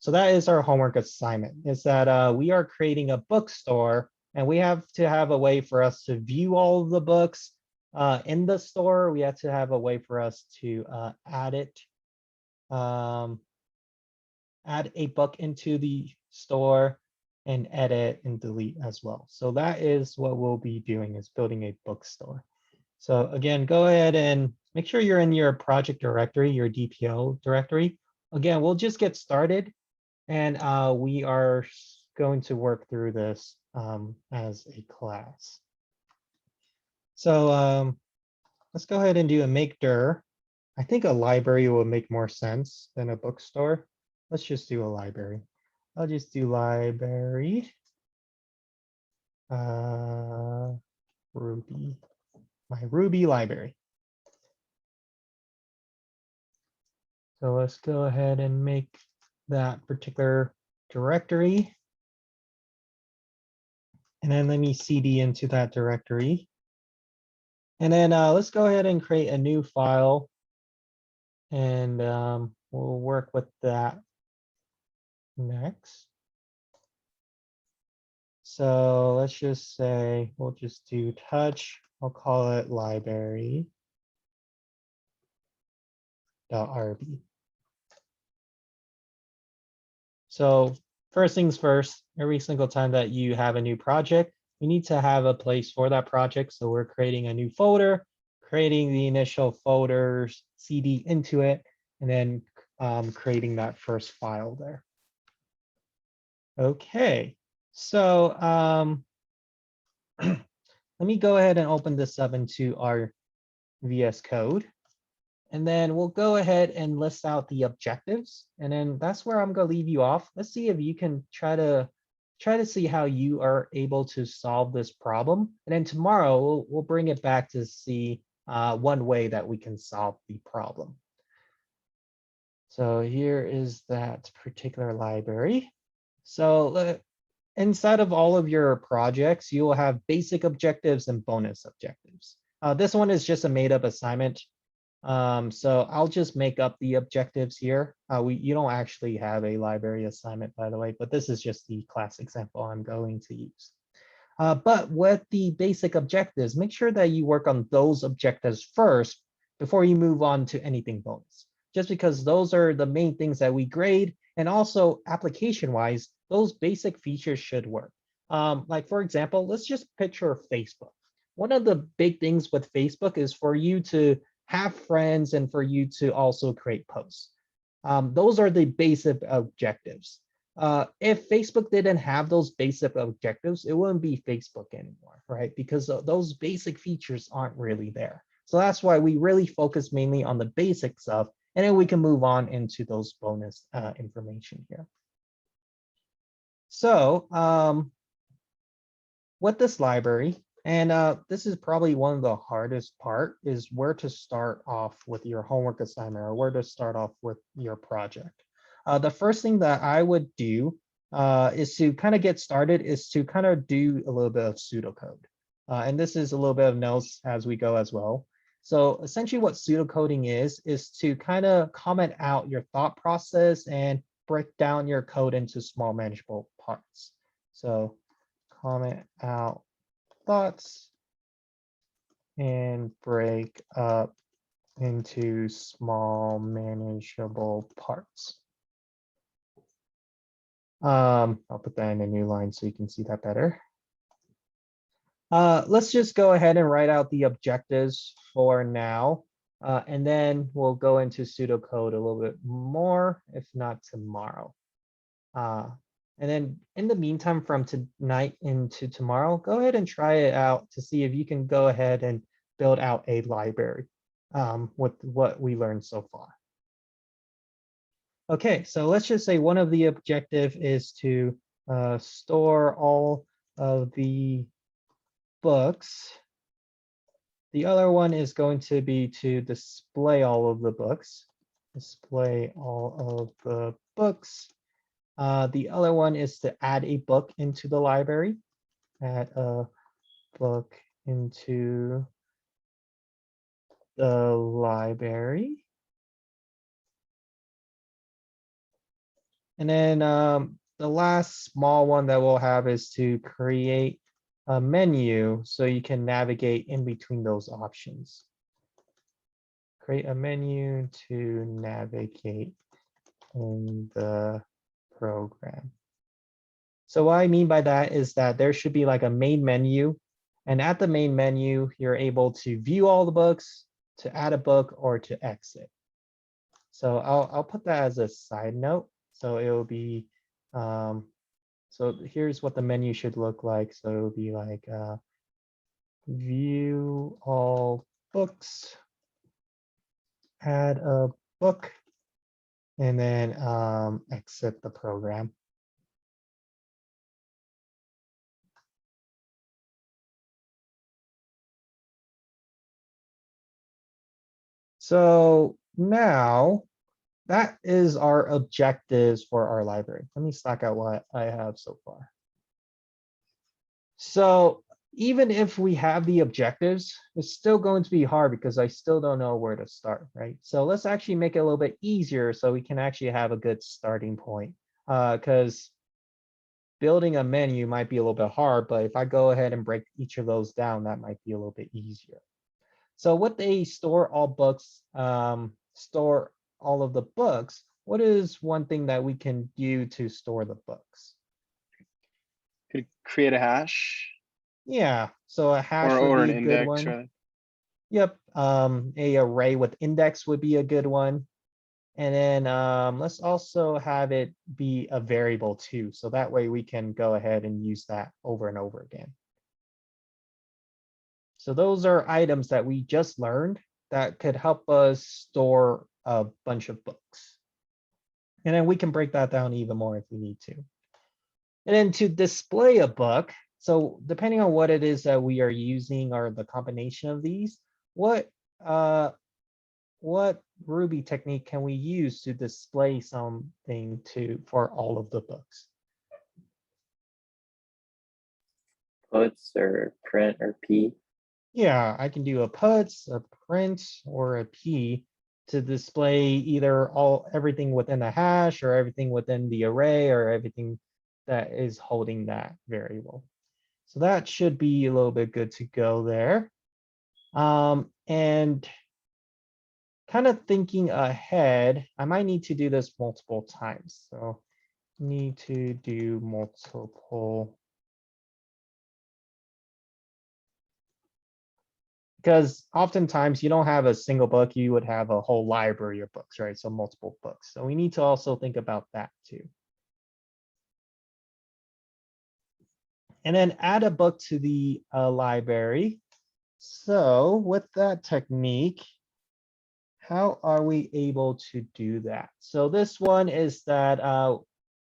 So that is our homework assignment, is that we are creating a bookstore and we have to have a way for us to view all of the books in the store. We have to have a way for us to add a book into the store and edit and delete as well. So that is what we'll be doing, is building a bookstore. So again, go ahead and make sure you're in your project directory, your DPO directory. Again, we'll just get started and we are going to work through this as a class. So let's go ahead and do a make dir. I think a library will make more sense than a bookstore. Let's just do a library. I'll just do library. Ruby. My Ruby library. So let's go ahead and make that particular directory. And then let me cd into that directory. And then let's go ahead and create a new file. And we'll work with that next. So let's just say, we'll just do touch. I'll call it library.rb. So first things first, every single time that you have a new project, we need to have a place for that project. So we're creating a new folder, creating the initial folders, cd into it, and then creating that first file there. Okay, So let me go ahead and open this up into our VS Code. And then we'll go ahead and list out the objectives. And then that's where I'm gonna leave you off. Let's see if you can try to see how you are able to solve this problem. And then tomorrow we'll bring it back to see one way that we can solve the problem. So here is that particular library. So inside of all of your projects, you will have basic objectives and bonus objectives. This one is just a made up assignment. So I'll just make up the objectives here. You don't actually have a library assignment, by the way, but this is just the class example I'm going to use. But with the basic objectives, make sure that you work on those objectives first before you move on to anything bonus, just because those are the main things that we grade. And also application-wise, those basic features should work. Like for example, let's just picture Facebook. One of the big things with Facebook is for you to have friends and for you to also create posts. Those are the basic objectives. If Facebook didn't have those basic objectives, it wouldn't be Facebook anymore, right? Because those basic features aren't really there. So that's why we really focus mainly on the basic stuff, and then we can move on into those bonus information here. So with this library, and this is probably one of the hardest part, is where to start off with your homework assignment or where to start off with your project. The first thing that I would do is to kind of get started is to kind of do a little bit of pseudocode. And this is a little bit of notes as we go as well. So essentially what pseudocoding is to kind of comment out your thought process and break down your code into small manageable parts. So comment out thoughts and break up into small manageable parts. I'll put that in a new line so you can see that better. Let's just go ahead and write out the objectives for now. And then we'll go into pseudocode a little bit more, if not tomorrow. And then in the meantime, from tonight into tomorrow, go ahead and try it out to see if you can go ahead and build out a library with what we learned so far. Okay, so let's just say one of the objective is to store all of the books. The other one is going to be to display all of the books. Display all of the books. The other one is to add a book into the library. Add a book into the library. And then the last small one that we'll have is to create a menu so you can navigate in between those options. Create a menu to navigate in the program. So what I mean by that is that there should be like a main menu, and at the main menu, you're able to view all the books, to add a book, or to exit. So I'll put that as a side note. So it will be, so here's what the menu should look like. So it will be like view all books, add a book, and then exit the program. So now that is our objectives for our library. Let me stack out what I have so far. So even if we have the objectives, it's still going to be hard because I still don't know where to start, right? So let's actually make it a little bit easier so we can actually have a good starting point. Because building a menu might be a little bit hard, but if I go ahead and break each of those down, that might be a little bit easier. So with a store all books, store all of the books, what is one thing that we can do to store the books? Could create a hash Yeah, so a hash or would an be a good index, one. rather. Yep, a array with index would be a good one. And then let's also have it be a variable too. So that way we can go ahead and use that over and over again. So those are items that we just learned that could help us store a bunch of books. And then we can break that down even more if we need to. And then to display a book, so depending on what it is that we are using or the combination of these, what Ruby technique can we use to display something for all of the books? Puts or print or p. Yeah, I can do a puts, a print, or a p to display either everything within a hash or everything within the array or everything that is holding that variable. So that should be a little bit good to go there. And kind of thinking ahead, I might need to do this multiple times. So need to do multiple. Because oftentimes you don't have a single book, you would have a whole library of books, right? So multiple books. So we need to also think about that too. And then add a book to the library. So with that technique, how are we able to do that? So this one is that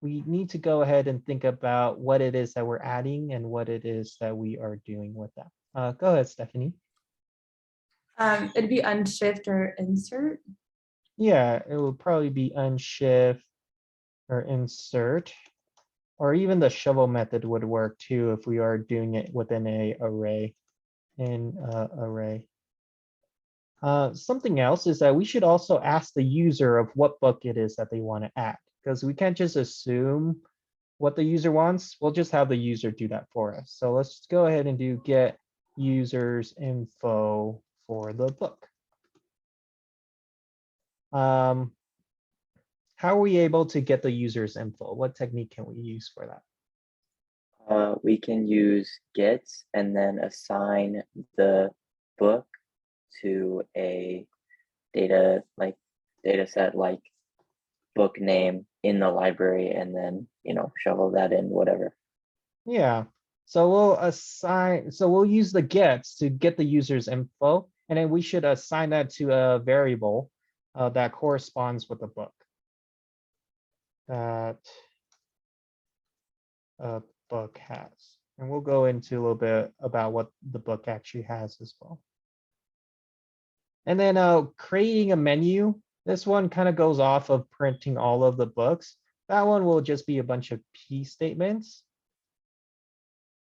we need to go ahead and think about what it is that we're adding and what it is that we are doing with that. Go ahead, Stephanie. It'd be unshift or insert. Yeah, it will probably be unshift or insert, or even the shovel method would work too if we are doing it within a array. Array. Something else is that we should also ask the user of what book it is that they want to add, because we can't just assume what the user wants. We'll just have the user do that for us. So let's go ahead and do get users info for the book. How are we able to get the user's info? What technique can we use for that? We can use gets and then assign the book to a data set like book name in the library, and then shovel that in, whatever. Yeah. So we'll use the gets to get the user's info, and then we should assign that to a variable that corresponds with the book that a book has. And we'll go into a little bit about what the book actually has as well. And then creating a menu. This one kind of goes off of printing all of the books. That one will just be a bunch of P statements.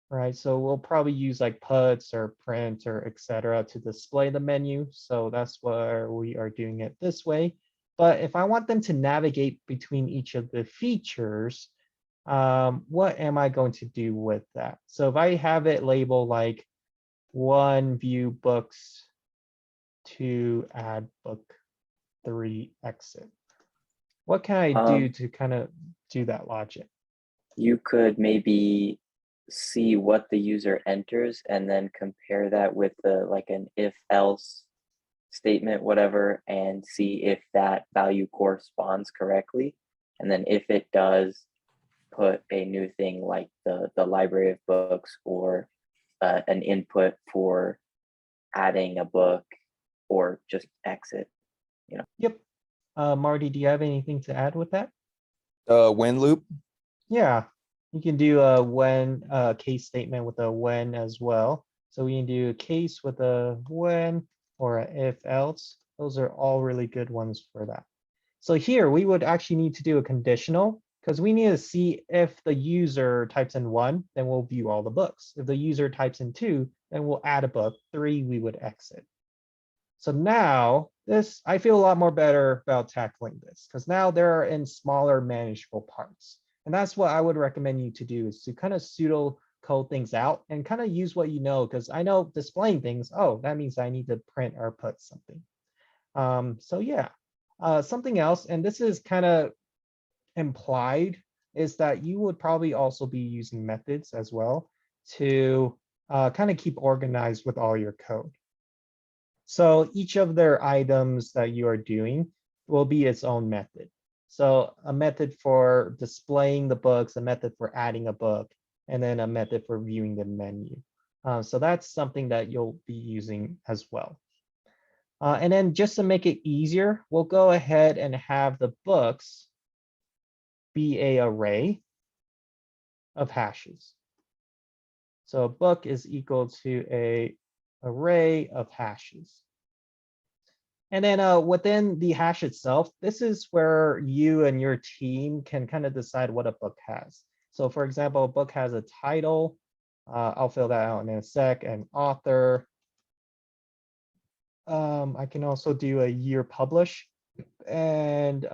Right, so we'll probably use like puts or print or etc. to display the menu. So that's where we are doing it this way. But if I want them to navigate between each of the features, what am I going to do with that? So if I have it labeled like 1 view books, 2 add book, 3 exit, what can I do to kind of do that logic? You could maybe see what the user enters and then compare that with like an if else statement, whatever, and see if that value corresponds correctly. And then if it does, put a new thing like the library of books, or an input for adding a book, or just exit. Yep. Marty, do you have anything to add with that? When loop. Yeah, you can do a when case statement with a when as well. So we can do a case with a when or a if else. Those are all really good ones for that. So here we would actually need to do a conditional, because we need to see if the user types in 1, then we'll view all the books. If the user types in 2, then we'll add a book. 3, we would exit. So now I feel a lot more better about tackling this, because now they're in smaller manageable parts. And that's what I would recommend you to do, is to kind of pseudo code things out and kind of use what you know, because I know displaying things, oh, that means I need to print or put something. So yeah, something else, and this is kind of implied, is that you would probably also be using methods as well to kind of keep organized with all your code. So each of their items that you are doing, will be its own method. So a method for displaying the books, a method for adding a book, and then a method for viewing the menu. So that's something that you'll be using as well. And then just to make it easier, we'll go ahead and have the books be an array of hashes. So a book is equal to a array of hashes. And then within the hash itself, this is where you and your team can kind of decide what a book has. So for example, a book has a title. I'll fill that out in a sec, an author. I can also do a year publish and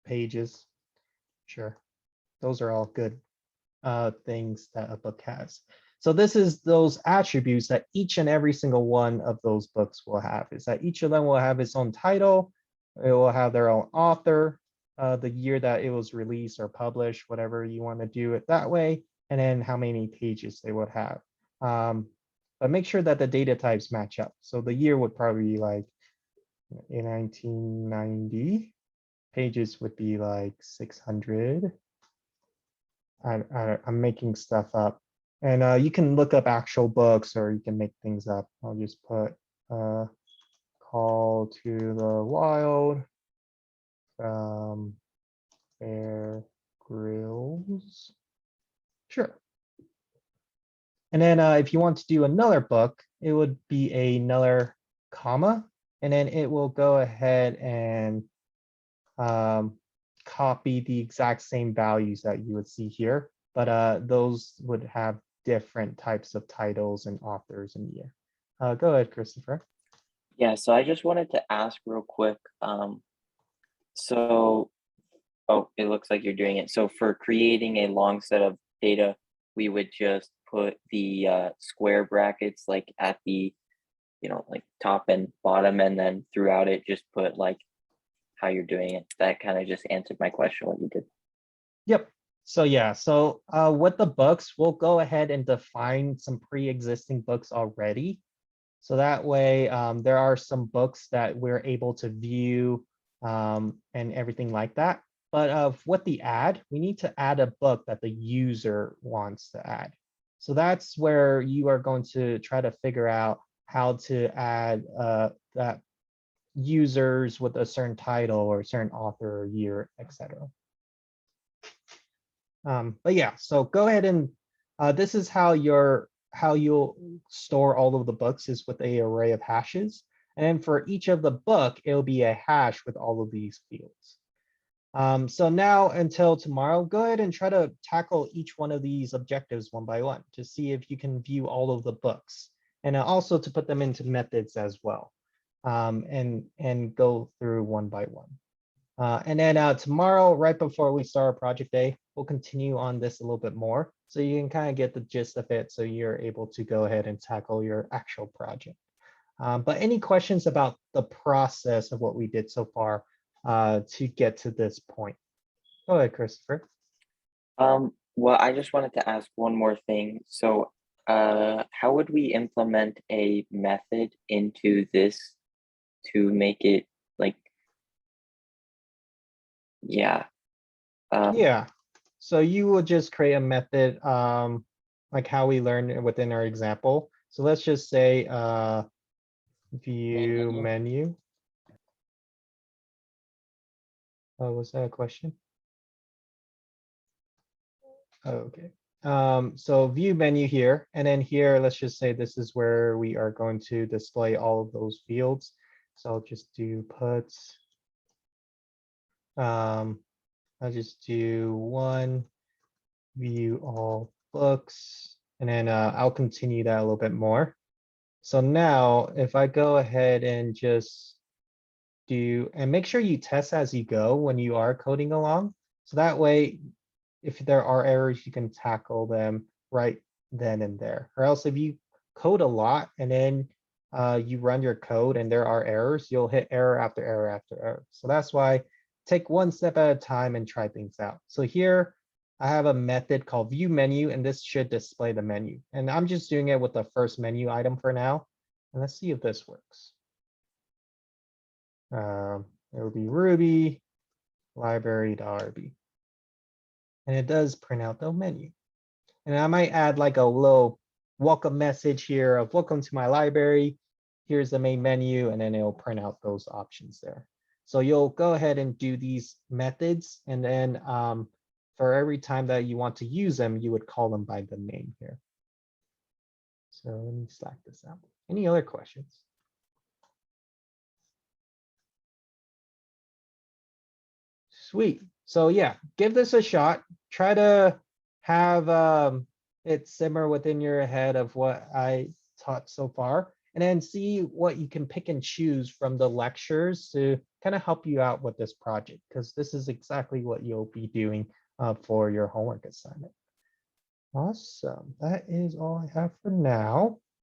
pages. Sure, those are all good things that a book has. So this is those attributes that each and every single one of those books will have, is that each of them will have its own title, it will have their own author, the year that it was released or published, whatever you want to do it that way, and then how many pages they would have. But make sure that the data types match up. So the year would probably be like in 1990, pages would be like 600. I'm making stuff up. And you can look up actual books or you can make things up. I'll just put Call to the Wild from Bear Grylls. Sure. And then if you want to do another book, it would be another comma, and then it will go ahead and copy the exact same values that you would see here, but those would have different types of titles and authors and year. Go ahead, Christopher. Yeah, so I just wanted to ask real quick. So, oh, it looks like you're doing it. So for creating a long set of data, we would just put the square brackets like at the, like top and bottom, and then throughout it, just put like how you're doing it. That kind of just answered my question, what you did. Yep. So yeah, so with the books, we'll go ahead and define some pre-existing books already. So that way, there are some books that we're able to view and everything like that. But with the add, we need to add a book that the user wants to add. So that's where you are going to try to figure out how to add that users with a certain title or a certain author or year, etc. But yeah, so go ahead and this is how you'll store all of the books is with an array of hashes. And then for each of the book, it'll be a hash with all of these fields. So now until tomorrow, go ahead and try to tackle each one of these objectives one by one to see if you can view all of the books, and also to put them into methods as well, and go through one by one. And then tomorrow, right before we start our project day, we'll continue on this a little bit more so you can kind of get the gist of it so you're able to go ahead and tackle your actual project. But any questions about the process of what we did so far to get to this point? Go ahead, Christopher. Well, I just wanted to ask one more thing. So how would we implement a method into this to make it like, yeah. Yeah, so you will just create a method like how we learned within our example. So let's just say view menu. Oh, was that a question? Okay. So view menu here, and then here, let's just say this is where we are going to display all of those fields. So I'll just do puts. I'll just do one, view all books, and then I'll continue that a little bit more. So now if I go ahead and just do, and make sure you test as you go when you are coding along. So that way, if there are errors, you can tackle them right then and there. Or else if you code a lot and then you run your code and there are errors, you'll hit error after error after error. So that's why take one step at a time and try things out. So here I have a method called view menu, and this should display the menu. And I'm just doing it with the first menu item for now. And let's see if this works. It will be Ruby library.rb. And it does print out the menu. And I might add like a little welcome message here of welcome to my library. Here's the main menu, and then it'll print out those options there. So you'll go ahead and do these methods, and then for every time that you want to use them, you would call them by the name here. So let me slack this out. Any other questions? Sweet. So yeah, give this a shot. Try to have it simmer within your head of what I taught so far, and then see what you can pick and choose from the lectures to kind of help you out with this project, because this is exactly what you'll be doing for your homework assignment. Awesome. That is all I have for now.